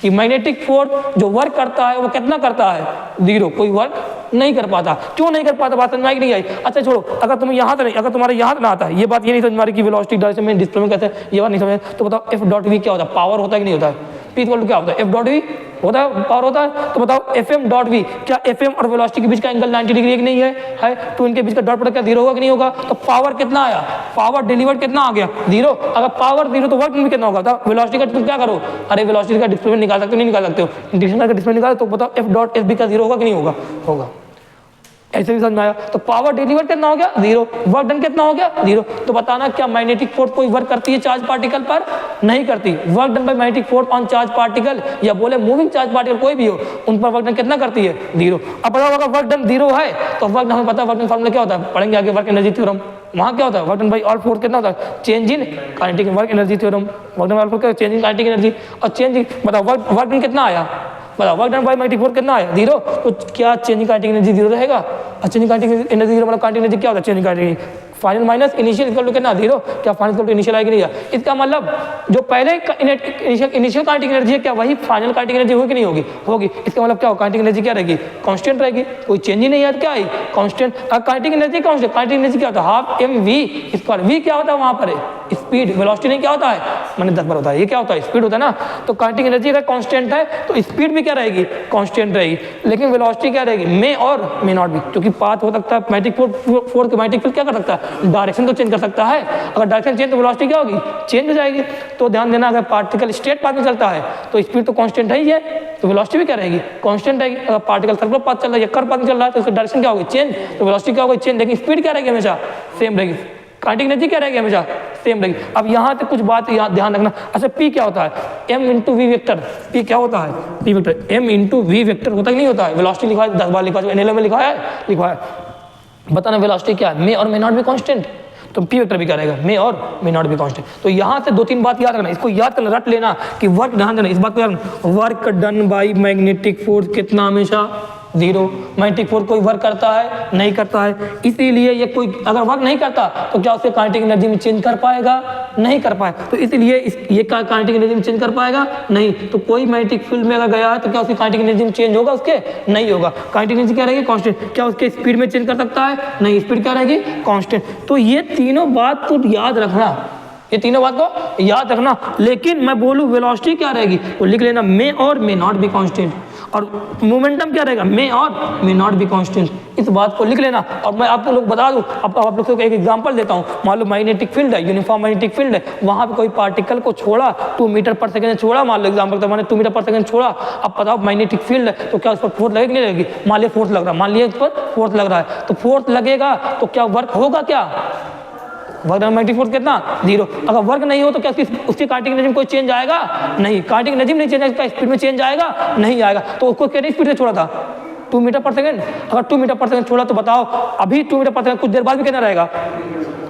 A: कि मैग्नेटिक फोर्स जो वर्क करता है वो कितना करता है, 0। कोई वर्क नहीं कर पाता। क्यों नहीं कर पाता, बात समझ में आई कि नहीं आई। अच्छा छोड़ो, अगर तुम यहाँ से नहीं, अगर तुम्हारे यहाँ से ना आता है, ये बात ये नहीं समझ में आ रही कि वेलोसिटी डायरेक्शन में डिस्प्लेसमेंट कैसे, ये बात नहीं समझ, तो बताओ एफ डॉट वी क्या होता है, पावर होता है कि नहीं होता है, पी इक्वल टू क्या होता है, एफ डॉट वी होता है, पावर होता है। तो बताओ एफ एम डॉट वी, क्या एफ एम और वेलोसिटी के बीच का एंगल 90 डिग्री नहीं है, तो इनके बीच का डॉट प्रोडक्ट क्या 0 होगा कि नहीं होगा। तो पावर कितना आया, पावर डिलीवर्ड कितना आ गया, 0। अगर पावर 0 तो वर्क भी कितना होगा, तो वेलोसिटी का तुम क्या करो, अरे वेलोसिटी का डिस्प्लेसमेंट निकाल सकते हो, नहीं निकाल सकते हो, इंटीग्रेशन का डिस्प्लेसमेंट निकालो, तो बताओ एफ डॉट एस बी का 0 होगा कि नहीं होगा, होगा। ऐसे भी समझ में आया। तो पावर डिलीवर्ड कितना हो गया, 0। वर्क डन कितना हो गया, 0। तो बताना क्या मैग्नेटिक फोर्स कोई वर्क करती है चार्ज पार्टिकल पर, नहीं करती। Work done by magnetic force on charge particle या बोले मूविंग चार्ज पार्टिकल कोई भी हो, उन पर वर्क डन कितना करती है, 0। अब बताओ अगर वर्क डन 0 है तो वर्क डन हमें पता है, वर्क डन फॉर्मूला क्या होता है, पढ़ेंगे आगे वर्क एनर्जी थ्योरम। वहाँ क्या होता है, work done by all force कितना होता है, change in kinetic work energy theorem. Work done by all force change in kinetic energy, और चेंज बताओ वर्क डन कितना आया, बताओ work done by magnetic force कितना आया, 0। तो क्या चेंजिंग काइनेटिक एनर्जी 0 रहेगा। चेंजिंग काइनेटिक एनर्जी 0 मतलब काइनेटिक एनर्जी क्या होता है, changing kinetic final minus initial equal to कितना, 0। क्या फाइनल इक्वल टू इनिशियल आएगी नहीं। इसका मतलब जो पहले इनिशियल काइनेटिक एनर्जी है क्या वही फाइनल काइनेटिक एनर्जी होगी कि नहीं होगी, होगी। इसका मतलब क्या होगा, काइनेटिक एनर्जी क्या रहेगी, कांस्टेंट रहेगी, कोई चेंज ही नहीं है, क्या I constant. Kinetic energy constant, kinetic energy क्या होता है, half M V square. V क्या होता है वहां पर, स्पीड, वेलोसिटी नहीं क्या होता है, मैंने 10 बार होता है, ये क्या होता है, स्पीड होता है ना। तो काइनेटिक एनर्जी अगर कांस्टेंट है तो स्पीड भी क्या रहेगी, कांस्टेंट रहेगी, लेकिन वेलोसिटी क्या रहेगी, मे और मे नॉट भी, क्योंकि पाथ हो सकता है मैग्नेटिक फोर्स, मैग्नेटिक फील्ड क्या कर सकता है, डायरेक्शन तो चेंज कर सकता है। अगर डायरेक्शन चेंज तो वेलोसिटी क्या होगी, चेंज हो जाएगी। तो ध्यान देना अगर पार्टिकल स्ट्रेट पाथ में चलता है तो स्पीड तो कांस्टेंट ही है, तो वेलोसिटी भी क्या रहेगी, कांस्टेंट रहेगी। अगर पार्टिकल सर्कुलर पाथ चल रहा है या कर्व पाथ में चल रहा है तो उसका डायरेक्शन क्या होगी, चेंज, तो वेलोसिटी क्या होगी, चेंज, लेकिन स्पीड क्या रहेगी, हमेशा सेम रहेगी। काइनेटिक एनर्जी क्या रहेगी, हमेशा सेम रहेगी। अब यहाँ तक कुछ बात यहाँ ध्यान रखना। अच्छा पी क्या होता है, M into V vector. P क्या होता है, P vector M into V vector होता है कि नहीं होता है। वेलोसिटी लिखा है 10 बार, लिखा है एनएलएम में लिखा है। बताना वेलोसिटी क्या है, मे और मे नॉट भी कांस्टेंट, तो पी वेक्टर भी क्या रहेगा, मे और मे नॉट भी कांस्टेंट। तो यहाँ से 2-3 बात याद रखना, इसको याद करना, रट लेना कि वर्क ध्यान देना, इस बात को याद रखना, work done by magnetic force कितना, हमेशा 0। मैग्नेटिक फोर्स कोई वर्क करता है, नहीं करता है, इसीलिए ये कोई अगर वर्क नहीं करता तो क्या उसके काइनेटिक एनर्जी में चेंज कर पाएगा, नहीं कर पाएगा। तो इसलिए ये काइनेटिक एनर्जी में चेंज कर पाएगा नहीं। तो कोई मैग्नेटिक फील्ड में अगर गया है तो क्या उसकी काइनेटिक एनर्जी में चेंज होगा, उसके नहीं होगा। काइनेटिक एनर्जी क्या रहेगी, कांस्टेंट। क्या उसके स्पीड में चेंज कर सकता है, नहीं, स्पीड क्या रहेगी, कांस्टेंट। तो ये तीनों बात तो याद रखना, ये तीनों बात को याद रखना। लेकिन मैं बोलूँ वेलोसिटी क्या रहेगी तो लिख लेना मे और मे नॉट बी कांस्टेंट, और मोमेंटम क्या रहेगा मे और मे नॉट बी कांस्टेंट, इस बात को लिख लेना। और मैं आप लोग बता दूं, आप लोग को एक एग्जांपल देता हूं। मान लो मैग्नेटिक फील्ड है, यूनिफॉर्म मैग्नेटिक फील्ड है, वहां पे कोई पार्टिकल को छोड़ा 2 मीटर पर सेकंड छोड़ा, मान लो एग्जांपल तो मैंने 2 मीटर पर सेकंड छोड़ा। अब बताओ मैग्नेटिक फील्ड है तो क्या उस पर फोर्स लगेगी नहीं लगेगी? मान लिया फोर्स लग रहा है, मान लिया इस पर फोर्स लग रहा है, तो फोर्स लगेगा तो क्या वर्क होगा? क्या वर्क मैग्नेटिक फोर्स कितना? 0। अगर वर्क नहीं हो तो क्या उसकी काइनेटिक एनर्जी में कोई चेंज आएगा? नहीं, काइनेटिक एनर्जी में नहीं चेंज आएगा, स्पीड में चेंज आएगा? नहीं आएगा। तो उसको कितनी स्पीड से छोड़ा था? 2 मीटर पर सेकंड। अगर 2 मीटर पर सेकंड छोड़ा तो बताओ अभी 2 मीटर पर सेकंड कुछ देर बाद भी कितना रहेगा?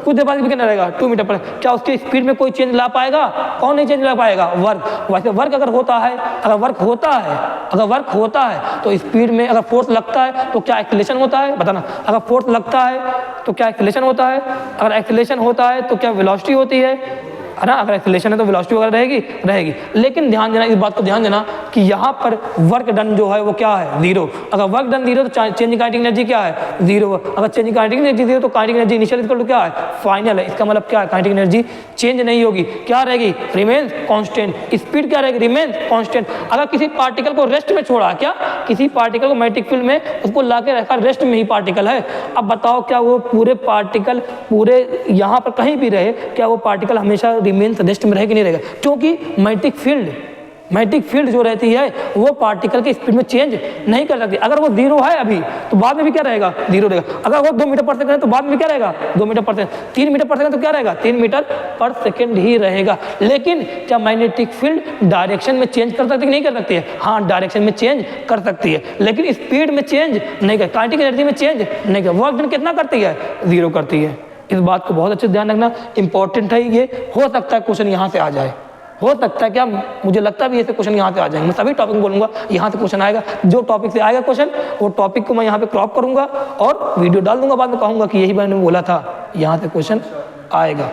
A: कुछ देर बाद भी कितना रहेगा? 2 मीटर पर। क्या उसकी स्पीड में कोई चेंज ला पाएगा? कौन नहीं चेंज ला पाएगा? वर्क। वैसे वर्क अगर होता है, अगर वर्क होता है तो स्पीड में अगर फोर्स लगता है तो क्या एक्सीलरेशन होता है? बताना। अगर फोर्स लगता है तो क्या एक्सीलरेशन होता है? अगर एक्सीलरेशन होता है तो क्या वेलोसिटी होती है ना? अगर एक्सीलरेशन है तो वेलोसिटी वगैरह रहेगी। लेकिन ध्यान देना, इस बात को ध्यान देना कि यहाँ पर वर्क डन जो है वो क्या है? 0। अगर वर्क डन 0 तो चेंज इन काइनेटिक एनर्जी क्या है? 0। अगर चेंज इन काइनेटिक एनर्जी 0 तो kinetic energy initial equal to क्या है? फाइनल है। इसका मतलब क्या है? काइनेटिक एनर्जी चेंज नहीं होगी, क्या रहेगी? Remains constant. स्पीड क्या रहेगी? Remains constant. अगर किसी पार्टिकल को रेस्ट में छोड़ा, क्या किसी पार्टिकल को मैग्नेटिक फील्ड में उसको ला के रखा, रेस्ट में ही पार्टिकल है, अब बताओ क्या वो पूरे पार्टिकल पूरे यहाँ पर कहीं भी रहे, क्या वो पार्टिकल हमेशा रिमेन्स रेस्ट में रहेगा नहीं रहेगा? क्योंकि मैग्नेटिक फील्ड जो रहती है वो पार्टिकल की स्पीड में चेंज नहीं कर सकती। अगर वो 0 है अभी तो बाद में भी क्या रहेगा? 0 रहेगा। अगर वो 2 मीटर पर सेकंड है तो बाद में क्या रहेगा? 2 मीटर पर सेकंड। 3 मीटर पर सेकंड तो क्या रहेगा? 3 मीटर पर सेकंड ही रहेगा। लेकिन क्या मैग्नेटिक फील्ड डायरेक्शन में चेंज कर सकती है? नहीं कर सकती है। हाँ, डायरेक्शन में चेंज कर सकती है, लेकिन स्पीड में चेंज नहीं कर, काइनेटिक एनर्जी में चेंज नहीं कर। वर्क डन कितना करती है? 0 करती है। इस बात को बहुत अच्छे से ध्यान रखना, इंपॉर्टेंट है ये। हो सकता है क्वेश्चन यहाँ से आ जाए, हो सकता है, क्या मुझे लगता है भी ऐसे क्वेश्चन यहाँ से आ जाएंगे। मैं सभी टॉपिक बोलूँगा यहाँ से क्वेश्चन आएगा, जो टॉपिक से आएगा क्वेश्चन वो टॉपिक को मैं यहाँ पे क्रॉप करूँगा और वीडियो डाल दूंगा, बाद में कहूँगा कि यही मैंने बोला था, यहाँ से क्वेश्चन आएगा।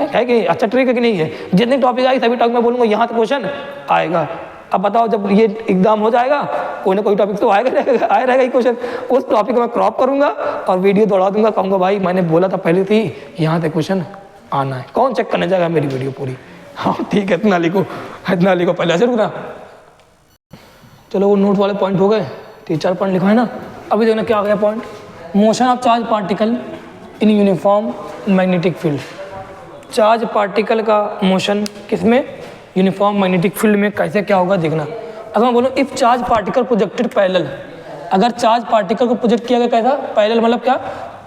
A: है कि अच्छा ट्रिक है कि नहीं है? जितनी टॉपिक आएगी सभी टॉपिक में बोलूँगा यहाँ से क्वेश्चन आएगा। अब बताओ जब ये एग्जाम हो जाएगा कोई ना कोई टॉपिक तो आया रहेगा ही क्वेश्चन, उस टॉपिक को मैं क्रॉप करूँगा और वीडियो दौड़ा दूंगा, कहूँगा भाई मैंने बोला था पहले थी यहाँ से क्वेश्चन आना है। कौन चेक करने जाएगा मेरी वीडियो पूरी? हाँ ठीक है, इतना लिखो पहले ऐसे रुकना। चलो वो नोट वाले पॉइंट हो गए, 3-4 पॉइंट लिखो है ना। अभी देखना क्या आ गया point, motion of charge particle in uniform magnetic field. Charge particle का मोशन किसमें? यूनिफॉर्म मैग्नेटिक फील्ड में। कैसे क्या होगा देखना। अगर मैं बोलूँ if charge particle projected parallel, अगर चार्ज पार्टिकल को प्रोजेक्ट किया गया कैसा? पैरेलल, मतलब क्या?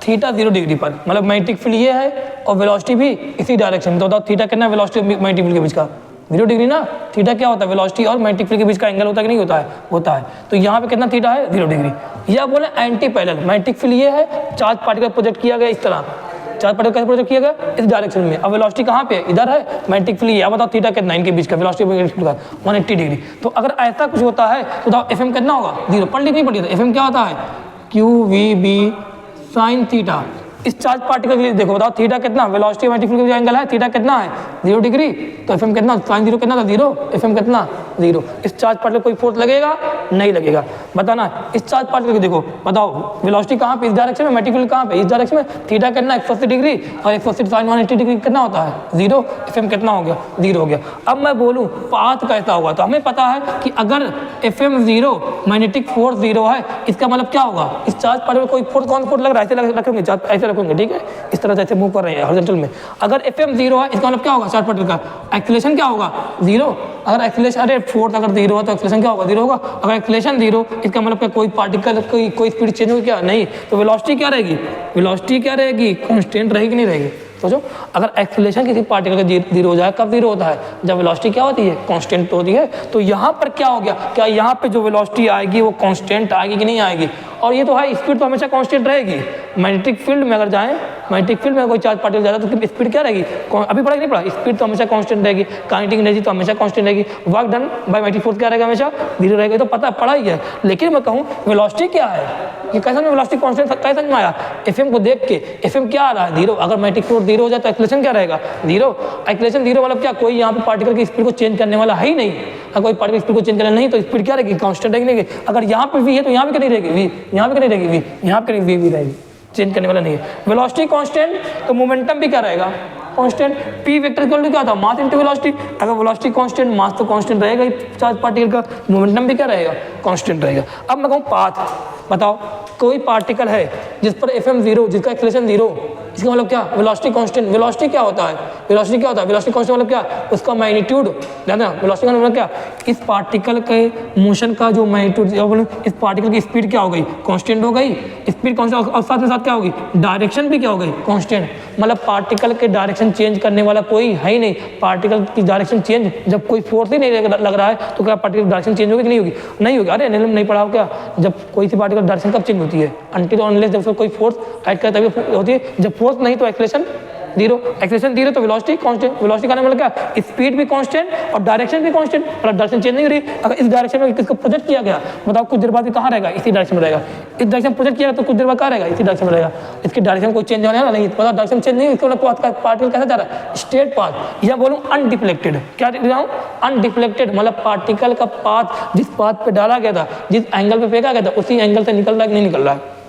A: थीटा 0 डिग्री पर, मतलब मैग्नेटिक फील्ड ये है और वेलोसिटी भी इसी डायरेक्शन में। तो बताओ थीटा कितना है वेलोसिटी मैग्नेटिक फील्ड के बीच का? 0 डिग्री ना। थीटा क्या होता है? वेलोसिटी और मैग्नेटिक फील्ड के बीच का एंगल होता है कि नहीं होता है? होता है। तो यहाँ पे कितना थीटा है? 0 डिग्री। या बोले एंटी पैरेलल, मैग्नेटिक फील्ड ये है, चार्ज पार्टिकल प्रोजेक्ट किया गया इस तरह, चार्ज पार्टिकल कैसे प्रोजेक्ट किया गया? इस डायरेक्शन में। अब वेलोसिटी कहाँ पे? इधर है। मैग्नेटिक फील्ड ये, बताओ थीटा कितना इनके बीच का? वेलोसिटी मैग्नेटिक फील्ड का 180 डिग्री। तो अगर ऐसा कुछ होता है तो बताओ एफएम कितना होगा? 0। पढ़ लिखनी पड़ी। एफएम क्या होता है? QVB sin theta. इस चार्ज पार्टिकल के लिए देखो, बताओ थीटा कितना? वेलोसिटी मैग्नेटिक फील्ड का एंगल है, थीटा कितना है? 0 डिग्री। तो एफएम कितना? sin 0 कितना था? 0। एफएम कितना? 0। इस चार्ज पार्टिकल कोई फोर्स लगेगा? नहीं लगेगा। बताना इस चार्ज पार्टिकल को देखो, बताओ वेलोसिटी कहाँ पे? इस डायरेक्शन में। मैग्नेटिक फील्ड कहाँ पे? इस डायरेक्शन में। थीटा कितना? 180 डिग्री, और 180 sin 180 डिग्री कितना होता है? 0। एफएम कितना हो गया? 0 हो गया। अब मैं बोलूँ पाथ कैसा होगा, तो हमें पता है कि अगर एफएम 0, मैग्नेटिक फोर्स 0 है, इसका मतलब क्या होगा? इस चार्ज पार्टिकल कोई फोर्स, कौन फोर्स लग रहा है? ऐसे रखेंगे, ऐसे रखेंगे, ठीक है, इस तरह जैसे मूव कर रहे हैं हॉरिजॉन्टल में। अगर एफएम 0 है, इसका मतलब क्या होगा? चार्ज पार्टिकल का एक्सीलरेशन क्या होगा? 0। अगर एक्सीलरेशन, अरे फोर्स अगर 0 है तो एक्सीलरेशन क्या होगा? 0 होगा। अगर एक्सीलरेशन 0, इसका मतलब क्या कोई पार्टिकल कोई स्पीड चेंज होगी क्या? नहीं। तो वेलोसिटी क्या रहेगी? वेलोसिटी क्या रहेगी? कांस्टेंट रहेगी नहीं रहेगी? सोचो, अगर एक्सीलरेशन किसी पार्टिकल का 0 हो जाए, कब 0 होता है? जब वेलोसिटी क्या होती है? कांस्टेंट होती है। तो यहाँ पर क्या हो गया? क्या यहाँ पे जो वेलोसिटी आएगी वो कांस्टेंट आएगी कि नहीं आएगी? और ये तो है, स्पीड तो हमेशा कांस्टेंट रहेगी। मैग्नेटिक फील्ड में अगर जाएं, मैग्नेटिक फील्ड में कोई चार्ज पार्टिकल जाता है तो स्पीड क्या रहेगी? अभी पढ़ा नहीं पढ़ा? स्पीड तो हमेशा कांस्टेंट रहेगी, काइनेटिक एनर्जी तो हमेशा कांस्टेंट रहेगी, work done by magnetic force क्या रहेगा? हमेशा 0 रहेगा। तो पता पढ़ा ही है। लेकिन मैं कहूँ वेलोसिटी क्या है, ये कैसा में वेलोसिटी कांस्टेंट कैसे समझ में आया? एफएम को देख के, एफएम क्या आ रहा है? 0। अगर मैग्नेटिक फोर्स 0 हो जाए तो एक्सीलरेशन क्या रहेगा? 0। एक्सीलरेशन 0 मतलब क्या? कोई यहाँ पे पार्टिकल की स्पीड को चेंज करने वाला है ही नहीं। अगर कोई पार्टिकल स्पीड को चेंज करना नहीं तो स्पीड क्या रहेगी? कांस्टेंट रहेगी। अगर यहाँ पे v है तो यहाँ पे क्या नहीं रहेगी? v। यहाँ पे क्या नहीं रहेगी? v। यहाँ पे v रहेगी, चेंज करने वाला नहीं है। वेलोसिटी कांस्टेंट तो मोमेंटम भी क्या रहेगा? Constant. P vector equal to क्या था, मास इनटू वेलोसिटी। अगर वेलोसिटी कांस्टेंट, मास तो कांस्टेंट रहेगा ही चार्ज पार्टिकल का, मोमेंटम भी क्या रहेगा, कांस्टेंट रहेगा। अब मैं कहूँ पाथ, बताओ कोई पार्टिकल है जिस पर FM 0, जिसका एक्सेलरेशन 0, इसका मतलब क्या, वेलोसिटी कांस्टेंट। वेलोसिटी क्या होता है, वेलोसिटी क्या होता है, वेलोसिटी कांस्टेंट मतलब क्या, उसका मैग्नीट्यूड, ध्यान देना, वेलोसिटी का मतलब क्या, इस पार्टिकल के मोशन का जो मैग्नीट्यूड, इस पार्टिकल की स्पीड क्या हो गई, कांस्टेंट हो गई, स्पीड कांस्टेंट, और साथ में साथ क्या होगी, डायरेक्शन भी क्या हो गई, कांस्टेंट। मतलब पार्टिकल के डायरेक्शन चेंज करने वाला कोई है ही नहीं। पार्टिकल की डायरेक्शन चेंज, जब कोई फोर्स ही नहीं लग रहा है तो क्या पार्टिकल डायरेक्शन चेंज होगी कि नहीं होगी, नहीं होगी। अरे नहीं पढ़ा क्या, जब कोई सी पार्टिकल डायरेक्शन कब चेंज होती है, अनटिल अनलेस जब उसका कोई फोर्स ऐड करता है तभी होती है। जब फोर्स नहीं तो एक्सेलरेशन 0, एक्सेलरेशन 0 तो वेलोसिटी कांस्टेंट। वेलोसिटी का मतलब क्या, स्पीड भी कांस्टेंट और डायरेक्शन भी कांस्टेंट, मतलब डायरेक्शन चेंज नहीं हो रही। अगर इस डायरेक्शन में किसको प्रोजेक्ट किया गया, बताओ कुछ देर बाद कहाँ रहेगा, इसी डायरेक्शन में रहेगा। इस डायरेक्शन प्रोजेक्ट किया तो कुछ देर बाद कहाँ रहेगा, इसी डायरेक्शन में रहेगा। इसकी डायरेक्शन कोई चेंज होने वाला नहीं, पता डायरेक्शन चेंज नहीं, इसका मतलब पार्टिकल कैसा जा रहा है, स्ट्रेट पाथ, या बोलूँ अनडिफ्लेक्टेड। क्या लिख रहा हूँ, अनडिफ्लेक्टेड, मतलब पार्टिकल का पाथ जिस पाथ पे डाला गया था, जिस एंगल पे फेंका गया था, उसी एंगल से निकल रहा है कि नहीं निकल रहा है।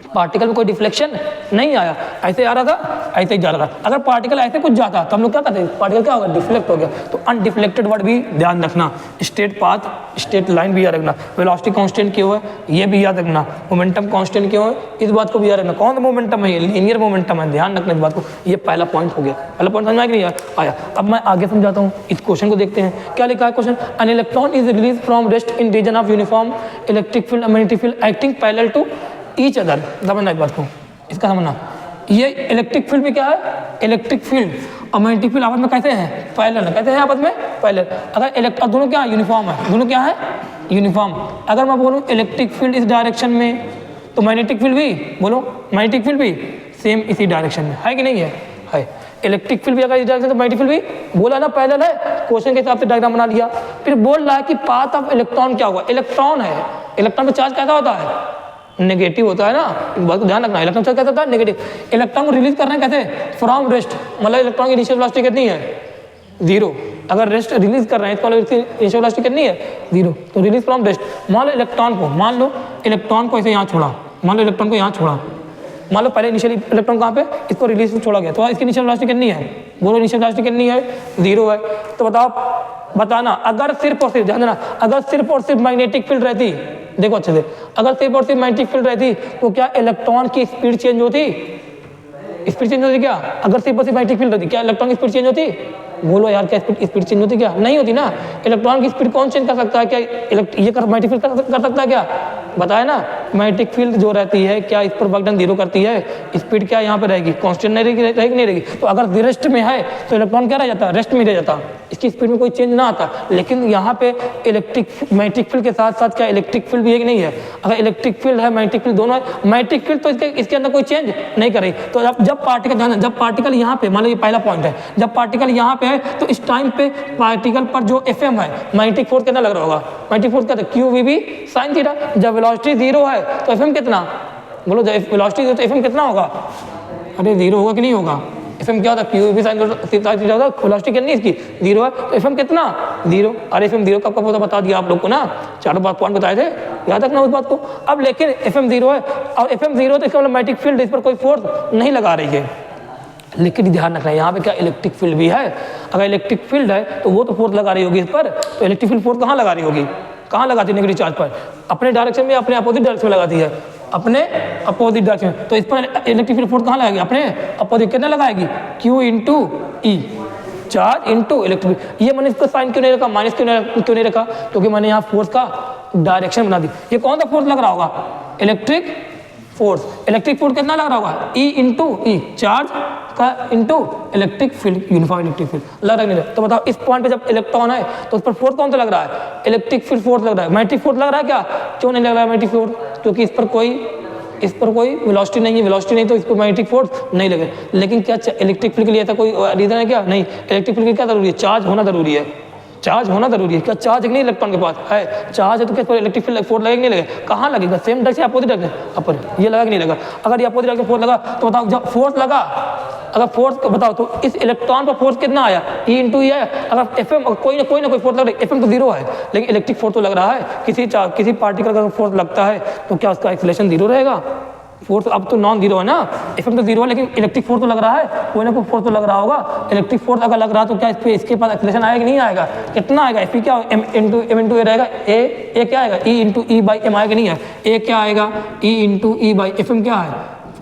A: पार्टिकल में कोई डिफ्लेक्शन नहीं आया, ऐसे आ रहा था, ऐसे ही जा रहा था। अगर पार्टिकल ऐसे कुछ जाता तो हम लोग क्या कहते हैं, पार्टिकल क्या होगा, डिफ्लेक्ट हो गया। तो अनडिफ्लेक्टेड वर्ड भी ध्यान रखना, स्ट्रेट पाथ, स्ट्रेट लाइन भी याद रखना, वेलोसिटी कांस्टेंट क्यों है ये भी याद रखना, मोमेंटम कांस्टेंट क्यों है इस बात को भी याद रखना। कौन सा मोमेंटम है, ये लीनियर मोमेंटम है, ध्यान रखना इस बात को। ये पहला पॉइंट हो गया, पहला पॉइंट समझ में नहीं आया। अब मैं आगे समझाता हूँ, इस क्वेश्चन को देखते हैं क्या लिखा है question. An electron is release from rest in region of uniform electric field magnetic field acting parallel to each other. समझना इस बात को, इसका समझना। ये इलेक्ट्रिक फील्ड भी क्या है, इलेक्ट्रिक फील्ड और मैग्नेटिक फील्ड आपस में कैसे हैं, पैरेलल है, कैसे हैं आपस में, पैरेलल। अगर इलेक्ट्रॉन दोनों क्या है, यूनिफॉर्म है, दोनों क्या है, यूनिफॉर्म। अगर मैं बोलूँ इलेक्ट्रिक फील्ड इस डायरेक्शन में, तो मैग्नेटिक फील्ड भी, बोलो मैग्नेटिक फील्ड भी सेम इसी डायरेक्शन में है कि नहीं है। इलेक्ट्रिक फील्ड भी अगर इस डायरेक्शन, तो मैग्नेटिक फील्ड भी बोला ना पैरेलल है, क्वेश्चन के हिसाब से डायग्राम बना लिया। फिर बोल रहा है कि पाथ ऑफ इलेक्ट्रॉन क्या होगा, इलेक्ट्रॉन है, इलेक्ट्रॉन पे चार्ज कैसा होता है, नेगेटिव होता है ना, बात को ध्यान रखना। इलेक्ट्रॉन चार्ज कैसा होता है, नेगेटिव। इलेक्ट्रॉन को रिलीज करना है कैसे, फ्रॉम रेस्ट, मतलब इलेक्ट्रॉन की इनिशियल वेलोसिटी कितनी है, 0। अगर रेस्ट रिलीज कर रहे हैं तो इसकी इनिशियल वेलोसिटी कितनी है, 0। तो रिलीज फ्रॉम रेस्ट, मान लो इलेक्ट्रॉन को ऐसे यहाँ छोड़ा, मान लो इलेक्ट्रॉन को यहाँ छोड़ा, मान लो पहले इनिशियल इलेक्ट्रॉन कहाँ पे, इसको रिलीज छोड़ा गया, तो इसकी इनिशियल वेलोसिटी कितनी है, बोलो इनिशियल वेलोसिटी कितनी है, 0 है। तो बताना अगर सिर्फ और सिर्फ, ध्यान देना, अगर सिर्फ और सिर्फ मैग्नेटिक फील्ड रहती, देखो अच्छे से, अगर सिर्फ और सिर्फ मैग्नेटिक फील्ड रहती तो क्या इलेक्ट्रॉन की स्पीड चेंज होती, स्पीड चेंज होती क्या, अगर सिर्फ और सिर्फ मैग्नेटिक फील्ड रहती, क्या इलेक्ट्रॉन की स्पीड चेंज होती, बोलो यार, क्या स्पीड चेंज होती, क्या नहीं होती ना। इलेक्ट्रॉन की स्पीड कौन चेंज कर सकता है, क्या ये मैग्नेटिक फील्ड कर सकता है, क्या बताया ना। मैग्नेटिक फील्ड जो रहती है क्या इस पर वर्क डन 0 करती है, स्पीड क्या यहाँ पे रहेगी, कांस्टेंट नहीं रहेगी, नहीं रहेगी। तो अगर रेस्ट में है तो इलेक्ट्रॉन क्या रह जाता है, रेस्ट में रह जाता, इसकी स्पीड में कोई चेंज ना आता। लेकिन यहाँ पे मैग्नेटिक फील्ड के साथ साथ क्या इलेक्ट्रिक फील्ड भी है कि नहीं है, अगर इलेक्ट्रिक फील्ड है मैग्नेटिक फील्ड दोनों है, मैग्नेटिक फील्ड तो इसके अंदर कोई चेंज नहीं करेगी। तो जब पार्टिकल यहाँ पे, मान लो ये पहला पॉइंट है, जब पार्टिकल यहाँ पे है तो इस टाइम पे पार्टिकल पर जो FM है, मैग्नेटिक फोर्स कितना लग रहा होगा, मैग्नेटिक फोर्स क्या, QVB sin थीटा। जब वेलोसिटी 0 है तो FM कितना, बोलो जब वेलोसिटी 0 तो FM कितना होगा, अरे 0 होगा कि नहीं होगा, FM क्या होता है, QVB sin थीटा होता है, वेलोसिटी कितनी इसकी 0 है, तो FM कितना 0। अरे FM 0 कब होता बता दिया आप लोग को ना, 4 बात पॉइंट बताए थे, याद रखना उस बात को। अब लेकिन FM 0 है और FM 0 तो इसका मतलब मैग्नेटिक फील्ड इस पर कोई फोर्स नहीं लगा रही है। लेकिन ध्यान रखना है यहाँ पे क्या इलेक्ट्रिक फील्ड भी है, अगर इलेक्ट्रिक फील्ड है तो वो तो फोर्स लगा रही होगी इस पर, तो इलेक्ट्रिक फील्ड फोर्स कहाँ लगा रही होगी, कहाँ लगाती है नेगेटिव चार्ज पर, अपने डायरेक्शन में, अपने अपोजिट डायरेक्शन में लगाती है, अपने अपोजिट डायरेक्शन में। तो इस पर इलेक्ट्रिक फील्ड फोर्स कहाँ लगाएगी, अपने अपोजिट, कितना लगाएगी, Q into E, charge into electric. ये मैंने इसको साइन क्यों नहीं रखा, माइनस क्यों नहीं रखा, क्योंकि मैंने यहाँ फोर्स का डायरेक्शन बना दी। ये कौन सा फोर्स लग रहा होगा, इलेक्ट्रिक फोर्स। इलेक्ट्रिक फोर्स कितना लग रहा होगा, E इंटू ई, चार्ज का into electric field, uniform electric field लग रहा है नहीं। तो बताओ इस पॉइंट पे जब इलेक्ट्रॉन है तो उस पर फोर्स कौन सा लग रहा है, इलेक्ट्रिक फील्ड फोर्स लग रहा है। मैग्नेटिक फोर्स लग रहा है क्या, क्यों नहीं लग रहा है मैग्नेटिक फोर्स, क्योंकि इस पर कोई वेलोसिटी नहीं है, वेलोसिटी नहीं तो इस पर मैग्नेटिक फोर्स नहीं लगे। लेकिन क्या इलेक्ट्रिक फील्ड के लिए ऐसा कोई रीजन है क्या, नहीं। इलेक्ट्रिक फील्ड के क्या जरूरी है, चार्ज होना जरूरी है, चार्ज होना जरूरी है। क्या चार्ज नहीं इलेक्ट्रॉन के पास है, चार्ज है तो किस पर इलेक्ट्रिक फील्ड फोर्स लगेगा, नहीं लगेगा, कहाँ लगेगा, सेम डायरेक्शन अपोजिट डायरेक्शन अपर, ये लगा कि नहीं लगा। अगर ये अपोजिट डायरेक्शन फोर्स लगा तो बताओ जब फोर्स लगा, अगर फोर्स बताओ तो इस इलेक्ट्रॉन पर फोर्स कितना आया, E इंटू ई आया। अगर FM कोई ना कोई फोर्स लग रहा है, FM तो 0 है लेकिन इलेक्ट्रिक फोर्स तो लग रहा है, किसी पार्टिकल का फोर्स लगता है तो क्या उसका एक्सेलरेशन 0 रहेगा, फोर्स अब तो नॉन जीरो है ना, एफएम तो जीरो है, लेकिन इलेक्ट्रिक फोर्स तो लग रहा है, कोई ना कोई फोर्स तो लग रहा होगा। इलेक्ट्रिक फोर्स अगर लग रहा तो क्या इस पे इसके पास एक्सीलरेशन आएगा कि नहीं आएगा? कितना आएगा? एफ क्या एम इंटू ए रहेगा, ए क्या आएगा? E into E by M आएगा नहीं है? ए क्या आएगा? E into E by F M क्या है?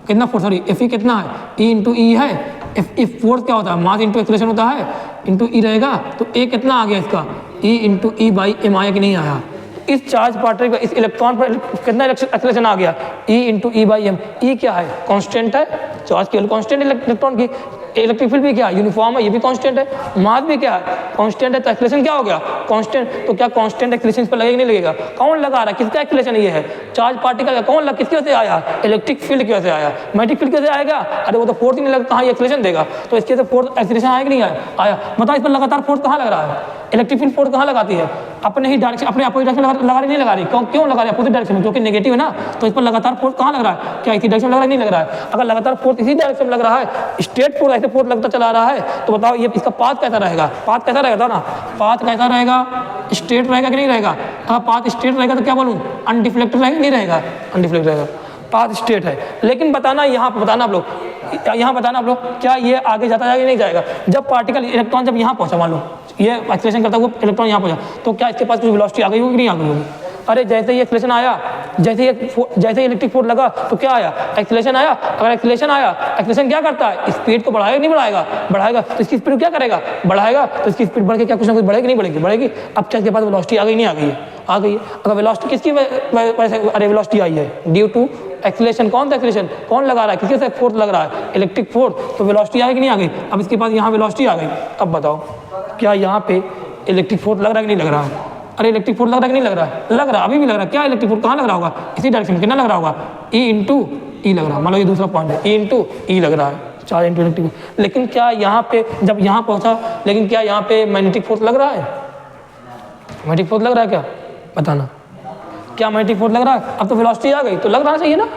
A: कितना फोर्स, सॉरी एफ ई कितना है? ई इंटू ई है। एफ फोर्स क्या होता है? मास इंटू एक्सीलरेशन होता है, इंटू ई रहेगा, तो ए कितना आ गया इसका? E into E by M आया कि नहीं आया? इस चार्ज पार्टिकल इस इलेक्ट्रॉन पर कितना एक्सीलरेशन आ गया? E into E by M. E क्या है? कांस्टेंट है, चार्ज केवल कांस्टेंट इलेक्ट्रॉन की। इलेक्ट्रिक फील्ड भी क्या है? यूनिफॉर्म है, ये भी कांस्टेंट है। मास भी क्या है? कांस्टेंट है, तो एक्सीलरेशन क्या हो गया? कांस्टेंट। तो क्या कांस्टेंट एक्सीलरेशन पर लगेगा नहीं लगेगा? कौन लगा रहा है? किसका एक्सीलरेशन ये है? चार्ज पार्टिकल का। कौन लगा? किसकी वजह से आया? इलेक्ट्रिक फील्ड की वजह से आया। मैग्नेटिक फील्ड कैसे आएगा? अरे वो तो फोर्स ही नहीं लगा, कहाँ एक्सीलरेशन देगा? तो इसके से फोर्स एक्सीलरेशन आएगा नहीं आया? आया। बताओ इस पर लगातार फोर्स कहाँ लग रहा है? इलेक्ट्रिक फील्ड फोर्स कहाँ लगाती है? अपने ही डायरेक्शन, अपने अपोजिट डायरेक्शन लगा रही नहीं लगा रही? क्यों लगा रही है? अपोजिट डायरेक्शन में, जो कि नेगेटिव है ना। तो इस पर लगातार फोर्स कहाँ लग रहा है? क्या इसी डायरेक्शन में लग रहा है? नहीं लग रहा है। अगर लगातार फोर्स इसी डायरेक्शन में लग रहा है, स्ट्रेट फोर्स ऐसे फोर्स लगता चला रहा है, तो बताओ ये इसका पाथ कैसा रहेगा? पाथ कैसा रहेगा ना? पाथ कैसा रहेगा? स्ट्रेट रहेगा कि नहीं रहेगा? अगर पाथ स्ट्रेट रहेगा तो क्या बोलूँ? अनडिफ्लेक्टेड रहेगा नहीं रहेगा? अनडिफ्लेक्टेड रहेगा। पाथ स्ट्रेट है, लेकिन बताना यहाँ पर, बताना आप लोग, यहाँ बताना आप लोग, क्या ये आगे जाता जाएगा नहीं जाएगा? जब पार्टिकल इलेक्ट्रॉन जब यहाँ पहुँचा, मान लो ये एक्सीलरेशन करता हुआ इलेक्ट्रॉन यहाँ पहुँचा, तो क्या इसके पास कुछ वेलोसिटी आ गई होगी कि नहीं आ गई होगी? अरे जैसे ही एक्सीलरेशन आया, जैसे ही इलेक्ट्रिक फोर्स लगा तो क्या आया? एक्सीलरेशन आया। अगर एक्सीलरेशन आया, एक्सीलरेशन क्या करता है? स्पीड को बढ़ाएगा नहीं बढ़ाएगा? बढ़ाएगा। तो इसकी स्पीड क्या करेगा? बढ़ाएगा। तो इसकी स्पीड बढ़ के क्या कुछ ना कुछ बढ़ेगी नहीं बढ़ेगी? बढ़ेगी। अब क्या इसके पास वेलोसिटी आ गई नहीं आ गई है? आ गई है। अगर वेलोसिटी किसकी वजह से अरे वेलोसिटी आई है? Due to acceleration. कौन सा एक्सीलरेशन? कौन लगा रहा है? किसके से फोर्स लग रहा है? Electric force. तो वेलोसिटी आएगी नहीं आ गई? अब इसके पास यहाँ वेलोसिटी आ गई। अब बताओ क्या यहाँ पे इलेक्ट्रिक फोर्स लग रहा है कि नहीं लग रहा है? अरे इलेक्ट्रिक फोर्स लग रहा है कि नहीं लग रहा है? लग रहा है, अभी भी लग रहा है। क्या इलेक्ट्रिक फोर्स कहाँ लग रहा होगा? इसी डायरेक्शन में। कितना लग रहा होगा? ई इंटू ई लग रहा है। मान लो ये दूसरा पॉइंट है, ई इंटू ई लग रहा है, चार्ज इंटू इलेक्ट्रिक। लेकिन क्या यहाँ पे जब यहाँ पहुँचा, लेकिन क्या यहाँ पे मैग्नेटिक फोर्स लग रहा है? मैग्नेटिक फोर्स लग रहा है क्या? बताना। क्या मैग्नेटिक फोर्स लग रहा है? अब तो वेलोसिटी आ गई तो लग रहा चाहिए ना?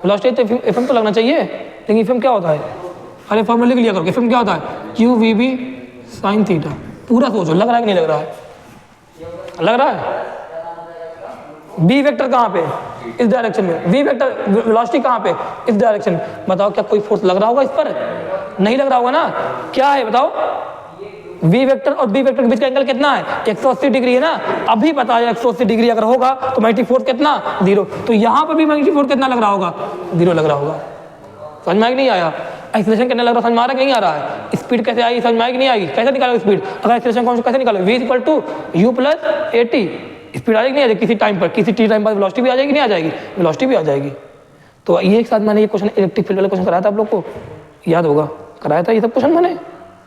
A: वेलोसिटी तो एफएम तो लगना चाहिए, लेकिन एफएम क्या होता है? अरे फॉर्मूला लिख लिया करो। एफएम क्या होता है? Q V B sine theta. पूरा सोचो, लग रहा है कि नहीं लग रहा है? लग रहा है। बी वेक्टर कहाँ पे? इस डायरेक्शन में। वी वेक्टर वेलोसिटी कहाँ पे? इस डायरेक्शन में। बताओ क्या कोई फोर्स लग रहा होगा इस पर? नहीं लग रहा होगा ना? क्या है बताओ? वी वेक्टर और बी वेक्टर के बीच का एंगल कितना है? 180 डिग्री है ना? अभी बताया 180 डिग्री अगर होगा तो मैग्नेटिक फोर्स कितना? 0। तो यहाँ पर भी मैग्नेटिक फोर्स कितना लग रहा होगा? 0 लग रहा होगा। समझ में आया कि नहीं आया? एक्सीलरेशन कितना लग रहा है? समझ में आ रहा है कि नहीं आ रहा है? स्पीड कैसे आई? समझ में आएगी नहीं आएगी? कैसे निकालोगे स्पीड? अगर एक्सीलरेशन कौन कैसे निकालोगे? v equal to U plus A T. Speed आ जाएगी नहीं आ जाएगी? किसी टाइम पर, किसी टी टाइम पर वेलोसिटी भी आ जाएगी नहीं आ जाएगी? वेलोसिटी भी आ जाएगी। तो ये एक साथ मैंने ये क्वेश्चन इलेक्ट्रिक फील्ड वाले क्वेश्चन कराया था आप लोग को, याद होगा? कराया था ये सब क्वेश्चन मैंने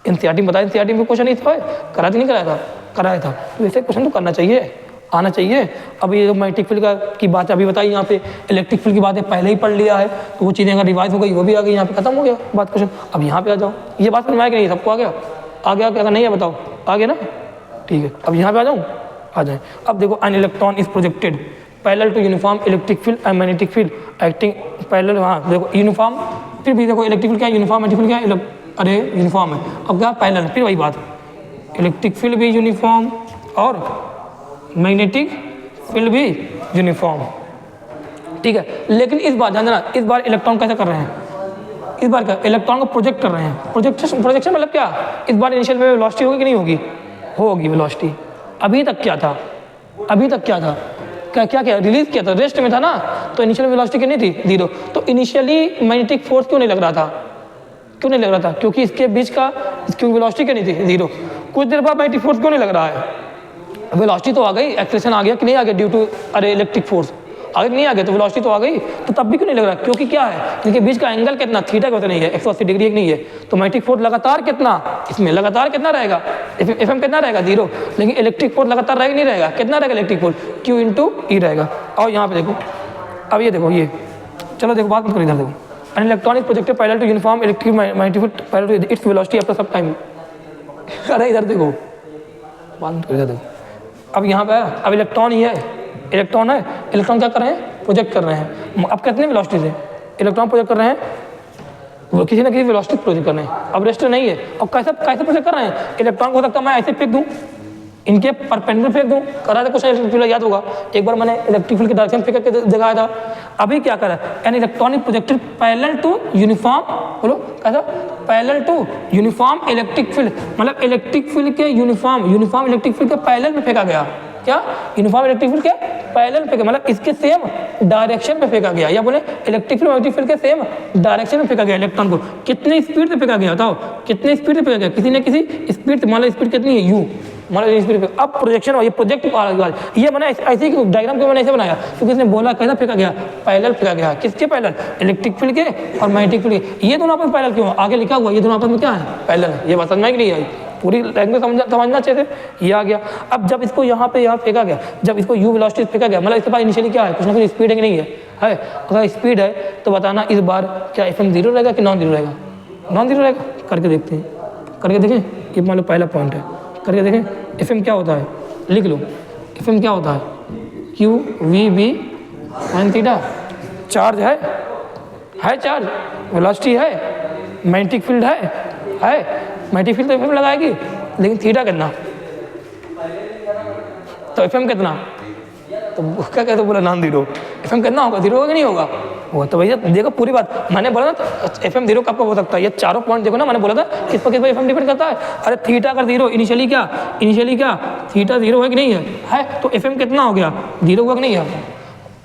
A: एनसीईआरटी में बताया। एनसीईआरटी में क्वेश्चन इस पर कराया नहीं कराया था? कराया था। तो ऐसे क्वेश्चन तो करना चाहिए, आना चाहिए। अब ये जो मैग्नेटिक फील्ड की बात अभी बताई, यहाँ पे इलेक्ट्रिक फील्ड की बातें पहले ही पढ़ लिया है, तो वो चीज़ें अगर रिवाइज हो गई वो भी आ गई, यहाँ पे खत्म हो गया बात क्वेश्चन। अब यहाँ पे आ जाओ, ये बात समझ में आएगी नहीं? सबको आ गया? आ गया अगर नहीं है बताओ? आ गया ना? ठीक है, अब यहाँ पे आ जाऊँ, आ जाए। अब देखो, an electron is projected parallel to uniform electric field and magnetic field acting parallel. हाँ देखो यूनिफॉर्म, फिर भी देखो इलेक्ट्रिक फील्ड क्या है? यूनिफॉर्म। मैग्नेटिक फील्ड क्या है? अरे यूनिफॉर्म है। अब क्या पैरेलल? फिर वही बात, इलेक्ट्रिक फील्ड भी यूनिफॉर्म और मैग्नेटिक फील्ड भी यूनिफॉर्म। ठीक है, लेकिन इस बार ध्यान देना, इस बार इलेक्ट्रॉन कैसे कर रहे हैं? इस बार क्या? इलेक्ट्रॉन को प्रोजेक्ट कर रहे हैं। प्रोजेक्शन मतलब क्या? इस बार इनिशियल में वेलोसिटी होगी कि नहीं होगी? होगी वेलोसिटी। अभी तक क्या था? अभी तक क्या था? क्या रिलीज किया था? रेस्ट में था ना? तो इनिशियल वेलोसिटी कितनी थी? 0। तो इनिशियली मैग्नेटिक फोर्स क्यों नहीं लग रहा था? क्यों नहीं लग रहा था? क्योंकि इसके बीच का इसकी वेलोसिटी कितनी थी? 0। कुछ देर बाद मैग्नेटिक फोर्स क्यों नहीं लग रहा है? वेलोसिटी तो आ गई, एक्सीलरेशन आ गया कि नहीं आ गया? ड्यू टू अरे इलेक्ट्रिक फोर्स आ गया नहीं आ गया? तो वेलोसिटी तो आ गई, तो तब भी क्यों नहीं लग रहा? क्योंकि क्या है? इनके बीच का एंगल कितना? थीटा का नहीं है, 180 डिग्री नहीं है। तो मैग्नेटिक फोर्स लगातार कितना? इसमें लगातार कितना रहेगा? एफएम कितना रहेगा? 0। लेकिन इलेक्ट्रिक फोर्स लगातार रहेगा नहीं रहेगा? कितना रहेगा इलेक्ट्रिक फोर्स? क्यू इंटू ई रहेगा। और यहाँ पे देखो, अब ये देखो, ये चलो देखो बात मत करो, इधर देखो। An electron is projected parallel to uniform electric magnetic field parallel to its velocity after some time. अरे इधर देखो, बात मत करो, इधर देखो। अब यहाँ पे अब इलेक्ट्रॉन ही है, इलेक्ट्रॉन है, इलेक्ट्रॉन क्या कर रहे हैं? प्रोजेक्ट कर रहे हैं। अब कितने वेलोसिटी से इलेक्ट्रॉन प्रोजेक्ट कर रहे हैं? वो किसी ना किसी वेलोसिटी प्रोजेक्ट कर रहे हैं। अब रेस्ट नहीं है। और कैसे प्रोजेक्ट कर रहे हैं? इलेक्ट्रॉन को हो सकता है मैं ऐसे फेंक दूँ, इनके परपेंडिकुलर फेंक दूँ, करा था कुछ इलेक्ट्रिक फील्ड याद होगा, एक बार मैंने इलेक्ट्रिक फील्ड की डायरेक्शन फेंक करके दिखाया था। अभी क्या करा, an electron is projected parallel to uniform, बोलो कैसा, parallel to uniform electric field, मतलब इलेक्ट्रिक फील्ड के यूनिफॉर्म इलेक्ट्रिक फील्ड के पैरेलल में फेंका गया। क्या, यूनिफॉर्म इलेक्ट्रिक फील्ड के पैरेलल फेंका, मतलब इसके सेम डायरेक्शन में फेंका गया, या बोले इलेक्ट्रिक फील्ड मैग्नेटिक फील्ड के सेम डायरेक्शन में फेंका गया इलेक्ट्रॉन को। कितनी स्पीड से फेंका गया बताओ, कितनी स्पीड से फेंका गया, किसी न किसी स्पीड से, मान लो स्पीड कितनी है u, मान लो स्पीड। अब प्रोजेक्शन, ये प्रोजेक्ट ये बना ऐसे ही डायग्राम को मैंने ऐसे बनाया क्योंकि इसने बोला कैसा फेंका गया, पैरेलल फेंका गया। किसके पैरेलल, इलेक्ट्रिक फील्ड के और मैग्नेटिक फील्ड के। ये दोनों आपस में पैरेलल क्यों, आगे लिखा हुआ ये दोनों आपस में क्या है, पैरेलल है। ये बात समझ में नहीं आई, पूरी लैंग्वेज समझना चाहिए थे। ये आ गया। अब जब इसको यहाँ पे फेंका गया, जब इसको u वेलोसिटी फेंका गया, मतलब इसके पास इनिशियली क्या है, कुछ ना कुछ स्पीड है कि नहीं है। अगर स्पीड है तो बताना इस बार क्या FM 0 रहेगा कि नॉन जीरो रहेगा, नॉन जीरो रहेगा। करके देखते हैं, करके देखें। ये मान लो पहला पॉइंट है, करके देखें FM क्या होता है, लिख लो FM क्या होता है, QVB sin थीटा। चार्ज है चार्ज, वेलोसिटी है, मैग्नेटिक फील्ड है मैग्नेटिक फील्ड तो FM लगाएगी, लेकिन थीटा कितना, तो FM कितना, तो क्या कहते बोला नॉन जीरो। FM कितना होगा, जीरो होगा कि नहीं होगा, वो तो भैया देखो पूरी बात मैंने बोला ना, FM 0 कब हो सकता है, ये चारों पॉइंट देखो ना, मैंने बोला था किस पर FM डिपेंड करता है। अरे थीटा अगर जीरो, इनिशियली क्या थीटा 0 है कि नहीं है, तो FM कितना हो गया, 0 हुआ कि नहीं है।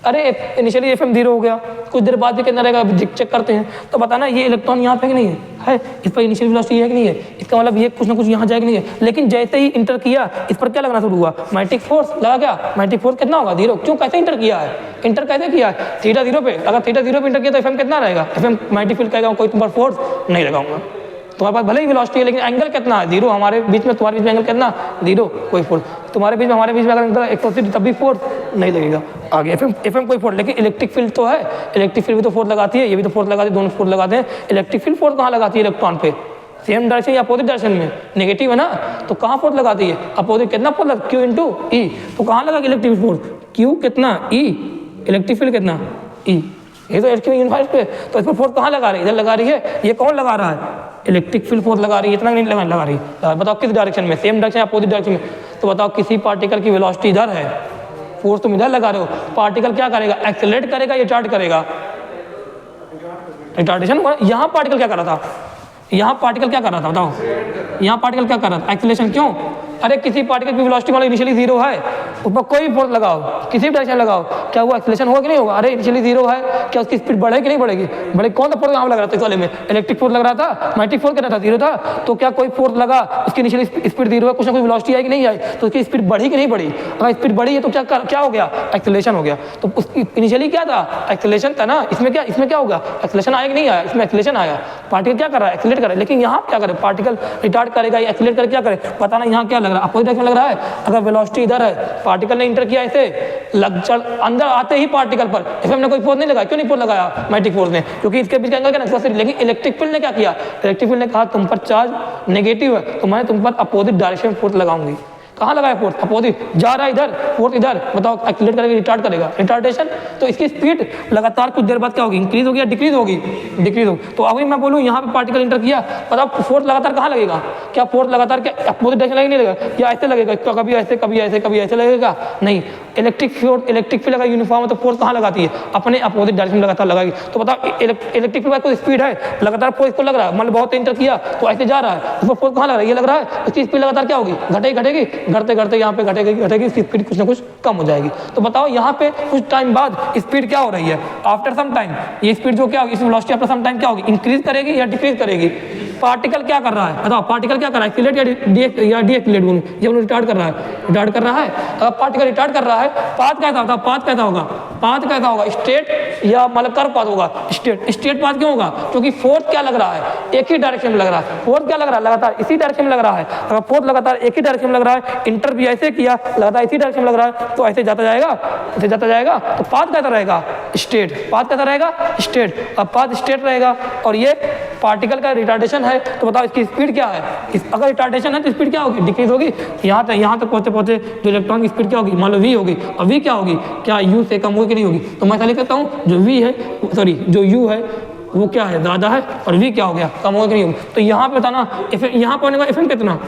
A: अरे इनिशियली FM 0 हो गया, कुछ देर बाद भी कितना रहेगा, चेक करते हैं तो बताना ये इलेक्ट्रॉन यहाँ पे कि नहीं है, इस पर इनिशियल वेलोसिटी है कि नहीं है, इसका मतलब ये कुछ ना कुछ यहाँ जाएगा नहीं है। लेकिन जैसे ही इंटर किया, इस पर क्या लगना शुरू हुआ, मैग्नेटिक फोर्स लगा। क्या मैग्नेटिक फोर्स कितना होगा, 0। क्यों, कैसे इंटर किया है, इंटर कैसे किया है, थीटा 0 पे। अगर थीटा 0 पे इंटर किया तो FM कितना रहेगा, FM मैग्नेटिक फील्ड कहेगा कोई तुम पर फोर्स नहीं लगाऊंगा, तुम्हारे पास भले ही वेलोसिटी है लेकिन एंगल कितना है, 0। हमारे बीच में तुम्हारे बीच में एंगल कितना, 0, कोई फोर्स। तुम्हारे बीच में हमारे बीच में अगर एंगल 180 तब भी फोर्स नहीं लगेगा। आगे FM कोई फोर्स, लेकिन इलेक्ट्रिक फील्ड तो है, इलेक्ट्रिक फील्ड भी तो फोर्स लगाती है, ये भी तो फोर्स लगाती है, दोनों फोर्स लगाते हैं। इलेक्ट्रिक फील्ड फोर्स कहाँ लगाती है, इलेक्ट्रॉन पे, सेम डायरेक्शन या अपोजिट डायरेक्शन में, नेगेटिव है ना, तो कहाँ फोर्स लगाती है, अपोजिट। कितना फोर्स लगता है, Q इंटू E, तो कहाँ लगा इलेक्ट्रिक फोर्स, Q कितना, E, इलेक्ट्रिक फील्ड कितना, E। ये तो एच यूनिफाइड पे, तो इस पर फोर्स कहाँ लगा रही है, इधर लगा रही है। ये कौन लगा रहा है, इलेक्ट्रिक फील्ड फोर्स लगा रही है, इतना नहीं लगा रही है। बताओ किस डायरेक्शन में, सेम डायरेक्शन या अपोजिट डायरेक्शन में। तो बताओ किसी पार्टिकल की वेलोसिटी इधर है, फोर्स तुम इधर लगा रहे हो, पार्टिकल क्या करेगा, एक्सेलरेट करेगा या रिटार्ड करेगा, रिटार्डेशन। यहाँ पार्टिकल क्या कर रहा था, यहाँ पार्टिकल क्या कर रहा था बताओ, यहाँ पार्टिकल क्या कर रहा था, एक्सेलरेशन। क्यों, अरे किसी पार्टिकल की वेलोसिटी मान लो इनिशियली 0 है, उस पर कोई फोर्स लगाओ, किसी भी डायरेक्शन लगाओ, क्या वो एक्सेलरेशन होगा कि नहीं होगा। अरे इनिशियली 0 है, क्या उसकी स्पीड बढ़ेगी कि नहीं बढ़ेगी, बढ़ेगी। कौन सा फोर्स यहाँ लग रहा था, इस वाले में इलेक्ट्रिक फोर्स लग रहा था, मैग्नेटिक फोर्स कितना था, 0 था। तो क्या कोई फोर्स लगा, उसकी इनिशियली स्पीड 0 है, कुछ ना कुछ वेलोसिटी आई कि नहीं आई, तो उसकी स्पीड बढ़ी कि नहीं बढ़ी। अगर स्पीड बढ़ी है तो क्या हो गया, एक्सेलरेशन हो गया। तो उसकी इनिशियली क्या था, एक्सेलरेशन था ना, इसमें क्या होगा, एक्सेलरेशन आया कि नहीं आया, इसमें एक्सेलरेशन आया। पार्टिकल क्या कर रहा है, एक्सेलरेट कर रहा है। लेकिन यहाँ क्या करे, पार्टिकल रिटार्ड करेगा या एक्सेलरेट करके क्या करे, पता नहीं। यहाँ क्या लग रहा है, अपोजिट डायरेक्शन लग रहा है। अगर वेलोसिटी इधर है, पार्टिकल ने इंटर किया ऐसे, अंदर आते ही पार्टिकल पर FM ने कोई फोर्स नहीं लगाया। क्यों नहीं फोर्स लगाया मैग्नेटिक फोर्स ने, क्योंकि इसके बीच का एंगल क्या ना। लेकिन इलेक्ट्रिक फील्ड ने क्या किया, इलेक्ट्रिक फील्ड ने कहा तुम पर चार्ज नेगेटिव है तो मैं तुम पर अपोजिट डायरेक्शन में फोर्स लगाऊंगी। कहाँ लगाया फोर्स, अपोजिट, जा रहा है इधर, फोर्स इधर। बताओ एक्सीलरेट करेगा, रिटार्ड करेगा, रिटार्डेशन। तो इसकी स्पीड लगातार कुछ देर बाद क्या होगी, इंक्रीज होगी या डिक्रीज होगी, डिक्रीज होगी। तो अभी मैं बोलूँ यहाँ पे पार्टिकल इंटर किया, बताओ फोर्स लगातार कहाँ लगेगा, क्या फोर्स लगातार क्या अपोजिट डायरेक्शन लगेगा, नहीं लगेगा, या ऐसे लगेगा, कभी ऐसे कभी ऐसे कभी ऐसे लगेगा, नहीं। इलेक्ट्रिक फील्ड अगर यूनिफॉर्म है तो फोर्स कहाँ लगाती है, अपने अपोजिट डायरेक्शन में लगातार लगाएगी। तो बताओ इलेक्ट्रिक फील्ड कोई स्पीड है, लगातार फोर्स को लग रहा है, मतलब बहुत इंटर किया तो ऐसे जा रहा है, उस पर फोर्स कहाँ लग रहा है, ये लग रहा है। उसकी स्पीड लगातार क्या होगी, घटेगी, घटते घटते यहाँ पे घटेगी, इसकी स्पीड कुछ ना कुछ कम हो जाएगी। तो बताओ यहाँ पे कुछ टाइम बाद स्पीड क्या हो रही है, आफ्टर सम टाइम ये स्पीड जो क्या होगी, इस वेलोसिटी आफ्टर सम टाइम क्या होगी, इंक्रीज करेगी या डिक्रीज करेगी। पार्टिकल क्या कर रहा है, बताओ पार्टिकल क्या कर रहा है, एक्सीलरेट या डीएक्सीलरेट बोलूं, जब रिटार्ड कर रहा है, अगर पार्टिकल रिटार्ड कर रहा है, पाथ कैसा होता है, पाथ कैसा होगा, स्ट्रेट या मतलब कर्व पाथ होगा, स्ट्रेट पाथ क्यों होगा, क्योंकि फोर्स क्या लग रहा है, एक ही डायरेक्शन में लग रहा है। फोर्स क्या लग रहा है, लगातार इसी डायरेक्शन में लग रहा है। अगर फोर्स लगातार एक ही डायरेक्शन में लग रहा है, इंटर भी ऐसे किया, लगातार इसी डायरेक्शन में लग रहा है, तो ऐसे जाता जाएगा, तो पाथ कैसा रहेगा, स्ट्रेट। पाथ कैसा रहेगा, स्ट्रेट। अब पाथ स्ट्रेट रहेगा और ये पार्टिकल का रिटार्डेशन है, तो बताओ इसकी स्पीड क्या है, अगर रिटार्डेशन है तो स्पीड क्या होगी, डिक्रीज होगी। यहाँ तक पहुंचते जो इलेक्ट्रॉन की स्पीड क्या होगी, मान लो v होगी, और v क्या होगी, क्या u से कम होगी कि नहीं होगी। तो मैं लिख कहता हूँ जो v है, जो u है वो क्या है, ज़्यादा है, और v क्या हो गया, कम होगा कि नहीं होगी। तो यहाँ पे बताना यहाँ पर होने का FM कितना,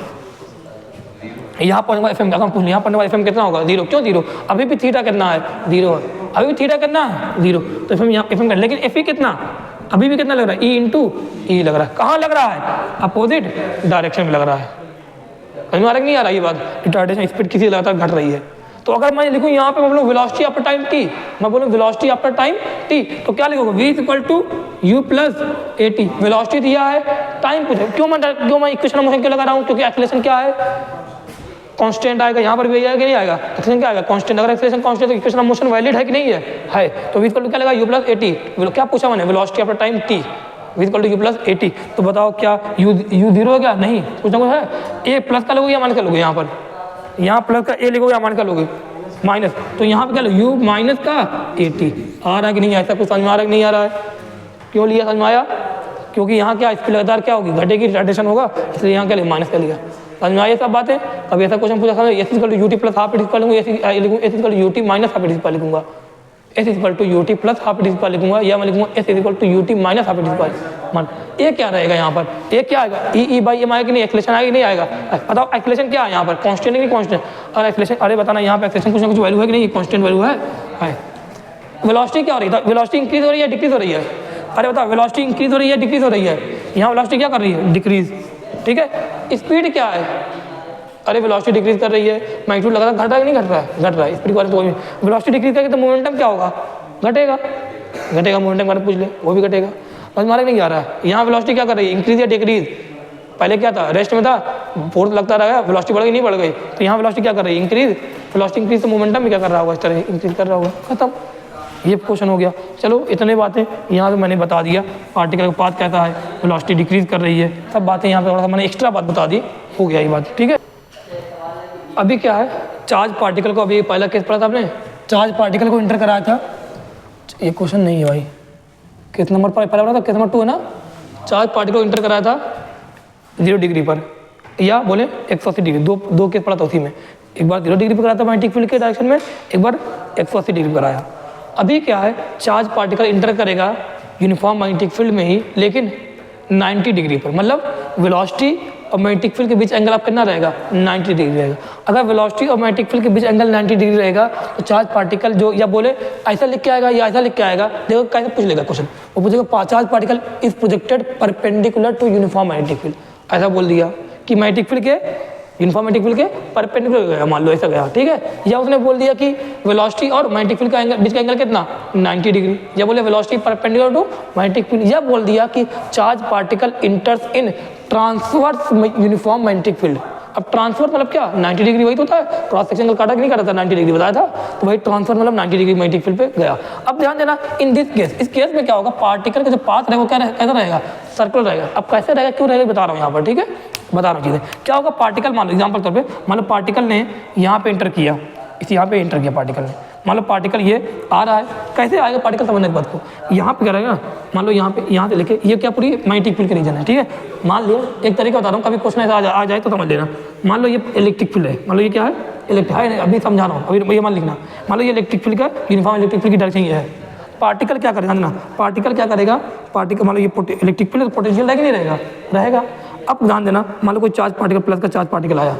A: यहाँ पढ़ने वाला FM अगर पूछ यहाँ पढ़ने वाला FM कितना होगा 0, क्यों 0? अभी भी थीटा कितना है 0 है, अभी भी थीटा कितना है 0, तो FM यहाँ FM कर, लेकिन FE कितना अभी भी कितना लग रहा है, E इंटू E लग रहा है, कहाँ लग रहा है, अपोजिट डायरेक्शन में लग रहा है। समझ में आ रहा नहीं आ रहा ये बात, रिटार्डेशन स्पीड किसी लगातार घट रही है। तो अगर मैं लिखूँ यहाँ पे मैं बोलूँ वेलोसिटी आफ्टर टाइम t, मैं बोलूँ वेलोसिटी आफ्टर टाइम t, तो क्या लिखोगे v equal to u plus A T. Velocity दिया है, टाइम पूछे, क्यों मैं इक्वेशन मोशन क्यों लगा रहा हूँ, क्योंकि एक्सेलरेशन क्या है, कांस्टेंट आएगा, यहाँ पर भी आएगा कि नहीं आएगा, एक्सेलरेशन क्या आएगा कांस्टेंट। अगर एक्सेलरेशन कांस्टेंट तो इक्वेशन मोशन वैलिड है कि नहीं है, तो v इक्वल टू क्या लगा u प्लस ए टी। क्या पूछा मैंने, velocity after time t v equal to u plus A T. तो बताओ क्या u 0 है क्या, नहीं, कुछ ना कुछ है। a प्लस का लोगे या माइनस का लोगे, यहाँ पर यहाँ प्लस का a लिखोगे या माइनस का लोगे माइनस, तो यहाँ पे क्या लो u माइनस का ए टी। आ रहा है कि नहीं, ऐसा कुछ समझ में आ रहा है कि नहीं आ रहा है, क्यों लिया समझ में आया, क्योंकि यहाँ क्या स्पीड लगातार क्या होगी, घटेगी, रिटार्डेशन होगा, इसलिए यहाँ क्या लिया माइनस का लिया। समझ में आई सब बातें। कभी ऐसा क्वेश्चन पूछा समझ S equal to U T plus half at लिखूंगा, S equal to U T minus half at लिखूंगा, S equal to U T plus half at लिखूंगा, या मैं लिखूंगा S equal to U T minus half at मान। ये क्या रहेगा यहाँ पर, ये क्या आएगा, ई बाई एम आएगा कि नहीं, एक्सेलरेशन आएगा कि नहीं आएगा। बताओ एक्सेलरेशन क्या है यहाँ पर, कांस्टेंट है कि कांस्टेंट, और एक्सेलरेशन अरे बताना यहाँ पे एक्सेलरेशन कुछ ना कुछ वैल्यू है कि नहीं, कांस्टेंट वैल्यू है। वेलोसिटी क्या हो रही है, वेलोसिटी इंक्रीज हो रही है डिक्रीज हो रही है, अरे बताओ वेलोसिटी इंक्रीज हो रही है डिक्रीज हो रही है, यहाँ वेलोसिटी क्या कर रही है डिक्रीज, ठीक है। स्पीड क्या है, अरे वेलोसिटी डिक्रीज कर रही है, मैग्नीट्यूड लगा घट रहा है कि नहीं घट रहा है, घट रहा है। स्पीड के बारे में तो वेलोसिटी डिक्रीज करेगी तो मोमेंटम क्या होगा, घटेगा, घटेगा, मोमेंटम के बारे में पूछ ले वो भी घटेगा। बस मारे नहीं आ रहा है, यहाँ वेलोसिटी क्या कर रही है इंक्रीज या डिक्रीज, पहले क्या था रेस्ट में था, फोर्स लगता रहा, वेलोसिटी बढ़ गई नहीं बढ़ गई, तो यहाँ वेलोसिटी क्या कर रही है इंक्रीज, वेलोसिटी इंक्रीज तो मोमेंटम भी क्या कर रहा होगा इस तरह इंक्रीज कर रहा होगा, खत्म, ये क्वेश्चन हो गया। चलो इतने बातें यहाँ पे मैंने बता दिया, पार्टिकल का पाथ कहता है, वेलोसिटी डिक्रीज कर रही है, सब बातें यहाँ पे थोड़ा सा मैंने एक्स्ट्रा बात बता दी, हो गया ये बात, ठीक है। अभी क्या है, चार्ज पार्टिकल को, अभी पहला केस पढ़ा था आपने, चार्ज पार्टिकल को इंटर कराया था, ये क्वेश्चन नहीं है भाई, किस नंबर पर पहला था, किस नंबर 2 है ना, चार्ज पार्टिकल को इंटर कराया था 0 डिग्री पर, या बोले 180 डिग्री, दो केस पड़ा था उसी में, एक बार 0 डिग्री पर कराया था मैग्नेटिक फील्ड के डायरेक्शन में, एक बार 180 डिग्री पर आया। अभी क्या है, चार्ज पार्टिकल इंटर करेगा यूनिफॉर्म मैग्नेटिक फील्ड में ही, लेकिन 90 डिग्री पर, मतलब वेलोसिटी और मैग्नेटिक फील्ड के बीच एंगल आप कितना रहेगा 90 डिग्री रहेगा। अगर वेलोसिटी और मैग्नेटिक फील्ड के बीच एंगल 90 डिग्री रहेगा तो चार्ज पार्टिकल जो, या बोले ऐसा लिख के आएगा या ऐसा लिख के आएगा, देखो कैसे पूछ लेगा क्वेश्चन, वो पूछेगा charge particle is projected perpendicular to uniform magnetic field, ऐसा बोल दिया कि मैग्नेटिक फील्ड के यूनिफॉर्म मैग्नेटिक फील्ड के परपेंडिकुलर गया, मान लो ऐसा गया, ठीक है। या उसने बोल दिया कि वेलोसिटी और मैग्नेटिक फील्ड का एंगल, बीच का एंगल कितना 90 डिग्री, या बोले velocity perpendicular to magnetic field, या बोल दिया कि charge particle enters in transverse uniform magnetic field. अब ट्रांसफर मतलब क्या 90 डिग्री वही तो था, क्रॉस सेक्शन काटा कि नहीं काटा था 90 डिग्री बताया था, तो वही ट्रांसफर मतलब 90 डिग्री मैग्नेटिक फील्ड पे गया। अब ध्यान देना इन दिस केस, इस केस में क्या होगा, पार्टिकल का जो पाथ रहेगा क्या कैसा रहेगा, सर्कुलर रहेगा। अब कैसे रहेगा क्यों रहेगा बता रहा हूँ यहाँ पर, ठीक है, बता रहा हूँ चीज़ें। क्या होगा, पार्टिकल मान लो एग्जाम्पल तौर पर, मान लो पार्टिकल ने यहाँ पे एंटर किया, इस यहाँ पे एंटर किया पार्टिकल ने, मान लो पार्टिकल ये आ रहा है, कैसे आएगा पार्टिकल समझने की बात को, यहाँ पे क्या रहेगा, मान लो यहाँ पे, यहाँ से लेके ये क्या पूरी मैग्नेटिक फील्ड के रीजन है, ठीक है। मान लिया एक तरीका बता रहा हूँ, कभी क्वेश्चन ऐसा आ जाए तो समझ लेना। मान लो ये इलेक्ट्रिक फील्ड है, मान लो ये क्या है इलेक्ट्रिक है, अभी समझा रहा हूँ, अभी ये मान लिखना। मान लो ये इलेक्ट्रिक फील्ड का यूनिफॉर्म इलेक्ट्रिक फील्ड की डायरेक्शन ये है, पार्टिकल क्या करेगा ना, पार्टिकल क्या करेगा, पार्टिकल मान लो ये इलेक्ट्रिक फील्ड पोटेंशियल रहेगा नहीं रहेगा, रहेगा। अब ध्यान देना, मान लो कोई चार्ज पार्टिकल प्लस का चार्ज पार्टिकल आया,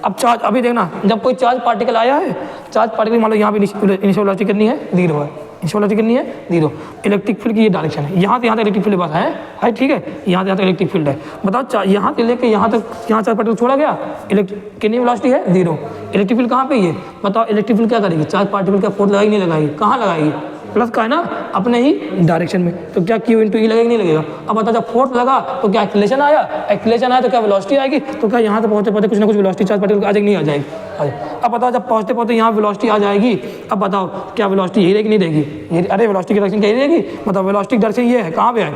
A: अब चार्ज अभी देखना जब कोई चार्ज पार्टिकल आया है, चार्ज पार्टिकल मान लो यहाँ पे इनिशियल वेलोसिटी कितनी है 0 है, इनिशियल वेलोसिटी कितनी है 0, इलेक्ट्रिक फील्ड की ये डायरेक्शन है, यहाँ से यहाँ तक इलेक्ट्रिक फील्ड बस है ठीक है, यहाँ से यहाँ तक इलेक्ट्रिक फील्ड है। बताओ यहाँ से लेके यहाँ तक, यहाँ चार्ज पार्टिकल छोड़ा गया, कितनी वेलोसिटी है 0, इलेक्ट्रिक फील्ड कहाँ पे ये बताओ, इलेक्ट्रिक फील्ड क्या करेगी, चार्ज पार्टिकल का फोर्स लगाएगी नहीं लगाएगी, कहाँ लगाएगी प्लस का है ना, अपने ही डायरेक्शन में, तो क्या Q इंटू ई लगेगा नहीं लगेगा। अब बता जब फोर्स लगा तो क्या एक्सीलरेशन आया, एक्सीलरेशन आया तो क्या वेलोसिटी आएगी, तो क्या यहाँ से पहुँचते पहुँचते कुछ ना कुछ वेलोसिटी चार्ज पार्टिकल आ जाएगी नहीं आ जाएगी, अब बताओ जब पहुँचते पहुँचते यहाँ वेलोसिटी आ जाएगी, अब बताओ क्या वेलोसिटी यही रहेगी नहीं रहेगी, अरे वेलोसिटी की डायरेक्शन क्या ही रहेगी, मतलब वेलोसिटी डायरेक्शन ये है, कहाँ पे है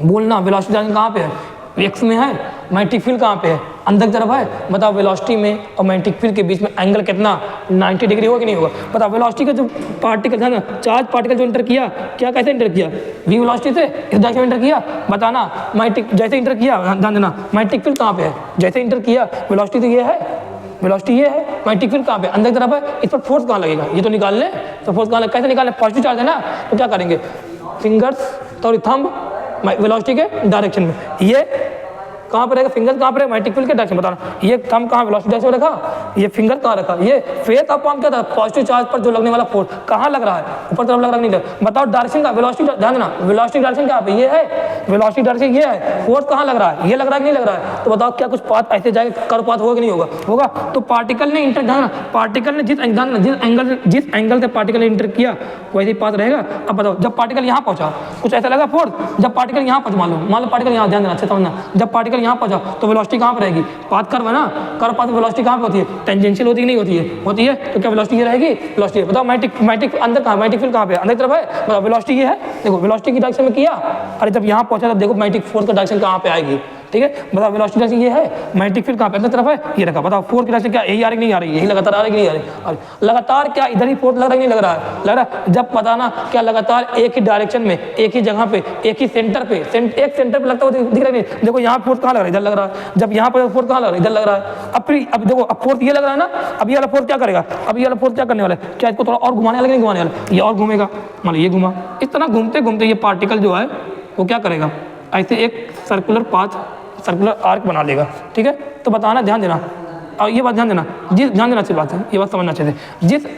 A: बोलना, वेलोसिटी डायरेक्शन कहाँ पे है, एक्स में है, मैग्नेटिक फील्ड कहाँ पे है अंदर की तरफ है, बताओ वेलोसिटी में और मैग्नेटिक फील्ड के बीच में एंगल कितना 90 डिग्री होगा कि नहीं होगा। बताओ वेलोसिटी का जो पार्टिकल है ना, चार्ज पार्टिकल जो इंटर किया, क्या कैसे इंटर किया, वी वेलोसिटी से इस डायरेक्शन में इंटर किया, बताना मैग्नेटिक जैसे इंटर किया, ध्यान देना मैग्नेटिक फील्ड कहाँ पे है, जैसे इंटर किया वेलोसिटी तो ये है, वेलोसिटी ये है, मैग्नेटिक फील्ड कहाँ पे अंदर की तरफ है, इस पर फोर्स कहाँ लगेगा ये तो निकाल लें, तो फोर्स कहाँ कैसे निकालें, पॉजिटिव चार्ज है ना, तो क्या करेंगे फिंगर्स और थंब वेलोसिटी के डायरेक्शन में, ये कहाँ पे रहेगा, फिंगर कहाँ पे रहेगा, मैग्नेटिक फील्ड के डायरेक्शन बताना। ये थंब कहाँ वेलोसिटी डायरेक्शन रखा, ये फिंगर कहाँ रखा, ये फेस ऑफ पाम क्या था, पॉजिटिव चार्ज पर जो लगने वाला फोर्स कहाँ लग रहा है, ऊपर तरफ लग रहा नहीं लग। बताओ डायरेक्शन का, वेलोसिटी ध्यान देना, वेलोसिटी डायरेक्शन क्या पे, ये है वेलोसिटी डायरेक्शन, ये है फोर्स कहाँ लग रहा है, ये लग रहा है कि नहीं लग रहा है। तो बताओ क्या कुछ पाथ ऐसे जाएगा, कर्व पाथ होगा कि नहीं होगा, होगा। तो पार्टिकल ने इंटर, ध्यान पार्टिकल ने जिस एंगल से पार्टिकल ने इंटर किया वैसे ही पाथ रहेगा। अब बताओ जब पार्टिकल यहाँ पहुंचा कुछ ऐसा लगा फोर्स, जब पार्टिकल यहाँ पहुंचा, मान लो पार्टिकल यहाँ, ध्यान देना अच्छा समझना, जब पार्टिकल यहाँ पहुंचा तो वेलोसिटी कहाँ पर रहेगी, पाथ कर्व है ना, कर्व पाथ वेलोसिटी कहाँ पे होती है, टेंजेंशियल होती है नहीं होती है, होती है। तो क्या वेलोसिटी ये रहेगी, वेलोसिटी बताओ मैग्नेटिक अंदर कहाँ, मैग्नेटिक फील्ड कहाँ पे अंदर तरफ है, बताओ वेलोसिटी ये है, देखो वेलोसिटी की डायरेक्शन में किया, अरे जब यहाँ पहुंचा तो देखो मैग्नेटिक फोर्स का डायरेक्शन कहाँ पे आएगी, ठीक है। बताओ वेलोसिटी डायरेक्शन ये है, मैग्नेटिक फील्ड कहाँ पे अंदर तरफ है, ये रखा। बताओ फोर्स की डायरेक्शन क्या यही आ रही नहीं आ रही, यही लगातार आ रही नहीं आ रही, लगातार क्या इधर ही फोर्स लग रहा है नहीं लग रहा है, लग रहा है। जब पता ना क्या लगातार एक ही डायरेक्शन में, एक ही जगह पे, एक ही सेंटर पे, एक सेंटर पे लगता हुआ दिख रहा है, देखो यहाँ फोर्स कहाँ लग रहा है, इधर लग रहा है, जब यहाँ पर फोर्स कहाँ लग रहा है, इधर लग रहा है। अब देखो अब फोर्स ये लग रहा है ना, अब ये वाला फोर्स क्या करेगा, अब ये वाला फोर्स क्या करने वाला है, क्या इसको थोड़ा और घुमाने वाला नहीं घुमाने वाला, ये और घूमेगा, मान लो ये घुमा, इस तरह घूमते घूमते ये पार्टिकल जो है वो क्या करेगा, ऐसे एक सर्कुलर पाथ, सर्कुलर आर्क बना लेगा, ठीक है। तो बताना, ध्यान देना, और ये बात ध्यान देना, ध्यान देना अच्छी बात है, ये बात समझना अच्छे से,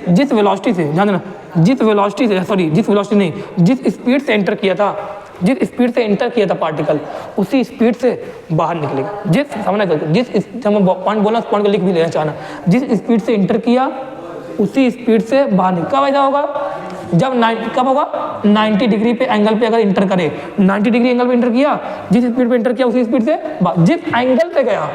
A: जिस वेलोसिटी से, ध्यान देना, जिस वेलोसिटी नहीं, जिस स्पीड से एंटर किया था, जिस स्पीड से एंटर किया था पार्टिकल, उसी स्पीड से बाहर निकलेगा। समझना, जिस पॉइंट बोलना, पॉइंट को लिख भी लेना चाहना, जिस स्पीड से एंटर किया उसी स्पीड से बाहर निकल। कब ऐसा होगा, जब कब होगा 90 डिग्री पे एंगल पे अगर इंटर करे, 90 डिग्री एंगल पे इंटर किया, जिस स्पीड पे इंटर किया उसी स्पीड से जिस एंगल पे गया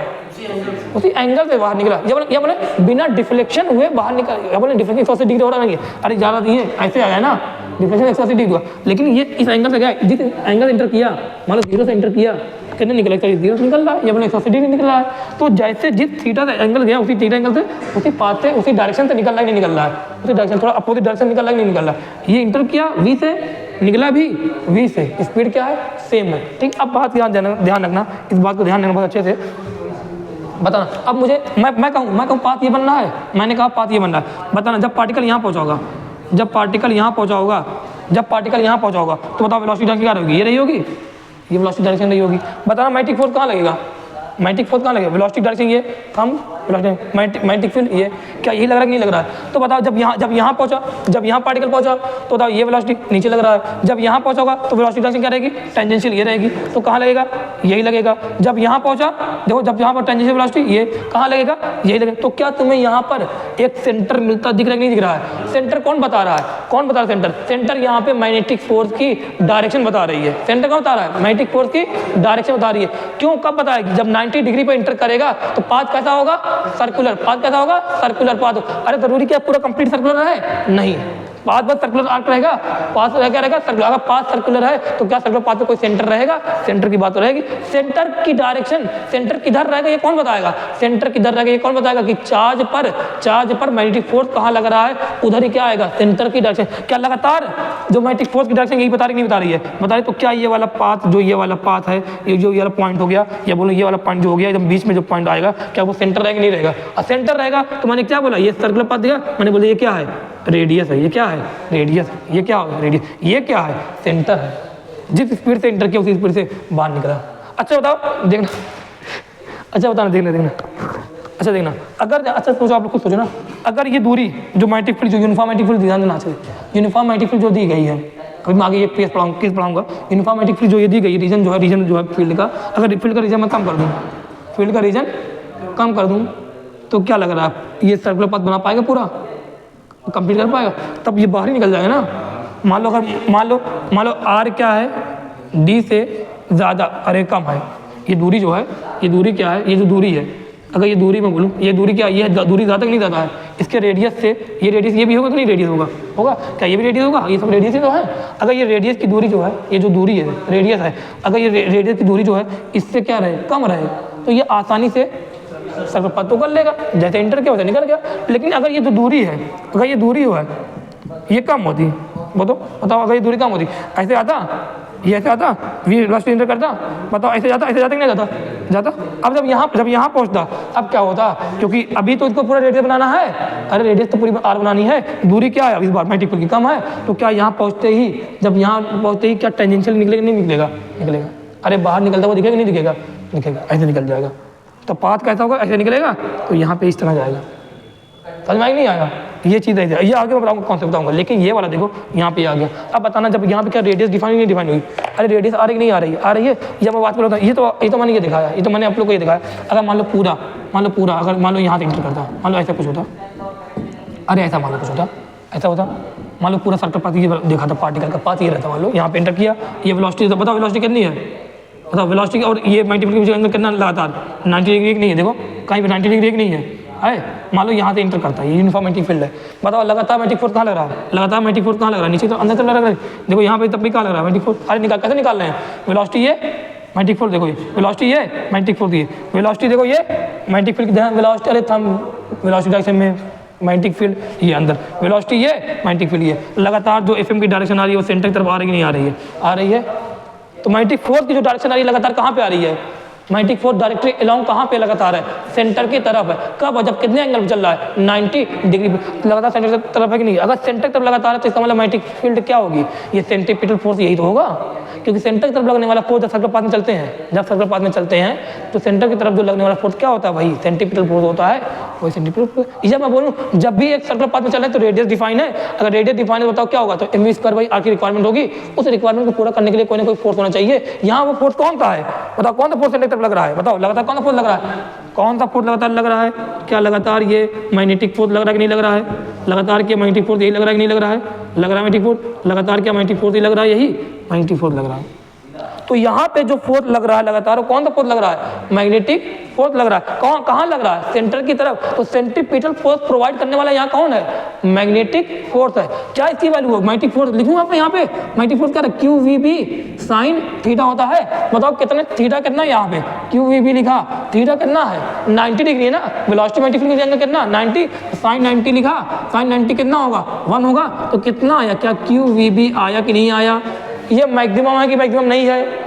A: उसी एंगल से बाहर निकला, ये बोले बिना डिफ्लेक्शन हुए बाहर निकल, या बोले डिफ्लेक्शन 180 डिग्री हो रहा है, अरे ज़्यादा नहीं है, ऐसे आया ना डिफ्लेक्शन 180 डिग्री हुआ, लेकिन ये इस एंगल से गया, जिस एंगल इंटर किया, मान लो 0 से इंटर किया, कितने निकला, 0 से निकल रहा है, या बोले 180 डिग्री निकल रहा है। तो जैसे जिस थीटा से एंगल गया उसी थीटा एंगल से, उसी पाथ से, उसी डायरेक्शन से निकल रहा है नहीं निकल रहा है, उसी डायरेक्शन, थोड़ा अपोजिट डायरेक्शन निकल रहा है नहीं निकल रहा है। ये इंटर किया V से, निकला भी V से, स्पीड क्या है, सेम है, ठीक। अब बात ध्यान रखना, इस बात को ध्यान देना बहुत अच्छे से बताना। अब मुझे मैं कहूँ पाथ ये बनना है, मैंने कहा पाथ ये बनना है, बताना जब पार्टिकल यहाँ पहुँचा होगा, जब पार्टिकल यहाँ पहुँचा होगा तो बताओ वेलोसिटी डायरेक्शन क्या रहेगी, ये रही होगी, ये वेलोसिटी डायरेक्शन रही होगी। बताना मैग्नेटिक फोर्स कहाँ लगेगा, मैग्नेटिक फोर्स कहाँ लगेगा, वेलोसिटी डायरेक्शन ये थंब, मैग्नेटिक फील्ड ये, क्या यही लग रहा है कि नहीं लग रहा है। तो बताओ जब यहाँ पहुंचा, जब यहाँ पार्टिकल पहुंचा तो बताओ ये वेलोसिटी नीचे लग रहा है, जब यहाँ पहुंचा होगा तो वेलोसिटी डायरेक्शन क्या रहेगी, टेंजेंशियल ये रहेगी, तो कहाँ लगेगा, यही लगेगा। जब यहाँ पहुंचा, देखो जब यहाँ पर टेंजेंशियल वेलोसिटी ये कहाँ लगेगा, यही लगेगा। तो क्या तुम्हें यहाँ पर एक सेंटर मिलता दिख रहा है कि नहीं दिख रहा है, सेंटर कौन बता रहा है, कौन बता रहा है, सेंटर यहाँ पे मैग्नेटिक फोर्स की डायरेक्शन बता रही है, सेंटर कौन बता रहा है, मैग्नेटिक फोर्स की डायरेक्शन बता रही है। क्यों, कब बताएगी, जब 90 डिग्री पे इंटर करेगा तो पाथ कैसा होगा, सर्कुलर पाथ, कैसा होगा, सर्कुलर पाथ। अरे जरूरी क्या पूरा कंप्लीट सर्कुलर है, नहीं, पाथ बस सर्कुलर आर्क रहेगा, पाथ क्या रहेगा, सर्कुलर। अगर पाथ सर्कुलर है तो क्या सर्कुलर पाथ पे कोई सेंटर रहेगा, सेंटर की बात तो रहेगी। सेंटर की डायरेक्शन, सेंटर किधर रहेगा ये कौन बताएगा, सेंटर किधर रहेगा ये कौन बताएगा, कि चार्ज पर मैग्नेटिक फोर्स कहाँ लग रहा है, उधर ही क्या आएगा, सेंटर की डायरेक्शन। क्या लगातार जो मैग्नेटिक फोर्स की डायरेक्शन यही बता रही नहीं बता रही है, बता रही। तो क्या ये वाला पाथ, जो ये वाला पाथ है, ये जो ये वाला पॉइंट हो गया, या बोलो ये वाला पॉइंट जो हो गया एकदम बीच में जो पॉइंट आएगा, क्या वो सेंटर रहेगा नहीं रहेगा, और सेंटर रहेगा तो मैंने क्या बोला, ये सर्कुलर पाथ दिया, मैंने बोला ये क्या है, रेडियस है, ये क्या है, रेडियस, ये क्या होगा, रेडियस, ये क्या है, सेंटर है। जिस स्पीड से इंटर किया उसी स्पीड से बाहर निकला। अच्छा बताओ, देखना, अच्छा बताना, देखना, अच्छा देखना, अगर अच्छा सोचो, आप लोग खुद सोचो ना, अगर ये दूरी जो मैग्नेटिक फील्ड, जो यूनिफॉर्म मैग्नेटिक फील्ड ध्यान देना चाहिए, यूनिफॉर्म मैग्नेटिक फील्ड जो दी गई है, अभी मैं आगे ये केस पढ़ाऊंगा, यूनिफॉर्म मैग्नेटिक फील्ड जो ये दी गई, रीजन जो है फील्ड का, अगर फील्ड का रीजन मैं कम कर दूँ, फील्ड का रीजन कम कर दूँ तो क्या लग रहा है, ये सर्कुलर पाथ बना पाएगा, पूरा कंप्लीट कर पाएगा, तब ये बाहर ही निकल जाएगा ना। मान लो आर क्या है, डी से ज़्यादा, अरे कम है, ये दूरी जो है, ये दूरी क्या है, ये जो दूरी है, अगर ये दूरी मैं बोलूँ, ये दूरी क्या है, ये दूरी ज़्यादा नहीं ज़्यादा है, इसके रेडियस से ये रेडियस, ये भी होगा कि नहीं, रेडियस होगा, क्या ये भी रेडियस होगा, ये सब रेडियस ही तो है। अगर ये रेडियस की दूरी जो है, ये जो दूरी है रेडियस है, अगर ये रेडियस की दूरी जो है इससे क्या रहे, कम रहे, तो ये आसानी से सर्कुलर पाथ तो कर लेगा, जैसे इंटर किया वैसे निकल गया। लेकिन अगर ये जो दूरी है, अगर ये दूरी है ये कम होती, बताओ अगर ये दूरी कम होती, ऐसे आता, ये ऐसे आता, वेलोसिटी इंटर करता, बताओ ऐसे जाता कि नहीं जाता। अब जब यहाँ पहुँचता, अब क्या होता, क्योंकि अभी तो इसको पूरा रेडियस बनाना है, अरे रेडियस तो पूरी आर बनानी है, दूरी क्या है, इस बार मैग्नेटिक फील्ड की कम है, तो क्या यहाँ पहुँचते ही क्या टेंजेंशियल निकलेगा नहीं निकलेगा, अरे बाहर निकलता हुआ दिखेगा नहीं दिखेगा, निकलेगा, ऐसे निकल जाएगा। तो पाथ कैसा होगा, ऐसे निकलेगा, तो यहाँ पे इस तरह जाएगा। समझ में नहीं आया, ये चीज़ है, ये आगे मैं बताऊँगा, कौन से बताऊँगा। लेकिन ये वाला देखो यहाँ पे आ गया। अब बताना जब यहाँ पे क्या रेडियस डिफाइन नहीं डिफाइन हुई, अरे रेडियस आ रही नहीं आ रही है, आ रही है। ये मैं बात कर रहा था, ये तो मैंने ये दिखाया, ये तो मैंने आप लोग को ये दिखाया। अगर मान लो पूरा अगर मान लो यहाँ से इंटर करता, मान लो ऐसा कुछ होता, अरे ऐसा मान लो कुछ होता, ऐसा होता, मान लो पूरा सर्कल पाथ ये देखा था, पार्टिकल का पाथ ये रहता, मान लो यहाँ पे इंटर किया, ये वेलोसिटी तो बताओ वेलोसिटी कितनी है, बताओ वेलोसिटी। और ये 90 डिग्री के अंदर कितना लगातार 90 डिग्री नहीं है, देखो कहीं पे 90 डिग्री नहीं है। मान लो यहाँ से इंटर करता है, ये यूनिफॉर्म मैग्नेटिक फील्ड है। बताओ लगातार मैग्नेटिक फोर्स कहाँ लग रहा है, लगातार मैग्नेटिक फोर्स कहाँ लग रहा है, नीचे तो अंदर तो लग रहा है। देखो यहाँ पे तब भी कहाँ लग रहा है मैग्नेटिक फोर्स, अरे कैसे निकाल रहे हैं, वेलोसिटी ये मैग्नेटिक फोर्स, देखो ये वेलोसिटी ये मैग्नेटिक फोर्स, ये वेलोसिटी देखो ये मैग्नेटिक फील्ड की वेलोसिटी, अरे थम वेलोसिटी डायरेक्शन में मैग्नेटिक फील्ड ये अंदर, वेलोसिटी ये मैग्नेटिक फील्ड ये, लगातार जो एफएम की डायरेक्शन आ रही है वो सेंटर की तरफ आ रही है नहीं आ रही है, आ रही है। तो मैग्नेटिक फोर्स की जो डायरेक्शन आ रही है लगातार कहाँ पे आ रही है, मैग्नेटिक फोर्स डायरेक्टली अलोंग कहाँ पे लगातार है, सेंटर की तरफ है। कब, जब कितने एंगल पे चल रहा है, 90 डिग्री पे लगातार सेंटर की तरफ है कि नहीं। अगर सेंटर की तरफ लगातार है तो इसका मतलब मैग्नेटिक फील्ड क्या होगी, ये सेंट्रीपिटल फोर्स यही तो होगा, क्योंकि सेंटर की तरफ लगने वाला फोर्स जब सर्कल पाथ में चलते हैं, जब सर्कल पाथ में चलते हैं तो सेंटर की तरफ जो लगने वाला फोर्स क्या होता है, वही सेंट्रीपिटल फोर्स होता है, वही सेंट्रीपिटल फोर्स। जब मैं बोलूँ जब भी एक सर्कल पाथ में चल रहा है तो रेडियस डिफाइन है, अगर रेडियस डिफाइन है बताओ क्या होगा, तो mv स्क्वायर बाई आर की रिक्वायरमेंट होगी। उस रिक्वायरमेंट को पूरा करने के लिए कोई ना कोई फोर्स होना चाहिए। यहाँ वो फोर्स कौन सा है, बताओ कौन सा फोर्स सेंटर की तरफ लग रहा है, बताओ लगातार कौन सा फोर्स लग रहा है, कौन सा फोर्स लगातार लग रहा है, क्या लगातार ये मैग्नेटिक फोर्स लग रहा है कि नहीं लग रहा है, लगातार क्या मैग्नेटिक फोर्स यही लग रहा है कि नहीं लग रहा है, लग रहा है मैग्नेटिक फोर्स, लगातार क्या मैग्नेटिक फोर्स यही लग रहा है, यही मैग्नेटिक फोर्स लग रहा है। तो यहाँ पे जो फोर्स लग रहा है लगातार, वो कौन सा फोर्स लग रहा है, मैग्नेटिक फोर्स लग रहा है। कहाँ लग रहा है, सेंटर की तरफ। तो सेंट्रीपिटल फोर्स प्रोवाइड करने वाला यहाँ कौन है, मैग्नेटिक फोर्स है। क्या इसकी वैल्यू हो, मैग्नेटिक फोर्स लिखूंगा मैं यहाँ पे, मैग्नेटिक फोर्स क्या है, QVB साइन थीटा होता है। बताओ कितने थीटा कितना है यहाँ पे, QVB लिखा, थीटा कितना है 90 डिग्री है ना, वेलोसिटी मैग्नेटिक फील्ड एंगल कितना 90, साइन 90 लिखा, साइन 90 कितना होगा 1 होगा। तो कितना आया, क्या QVB आया कि नहीं आया, ये मैक्सिमम है कि मैक्सिमम नहीं है।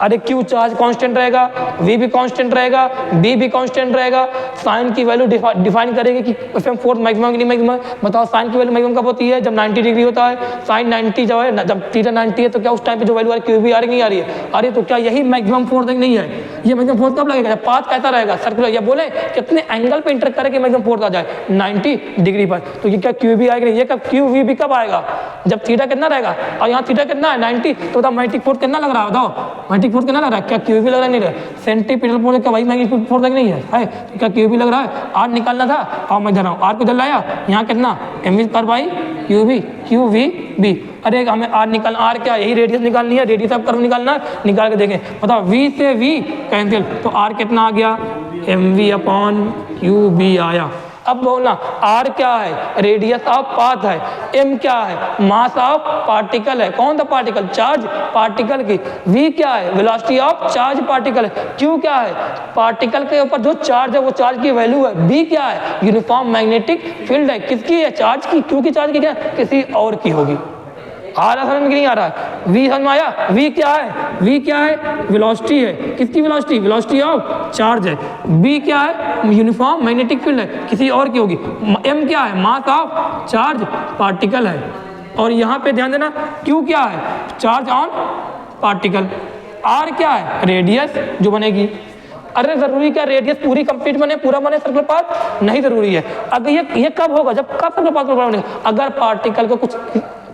A: अरे क्यू चार्ज कांस्टेंट रहेगा, वी भी कांस्टेंट रहेगा, बी भी कांस्टेंट रहेगा। साइन की वैल्यू डिफाइन करेंगे कि एफएम फोर्स मैक्सिमम कि नहीं मैक्सिमम। बताओ साइन की वैल्यू मैक्सिमम कब होती है, जब 90 डिग्री होता है। साइन 90 जब है, जब थीटा 90 है तो क्या उस टाइम पे जो वैल्यू आ रही है क्यू भी आ रही नहीं आ रही है, अरे तो क्या यही मैक्सिमम फोर्स नहीं है। ये मैक्सिमम फोर्स कब लगेगा, पाथ कैसा रहेगा सर्कुलर, या बोले कितने एंगल पे इंटर करे कि मैक्सिमम फोर्स आ जाए 90 डिग्री पर। तो ये क्या क्यू भी आएगा, ये कब क्यू वी भी कब आएगा, जब थीटा कितना रहेगा, और यहाँ थीटा कितना है 90। तो बताओ मैग्नेटिक फोर्स कितना लग रहा है, बताओ मैग्नेटिक फोर्स कितना लग रहा है, क्या क्यू भी लग रहा है नहीं रहा, सेंट्रीपिटल फोर्स क्या वही मैग्नेटिक फोर्स नहीं है, तो क्या क्यू भी लग रहा है। आर निकालना था और मैं इधर आर को इधर लाया, यहाँ कितना mv पर बाई क्यू वी बी। अरे हमें आर निकालना, आर क्या यही रेडियस निकालनी है, रेडियस ऑफ कर्व निकालना है, निकाल के देखें। बताओ v से v कैंसिल, तो आर कितना आ गया mv अपॉन क्यू बी आया। अब बोलना r क्या है, रेडियस ऑफ पाथ है, m क्या है, मास ऑफ पार्टिकल है, कौन सा पार्टिकल, चार्ज पार्टिकल की, v क्या है, वेलोसिटी ऑफ चार्ज पार्टिकल है, q क्या है, पार्टिकल के ऊपर जो चार्ज है वो चार्ज की वैल्यू है, b क्या है, यूनिफॉर्म मैग्नेटिक फील्ड है, किसकी है, चार्ज की, q की चार्ज की क्या, किसी और की होगी। आ रहा समझ में नहीं आ रहा है, v समझ में आया, v क्या है, v क्या है, वेलोसिटी है, किसकी वेलोसिटी, वेलोसिटी ऑफ चार्ज है, b क्या है, यूनिफॉर्म मैग्नेटिक फील्ड है, किसी और की होगी, m क्या है, मास ऑफ चार्ज पार्टिकल है, और यहाँ पे ध्यान देना q क्या है, चार्ज ऑन पार्टिकल, r क्या है, रेडियस जो बनेगी। अरे जरूरी क्या रेडियस पूरी कंप्लीट बने, पूरा बने सर्कुलर पाथ, नहीं जरूरी है। अगर ये कब होगा, जब कब सर्कुलर पाथ पूरा बनेगा, अगर पार्टिकल को कुछ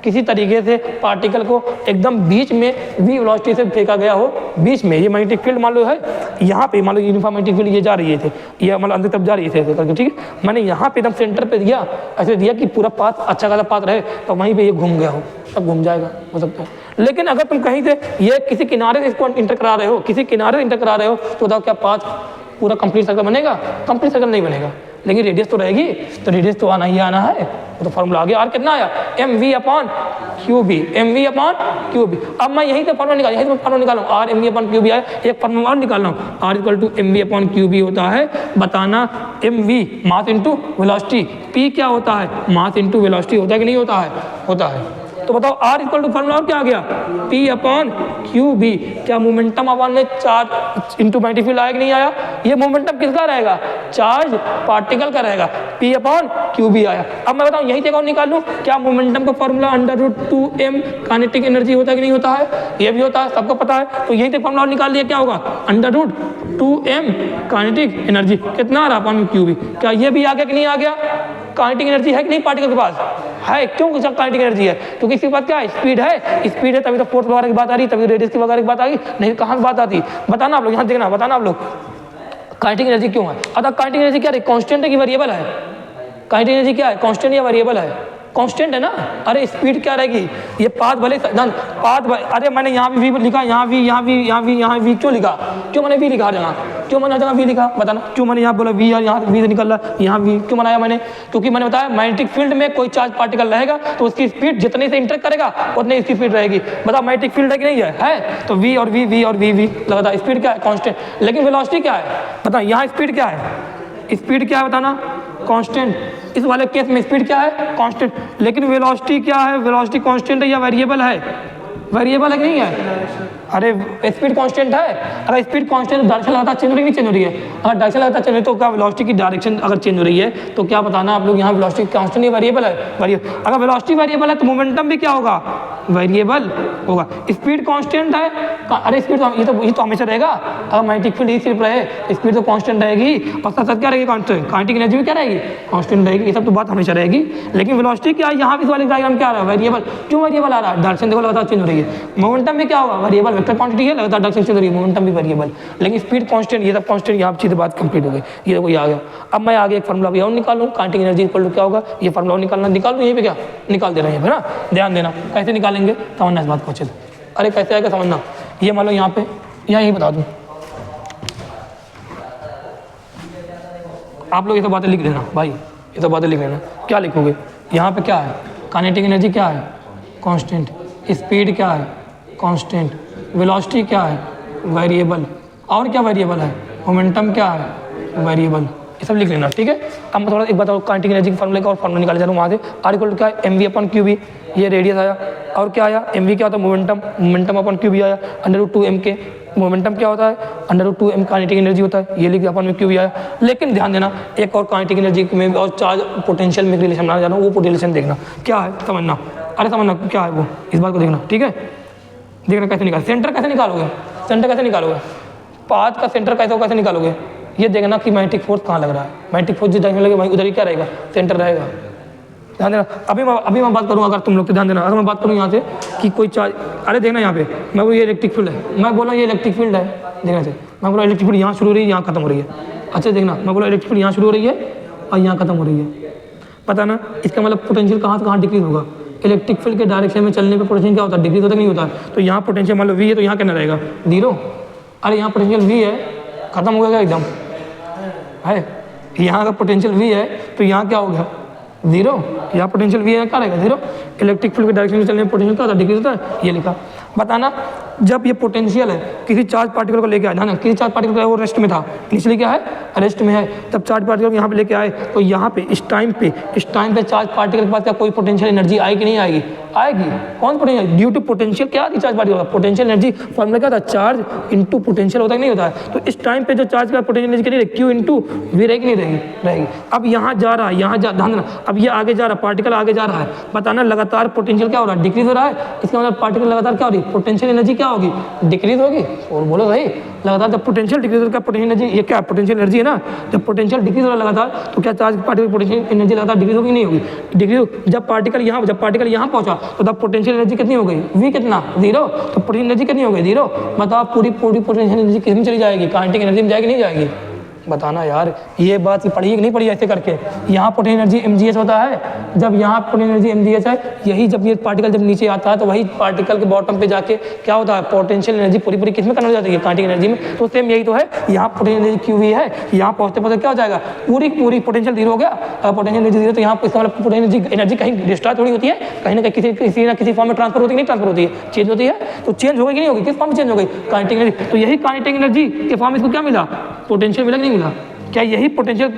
A: किसी तरीके से पार्टिकल को एकदम बीच में v वेलोसिटी से फेंका गया हो, बीच में ये मैग्नेटिक फील्ड मान लो है यहाँ पे, मान लो यूनिफॉर्म मैग्नेटिक फील्ड ये जा रही है, ये मतलब अंदर तरफ जा रही है करके, ठीक है, मैंने यहाँ पे एकदम सेंटर पे दिया, ऐसे दिया कि पूरा पाथ अच्छा खासा पाथ रहे, तो वहीं पे ये घूम गया हो, तब घूम जाएगा, हो सकता है। लेकिन अगर तुम कहीं से ये किसी किनारे से इसको इंटर करा रहे हो, किसी किनारे से इंटर करा रहे हो, तो बताओ क्या पाथ पूरा कंप्लीट सर्कल बनेगा, कंप्लीट सर्कल नहीं बनेगा, लेकिन रेडियस तो रहेगी, तो रेडियस तो आना ही आना है। तो फार्मूला आ गया, आर कितना आया, mv upon Q B, mv upon Q B. अब मैं यहीं से फार्मूला निकाल, यहीं से फार्मूला निकाल रहा हूँ, R mv upon Q B आया, एक फार्मूला और निकाल रहा हूँ, R equal to mv upon Q B होता है, बताना mv mass into velocity, p क्या होता है, मास इंटू वेलोसिटी होता है कि नहीं होता है, होता है। तो बताओ R इक्वल टू फॉर्मूला और क्या आ गया, P अपॉन क्यू बी। क्या मोमेंटम अपॉन में चार्ज इंटू मैग्नेटिक फील्ड आया कि नहीं आया? ये मोमेंटम किसका रहेगा, चार्ज पार्टिकल का रहेगा, P अपॉन क्यू बी आया। अब मैं बताऊं यहीं से कौन निकाल लूं, क्या मोमेंटम का फॉर्मूला √2m काइनेटिक एनर्जी होता है कि नहीं होता है, ये भी होता है, सबको पता है। तो यहीं से फॉर्मूला निकाल दिया, क्या होगा √2m काइनेटिक एनर्जी कितना आ रहा अपॉन क्यू बी। क्या ये भी आ गया कि नहीं आ गया? काइनेटिक एनर्जी है कि नहीं पार्टिकल के पास है? क्यों काइनेटिक एनर्जी है? क्योंकि इसके पास क्या है, स्पीड है, स्पीड है तभी तो फोर्स वगैरह की बात आ रही, तभी रेडियस की वगैरह की बात आ रही, नहीं कहाँ की बात आती? बताना आप लोग, यहाँ देखना, बताना आप लोग काइनेटिक एनर्जी क्यों है। अतः काइनेटिक एनर्जी क्या है, कांस्टेंट है कि वेरिएबल है? काइनेटिक एनर्जी क्या है, कांस्टेंट या वेरिएबल है? कांस्टेंट है ना। अरे स्पीड क्या रहेगी, ये पाथ भले पाथ, अरे मैंने यहाँ भी वी लिखा, यहाँ भी, यहाँ भी, यहाँ भी, यहाँ वी क्यों लिखा, क्यों मैंने वी लिखा हर जगह, क्यों मैंने हर जगह वी लिखा, बताना क्यों मैंने यहाँ बोला वी, और यहाँ वी से निकल रहा, यहाँ वी क्यों बनाया मैंने? क्योंकि मैंने बताया मैग्नेटिक फील्ड में कोई चार्ज पार्टिकल रहेगा तो उसकी स्पीड जितने से इंटरेक्ट करेगा उतनी इसकी स्पीड रहेगी। बताओ मैग्नेटिक फील्ड है कि नहीं है? तो वी और वी, वी और वी, वी लगातार। स्पीड क्या है, कांस्टेंट। लेकिन वेलोसिटी क्या है, बताओ यहाँ स्पीड क्या है, स्पीड क्या है बताना, कांस्टेंट। इस वाले केस में स्पीड क्या है, कांस्टेंट। लेकिन वेलोसिटी क्या है, वेलोसिटी कांस्टेंट है या वेरिएबल है? वेरिएबल है कि नहीं है? अरे स्पीड कांस्टेंट है। अगर स्पीड कांस्टेंट, डायरेक्शन लगातार चेंज हो रही है, नहीं चेंज हो रही है? अगर डायरेक्शन लगातार चेंज हो रही है तो क्या वेलोसिटी की डायरेक्शन अगर चेंज हो रही है तो क्या बताना आप लोग, यहाँ वेलोसिटी कांस्टेंट या वेरिएबल है? वेरिएबल। अगर वेलोसिटी वेरिएबल है तो मोमेंटम भी क्या होगा, वेरिएबल होगा। स्पीड कांस्टेंट है, अरे स्पीड ये तो हमेशा रहेगा। अगर मैग्नेटिक फील्ड ही सिर्फ रहे स्पीड तो कांस्टेंट रहेगी, और साथ साथ क्या रहेगी, कांस्टेंट। काइनेटिक एनर्जी भी क्या रहेगी, कांस्टेंट रहेगी। ये सब तो बात हमेशा रहेगी। लेकिन वेलोसिटी क्या है, यहाँ इस वाले डायग्राम क्या आ रहा है, वेरिएबल। क्यों वेरिएबल आ रहा है, डायरेक्शन देखो लगातार चेंज हो रही है। मोमेंटम में क्या होगा, वेरिएबल, वेक्टर क्वांटिटी है, लगातार डायरेक्शन चेंज हो रही है, मोमेंटम भी वेरिएबल। लेकिन स्पीड कांस्टेंट, ये सब कांस्टेंट, यहाँ चीज़ बात कंप्लीट हो गई। ये देखो ये आ गया। अब मैं आगे एक फॉर्मूला भी और निकालूँ, काइनेटिक एनर्जी इक्वल टू क्या होगा, ये फॉर्मूला निकालना, निकाल दूँ यहीं पे, क्या निकाल दे रहे हैं ना, ध्यान देना। कैसे निकालेंगे समझना इस बात को अच्छे से। अरे कैसे आएगा समझना, ये मान लो यहाँ पे, यहाँ यही बता दूँ, आप लोग ये तो बातें लिख देना भाई, ये तो बातें लिख लेना। क्या लिखोगे, यहाँ पे क्या है, काइनेटिक एनर्जी क्या है, कांस्टेंट। स्पीड क्या है, कांस्टेंट। वेलोसिटी क्या है, वेरिएबल। और क्या वेरिएबल है, मोमेंटम क्या है, वेरिएबल। ये सब लिख लेना, ठीक है। अब मैं थोड़ा एक बात और काइनेटिक एनर्जी के फॉर्मूले का और फॉर्मूला निकाले जा रहा हूँ वहाँ से। आर इक्वल टू क्या है, M V upon Q B, ये रेडियस आया। और क्या आया, एम वी क्या होता है, momentum, momentum upon Q B आया। √2m के मोमेंटम क्या होता है, √2m काइनेटिक एनर्जी होता है, ये लिख दिया अपॉन में क्यू बी आया। लेकिन ध्यान देना, एक और काइनेटिक एनर्जी में और चार्ज पोटेंशियल में रिलेशन बनाना जा रहा हूँ, वो रिलेशन देखना क्या है, समझना। अरे समझना क्या है वो, इस बात को देखना, ठीक है। देखना कैसे निकाल, सेंटर कैसे निकालोगे, सेंटर कैसे निकालोगे, पाथ का सेंटर कैसे कैसे निकालोगे, ये देखना कि मैग्नेटिक फोर्स कहाँ लग रहा है। मैग्नेटिक फोर्स जिस डायरेक्शन लगे वहीं उधर ही क्या रहेगा, सेंटर रहेगा। ध्यान देना। अभी मैं बात करूँ, अगर तुम लोग तो ध्यान देना, अगर मैं बात करूँ यहाँ से कि कोई चार्ज, अरे देखना यहाँ पे मैं बोल, ये इलेक्ट्रिक फील्ड है, मैं बोला ये इलेक्ट्रिक फील्ड है, देखना से मैं बोला इलेक्ट्रिक फील्ड यहाँ शुरू हो रही है, यहाँ खत्म हो रही है। अच्छा देखना, मैं बोला इलेक्ट्रिक फील्ड यहाँ शुरू हो रही है और यहाँ खत्म हो रही है, पता ना। इसका मतलब पोटेंशियल कहाँ से कहाँ डिक्रीज होगा, इलेक्ट्रिक फील्ड के डायरेक्शन में चलने पे पोटेंशियल क्या होता है, डिक्रीज होता नहीं होता। तो यहाँ पोटेंशियल मान लो वी है, तो यहाँ क्या रहेगा, 0। अरे यहाँ पोटेंशियल वी है, खत्म हो गया एकदम है। यहाँ का पोटेंशियल वी है तो यहाँ क्या हो गया, 0। यहाँ पोटेंशियल वी है, क्या रहेगा, 0। इलेक्ट्रिक फील्ड के डायरेक्शन में चलने में पोटेंशियल क्या होता है, डिक्रीज होता है, ये लिखा। बताना, जब ये पोटेंशियल है किसी चार्ज पार्टिकल को लेके आए, ध्यान, किसी चार्ज पार्टिकल का वो रेस्ट में था, इनिशियली क्या है, रेस्ट में है। तब चार्ज पार्टिकल को यहाँ पे लेके आए तो यहाँ पे इस टाइम पे चार्ज पार्टिकल के पास क्या कोई पोटेंशियल एनर्जी आएगी कि नहीं आएगी, आएगी। कौन पोटेंशियल, ड्यू टू पोटेंशियल क्या आती charge particle, potential energy formula क्या था, चार्ज इंटू पोटेंशियल होता है कि नहीं होता है। तो इस टाइम पे जो चार्ज का पोटेंशियल एनर्जी कितनी रहेगी, क्यू इंटू वी रहेगी, नहीं रहेगी, रहेगी। अब यहाँ जा रहा है, यहाँ जा, ध्यान देना, अब ये आगे जा रहा है, पार्टिकल आगे जा रहा है, बताना लगातार पोटेंशियल क्या हो रहा है, डिक्रीज हो रहा है। इसका मतलब पार्टिकल लगातार क्या हो रही है, पोटेंशियल एनर्जी क्या होगी, डिक्रीज होगी। और बोलो भाई, लगातार जब पोटेंशियल डिक्रीज होगा, पोटेंशियल एनर्जी, ये क्या पोटेंशियल एनर्जी है ना, जब पोटेंशियल डिक्रीज हो रहा है लगातार, तो क्या चार्ज पार्टिकल पोटेंशियल एनर्जी लगातार डिक्रीज होगी, नहीं होगी, डिक्रीज। जब पार्टिकल यहाँ पहुंचा तो तब पोटेंशियल एनर्जी कितनी हो गई, वी कितना, 0। तो पोटेंशियल एनर्जी कितनी हो गई, 0। बताओ पूरी पोटेंशियल एनर्जी किस में चली जाएगी, काइनेटिक एनर्जी में जाएगी, नहीं जाएगी, बताना यार। ये बात पढ़ी कि नहीं पढ़ी, ऐसे करके। यहाँ पोटेंशियल एनर्जी mgh होता है, जब यहाँ पोटेंशियल एनर्जी mgh है, यही जब ये पार्टिकल जब नीचे आता है तो वही पार्टिकल के बॉटम पे जाके क्या होता है, पोटेंशियल एनर्जी पूरी किस में कन्वर्ट हो जाती है, काइनेटिक एनर्जी में। तो सेम यही तो है, यहाँ पोटेंशियल एनर्जी qv है, यहाँ पहुँचते क्या हो जाएगा, पूरी पोटेंशियल 0 हो गया। अगर पोटेंशियल एनर्जी 0 तो यहाँ इसका मतलब पोटेंशियल एनर्जी कहीं डिस्ट्रॉय थोड़ी होती है, कहीं ना कहीं किसी ना किसी फॉर्म में ट्रांसफर होती है, नहीं ट्रांसफर होती है, चेंज होती है। तो चेंज होगी कि नहीं होगी, किस फॉर्म में चेंज हो गई, काइनेटिक एनर्जी। तो यही काइनेटिक एनर्जी के फॉर्म में इसको क्या मिला, पोटेंशियल मिला कि नहीं मिला। क्या यही पोटेंशियल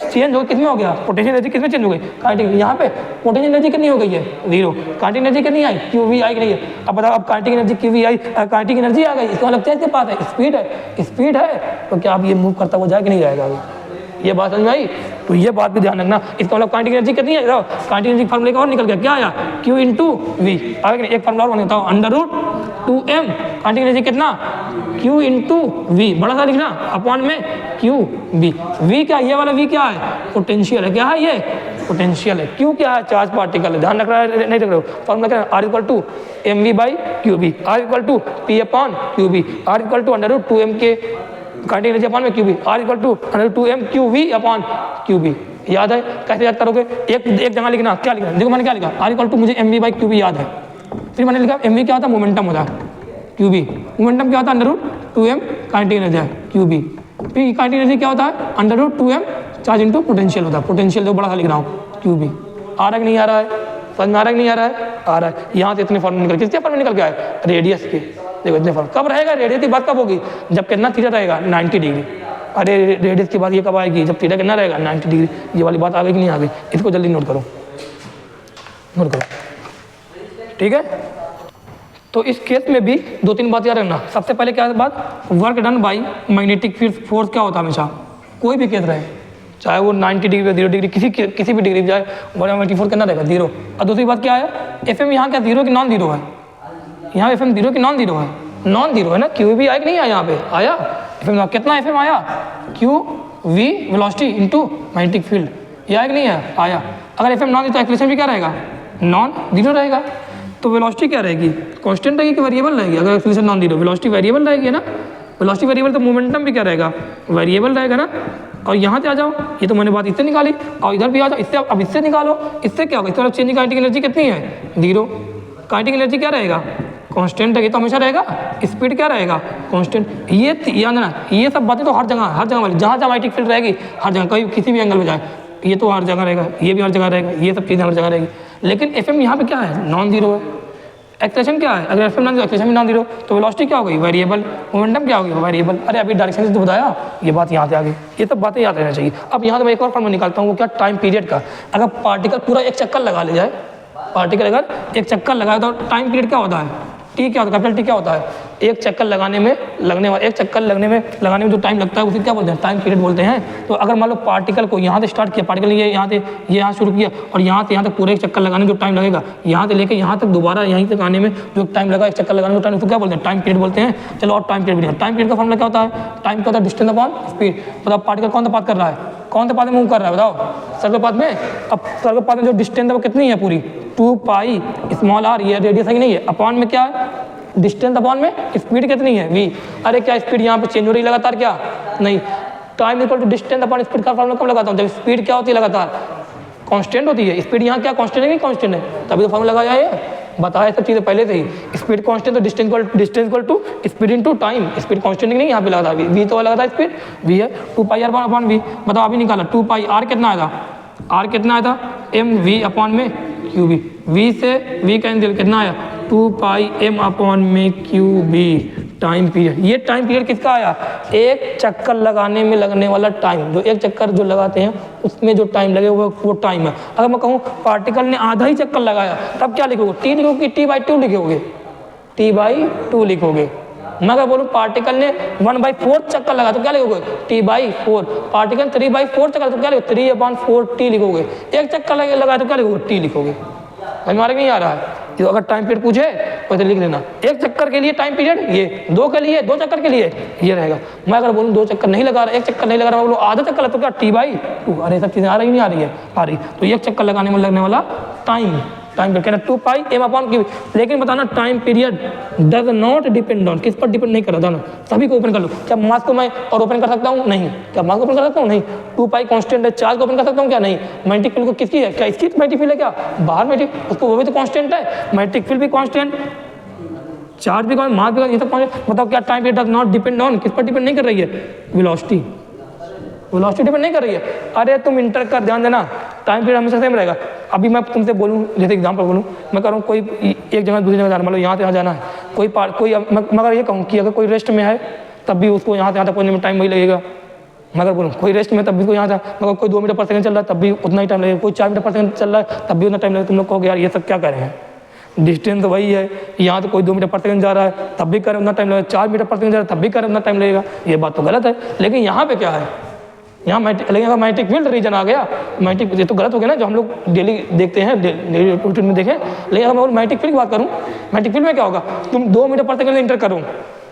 A: चेंज हो किसमें हो गया, पोटेंशियल एनर्जी किसमें चेंज हो गई, काइनेटिक। यहाँ पे पोटेंशियल एनर्जी कितनी हो गई है, 0। काइनेटिक एनर्जी कितनी आई, क्यू वी आई नहीं है। अब बताओ, अब kinetic energy Q V I, kinetic energy आ गई, इसका मतलब क्या इसके पास है, स्पीड है, स्पीड है, तो क्या अब ये मूव करता हुआ जाए कि नहीं जाएगा, ये बात समझ में आई। तो ये बात भी ध्यान रखना, इसका मतलब काइनेटिक एनर्जी कितनी है, काइनेटिक एनर्जी फार्मूले का और निकल गया, क्या आया, क्यू इंटू वी। आगे एक फार्मूला और बताओ, √2m, काइनेटिक एनर्जी कितना, Q इंटू वी, बड़ा सा लिखना, अपॉन में Q V। V क्या, ये वाला V क्या है, पोटेंशियल है, क्या है ये, पोटेंशियल है। Q क्या है, चार्ज पार्टिकल है, ध्यान रख रहा है नहीं रख रहे हो, फॉर्मूला क्या है, R equal to mv by Q B, R equal to P upon Q B, R equal to √2m के काइनेटिक एनर्जी अपॉन में Q B, R equal to √2m Q V upon Q B. याद है, कैसे याद करोगे, एक जगह लिखना, क्या लिखना, देखो मैंने क्या लिखा, R इक्वल टू मुझे mv बाई क्यू बी याद है, फिर मैंने लिखा mv क्या होता है, मोमेंटम होता है, क्यू बी मोमेंटम क्या होता है, √2m काइनेटिक एनर्जी है, Q B. P kinetic energy क्या होता है, √2m चार्ज इंटू पोटेंशियल होता है, पोटेंशियल जो बड़ा सा लिख रहा हूँ, क्यू बी। आ रहा है कि नहीं आ रहा है, समझ में आ रहा है कि नहीं आ रहा है, आ रहा है। यहाँ से इतने फॉर्मूले निकल, किसके फॉर्मूले निकल के आए, रेडियस के, देखो इतने फॉर्मूले। कब रहेगा रेडियस की बात, कब होगी, जब कितना थीटा रहेगा, 90 डिग्री। अरे रेडियस की बात ये कब आएगी, जब थीटा कितना रहेगा, 90 डिग्री। ये वाली बात आ गई कि नहीं आ गई, इसको जल्दी नोट करो, नोट करो, ठीक है। तो इस केस में भी 2-3 बात याद रखना। सबसे पहले क्या बात, work done by magnetic field force क्या होता है हमेशा, कोई भी केस रहे, चाहे वो 90 डिग्री या 0 डिग्री, किसी भी डिग्री जाए, मैग्नेटिक फोर्स कितना रहेगा, 0। और दूसरी बात क्या है, FM यहाँ क्या 0 कि नॉन 0 है, यहाँ FM 0 कि नॉन 0 है, नॉन 0 है ना, क्यू भी आया कि नहीं आया, यहाँ पे आया FM, कितना FM आया, Q V velocity into magnetic field, ये आया कि नहीं है, आया। अगर FM नॉन 0 तो एक्सेलरेशन भी क्या रहेगा, नॉन 0 रहेगा। तो वेलोसिटी क्या रहेगी, कांस्टेंट रहेगी कि वेरिएबल रहेगी, अगर एक्सेलरेशन नॉन 0, वेलोसिटी वेरिएबल रहेगी ना, वेलोसिटी वेरिएबल, तो मोमेंटम भी क्या रहेगा, वेरिएबल रहेगा ना। और यहाँ से आ जाओ, ये तो मैंने बात इससे निकाली, और इधर भी आ जाओ, इससे अब इससे निकालो, इससे क्या होगा, इससे चेंज काइनेटिक एनर्जी कितनी है, 0। काइनेटिक एनर्जी क्या रहेगा, कांस्टेंट है, ये तो हमेशा रहेगा। स्पीड क्या रहेगा, कांस्टेंट। ये याद ना, ये सब बातें तो हर जगह वाली, जहाँ जहाँ मैग्नेटिक फील्ड रहेगी, हर जगह, कहीं किसी भी एंगल में जाए, ये तो हर जगह रहेगा, ये भी हर जगह रहेगा, ये सब चीज़ें हर जगह रहेगी। लेकिन FM यहाँ पे क्या है, नॉन 0 है। एक्सेलरेशन क्या है, अगर FM नॉन 0, एक्सेलरेशन भी नॉन 0, तो वेलोसिटी क्या हो गई, वेरिएबल। मोमेंटम क्या हो गई, वेरिएबल। अरे अभी डायरेक्शन से तो बताया, ये बात यहाँ से आ गई। ये सब बातें याद रहना चाहिए। अब यहाँ से मैं एक और फॉर्मूला निकालता हूँ, वो क्या, टाइम पीरियड का। अगर पार्टिकल पूरा एक चक्कर लगा ले जाए, पार्टिकल अगर एक चक्कर लगाए तो टाइम पीरियड क्या होता है, टी क्या होता है, कैपिटल टी क्या होता है, एक चक्कर लगाने में लगाने में जो टाइम लगता है उसे क्या बोलते हैं, टाइम पीरियड बोलते हैं। तो अगर मान लो पार्टिकल को यहाँ से स्टार्ट किया, पार्टिकल ये यहाँ शुरू किया, और यहाँ से यहाँ तक पूरे एक चक्कर लगाने में जो टाइम लगेगा, यहाँ से लेकर यहाँ तक दोबारा यहीं तक आने में जो टाइम लगा, एक चक्कर लगाने में टाइम, उसको क्या बोलते हैं, टाइम पीरियड बोलते हैं। चलो और टाइम पीरियड, टाइम पीरियड का फॉर्मूला क्या होता है, टाइम क्या होता है, डिस्टेंस अपॉन स्पीड। बताओ पार्टिकल कौन सा पाथ कर रहा है, कौन से पाथ में मूव कर रहा है, बताओ, सर्कल पाथ में। अब सर्कल पाथ में जो डिस्टेंस है वो कितनी है, पूरी 2 पाई स्मॉल r, ये रेडियस है कि नहीं है, अपॉन में क्या है, डिस्टेंस अपॉन में स्पीड कितनी है, v। अरे क्या स्पीड यहाँ पे चेंज हो रही लगातार, क्या नहीं, time equal to distance upon speed का फॉर्मूला कब लगाता हूँ, जब स्पीड क्या होती है, लगातार कांस्टेंट होती है। स्पीड यहाँ क्या कांस्टेंट है कि कांस्टेंट है, तभी तो फॉर्मूला लगाया है, बताया सब चीज़ें पहले से ही। स्पीड कांस्टेंट तो distance equal to speed into time, speed constant नहीं यहाँ पे लगा था, v तो लगा था, स्पीड v है 2 पाई r अपॉन v। बताओ अभी निकाला, 2 पाई r कितना आया था, r कितना आया था, mv अपॉन में qb, v से v कैंसिल, कितना आया 2 पाई m अपॉन में qb। टाइम पीरियड, ये टाइम पीरियड किसका आया, एक चक्कर लगाने में लगने वाला टाइम, जो एक चक्कर जो लगाते हैं उसमें जो टाइम लगे वो टाइम है। अगर मैं कहूँ पार्टिकल ने आधा ही चक्कर लगाया, तब क्या लिखोगे, टी लिखोगे, t/2 लिखोगे, t/2 लिखोगे। मैं अगर बोलूँ पार्टिकल ने 1/4 चक्कर लगा तो क्या लिखोगे, t/4। पार्टिकल 3/4 चक्कर तो क्या लिखोगे, 3/4 t लिखोगे। एक चक्कर लगा तो क्या लिखोगे, t लिखोगे। हमारे नहीं आ रहा है, तो अगर टाइम पीरियड पूछे तो लिख लेना, एक चक्कर के लिए टाइम पीरियड ये, 2 के लिए, 2 चक्कर के लिए ये रहेगा। मैं अगर बोलूँ 2 चक्कर नहीं लगा रहा, एक चक्कर नहीं लगा रहा, बोलूँ आधा चक्कर तो क्या t/2। अरे सब चीज़ें आ रही नहीं, आ रही है, आ रही। तो एक चक्कर लगाने में लगने वाला टाइम पीरियड कहना 2 पाई m अपॉन क्यू। लेकिन बताना time period does not depend on, किस पर डिपेंड नहीं कर रहा था ना। सभी को ओपन कर लो, क्या मास को मैं और ओपन कर सकता हूँ, नहीं। क्या मास को ओपन कर सकता हूँ, नहीं। 2 पाई कांस्टेंट है, चार्ज को ओपन कर सकता हूँ, क्या नहीं। मैग्नेटिक फील्ड को किसकी है, क्या इसकी मैग्नेटिक फील्ड है, क्या बाहर मैग्नेटिक, उसको वो भी तो कांस्टेंट है, मैग्नेटिक फील्ड भी कांस्टेंट, चार्ज भी कांस्टेंट, मास भी, ये सब कांस्टेंट। बताओ क्या time period does not depend on, किस पर डिपेंड नहीं कर रही है, वेलोसिटी, वेलोसिटी डिपेंड नहीं कर रही है। अरे तुम इंटर का ध्यान देना, टाइम पीरियड हमेशा सेम रहेगा। अभी मैं तुमसे बोलूँ, जैसे एग्जांपल बोलूँ, मैं कह रहा हूँ कोई एक जगह दूसरी जगह जाना, मान लो यहाँ से यहाँ जाना है, कोई मैं अगर ये कहूँ कि अगर कोई रेस्ट में है तब भी उसको यहाँ से यहाँ तक पहुँचने में टाइम वही लगेगा, मैं अगर बोलूँ कोई रेस्ट में तब भी कोई यहाँ था, मगर कोई 2 मीटर पर सेकंड चल रहा है तब भी उतना ही टाइम लगेगा, कोई 4 मीटर पर सेकंड चल रहा है तब भी उतना टाइम लगेगा। तुम लोग कहोगे यार ये सब क्या कर रहे हैं, डिस्टेंस वही है, यहाँ तो कोई 2 मीटर पर सेकंड जा रहा है तब भी कर उतना टाइम लगेगा, 4 मीटर पर सेकंड जा रहा है तब भी कर उतना टाइम लगेगा। ये बात तो गलत है। लेकिन यहाँ पे क्या है, यहाँ मैग्नेटिक फील्ड रीजन आ गया, मैग्नेटिक, ये तो गलत हो गया ना, जो हम लोग डेली देखते हैं, डेली रूटीन में देखें। लेकिन अगर मैं मैग्नेटिक फील्ड की बात करूँ, मैग्नेटिक फील्ड में क्या होगा, तुम 2 मीटर पर सेकंड इंटर करो,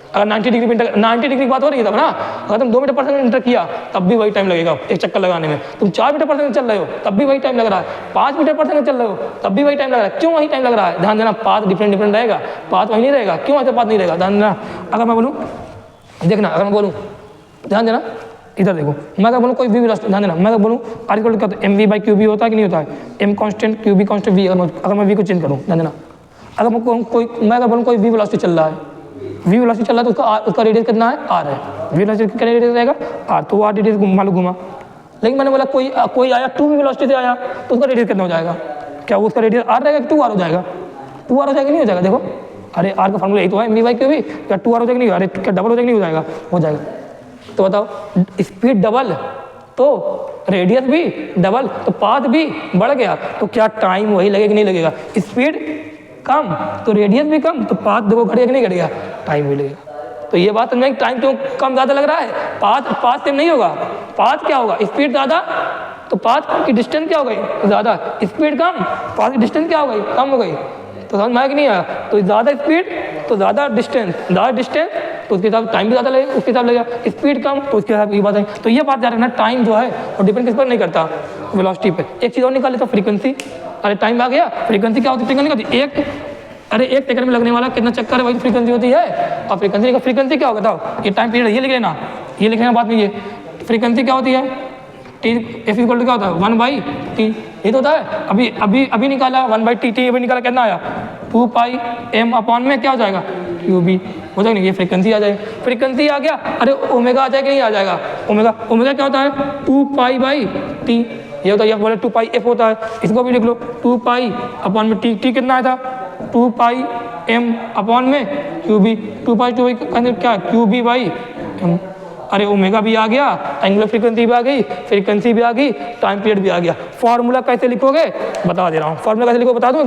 A: अगर 90 डिग्री इंटर, 90 डिग्री की बात हो रही है तब ना, अगर तुम 2 मीटर पर सेकंड इंटर किया तब भी वही टाइम लगेगा एक चक्कर लगाने में। तुम 4 मीटर पर सेकंड चल रहे हो तब भी वही टाइम लग रहा है, 5 मीटर पर सेकंड चल रहे हो तब भी वही टाइम लग रहा है। क्यों वही टाइम लग रहा है, ध्यान देना, पाथ डिफरेंट रहेगा, पाथ वही नहीं रहेगा। क्यों ऐसा पाथ नहीं रहेगा, ध्यान देना। अगर मैं बोलूँ, देखना, अगर मैं बोलूँ, ध्यान देना, इधर देखो, मैं अगर बोलूँ कोई वी वेलोसिटी, ध्यान देना, मैं अगर बोलूँ आर्टिकल क्या होता है, mv/qb होता है कि नहीं होता है, m constant, qb constant, v, अगर मैं v को चेंज करूँ, ध्यान देना, अगर मैं बोलूँ कोई v वेलोसिटी चल रहा है, v वेलोसिटी चल रहा है तो उसका रेडियस कितना है, r है, v वेलोसिटी कितना रेडियस रहेगा, r, तो वो r रेडियस मान लो घुमा। लेकिन मैंने बोला कोई आया 2v वेलोसिटी से आया तो उसका रेडियस कितना हो जाएगा, क्या उसका रेडियस r रहेगा कि 2r हो जाएगा, 2r हो जाएगा नहीं हो जाएगा, देखो, अरे r का फॉर्मूला यही तो है, mv/qb, क्या 2r हो जाएगा नहीं, अरे क्या डबल हो जाएगा नहीं हो जाएगा, हो जाएगा। तो बताओ, स्पीड डबल तो रेडियस भी डबल तो पाथ भी बढ़ गया, तो क्या टाइम वही लगेगा कि नहीं लगेगा, स्पीड कम तो रेडियस भी कम तो पाथ देखो घटेगा कि नहीं घटेगा, टाइम भी लगेगा। तो ये बात समझ में, टाइम क्यों कम ज़्यादा लग रहा है, पाथ सेम नहीं होगा, पाथ क्या होगा, स्पीड ज़्यादा तो पाथ की डिस्टेंस क्या हो गई ज़्यादा, स्पीड कम, पाथ की डिस्टेंस क्या हो गई, कम हो गई। तो समझ में आया कि नहीं आया, तो ज़्यादा स्पीड तो ज़्यादा डिस्टेंस, ज़्यादा डिस्टेंस तो उसके हिसाब टाइम भी ज़्यादा लगेगा, उसके हिसाब लगेगा, स्पीड कम तो उसके हिसाब ये बात है। तो ये बात याद रखना, टाइम जो है वो डिपेंड किस पर नहीं करता, वेलोसिटी पे। एक चीज़ और निकाले तो फ्रीक्वेंसी, अरे टाइम आ गया, फ्रीक्वेंसी क्या होती है, फ्रीक्वेंसी नहीं होती, एक सेकंड में लगने वाला कितना चक्कर है, वही तो फ्रीक्वेंसी होती है। और फ्रीक्वेंसी क्या होगा, बताओ, ये टाइम पीरियड ये लिख लेना, ये लिख लेना बाद में, ये फ्रीक्वेंसी क्या होती है, टी एफ इक्वल टू क्या होता है 1/t, ये तो होता है, अभी निकाला 1/t, टी अभी निकाला, कितना आया 2πm अपॉन में क्या हो जाएगा qb हो जाएगा, ये फ्रीक्वेंसी आ जाएगी। फ्रीक्वेंसी आ गया, अरे ओमेगा आ जाएगा नहीं आ जाएगा, ओमेगा क्या होता है 2π/t, ये होता है, बोले 2πf होता है, इसको भी लिख लो 2π अपॉन में टी कितना आया था 2πm अपॉन में qb, 2π क्या qb/m। अरे ओमेगा भी आ गया, एंगुलर फ्रीक्वेंसी भी आ गई, फ्रीक्वेंसी भी आ गई, टाइम पीरियड भी आ गया। फॉर्मूला कैसे लिखोगे बता दे रहा हूँ, फॉर्मूला कैसे लिखो बता दूँ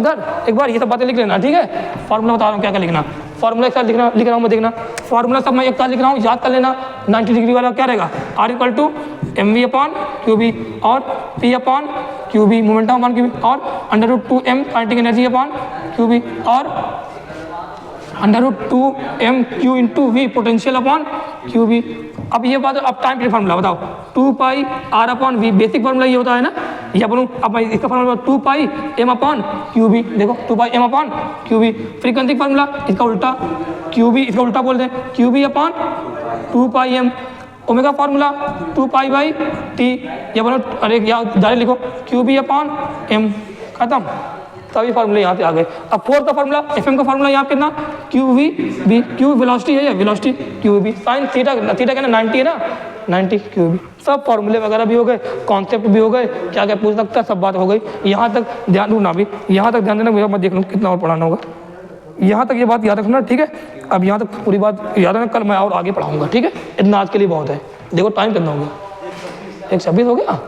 A: एक बार ये सब बातें लिख लेना, ठीक है। फॉर्मूला बता रहा हूँ क्या क्या लिखना, फॉर्मूला एक साथ लिख रहा हूँ मैं, देखना फॉर्मूला सब मैं एक साथ लिख रहा हूँ, याद कर लेना। 90 डिग्री वाला क्या रहेगा, r=mv/qb और p/qb मोमेंटम अपॉन qb और √2m kinetic energy upon qb और √2mq into v potential upon qb। अब ये बात, अब टाइम पीरियड फार्मूला बताओ, 2πr/v बेसिक फार्मूला ये होता है ना, या बोलूँ अब मैं इसका फार्मूला 2πm/qb, देखो 2πm/qb। फ्रीक्वेंसी फार्मूला इसका उल्टा qb, इसका उल्टा बोल दें qb/2πm। ओमेगा फार्मूला 2π/t, या बोलो अरे या डायरेक्ट लिखो qb/m, खत्म, सभी फार्मूले यहाँ पे आ गए। अब फोर्थ का फार्मूला, एफएम का फार्मूला यहाँ पे कितना qv, q वेलोसिटी है, ये वेलोसिटी qb, साइन थीटा क्या ना 90 है ना, 90 qb। सब फार्मूले वगैरह भी हो गए, कॉन्सेप्ट भी हो गए, क्या क्या पूछ सकता है, सब बात हो गई। यहाँ तक ध्यान रखना, भी यहाँ तक ध्यान देना, मैं देख लूँ कितना और पढ़ाना होगा, यहाँ तक ये बात याद रखना, ठीक है। अब यहाँ तक पूरी बात याद रखना, कल मैं और आगे पढ़ाऊँगा, ठीक है। इतना आज के लिए बहुत है, देखो टाइम कितना हो गया, 1:26 हो गया।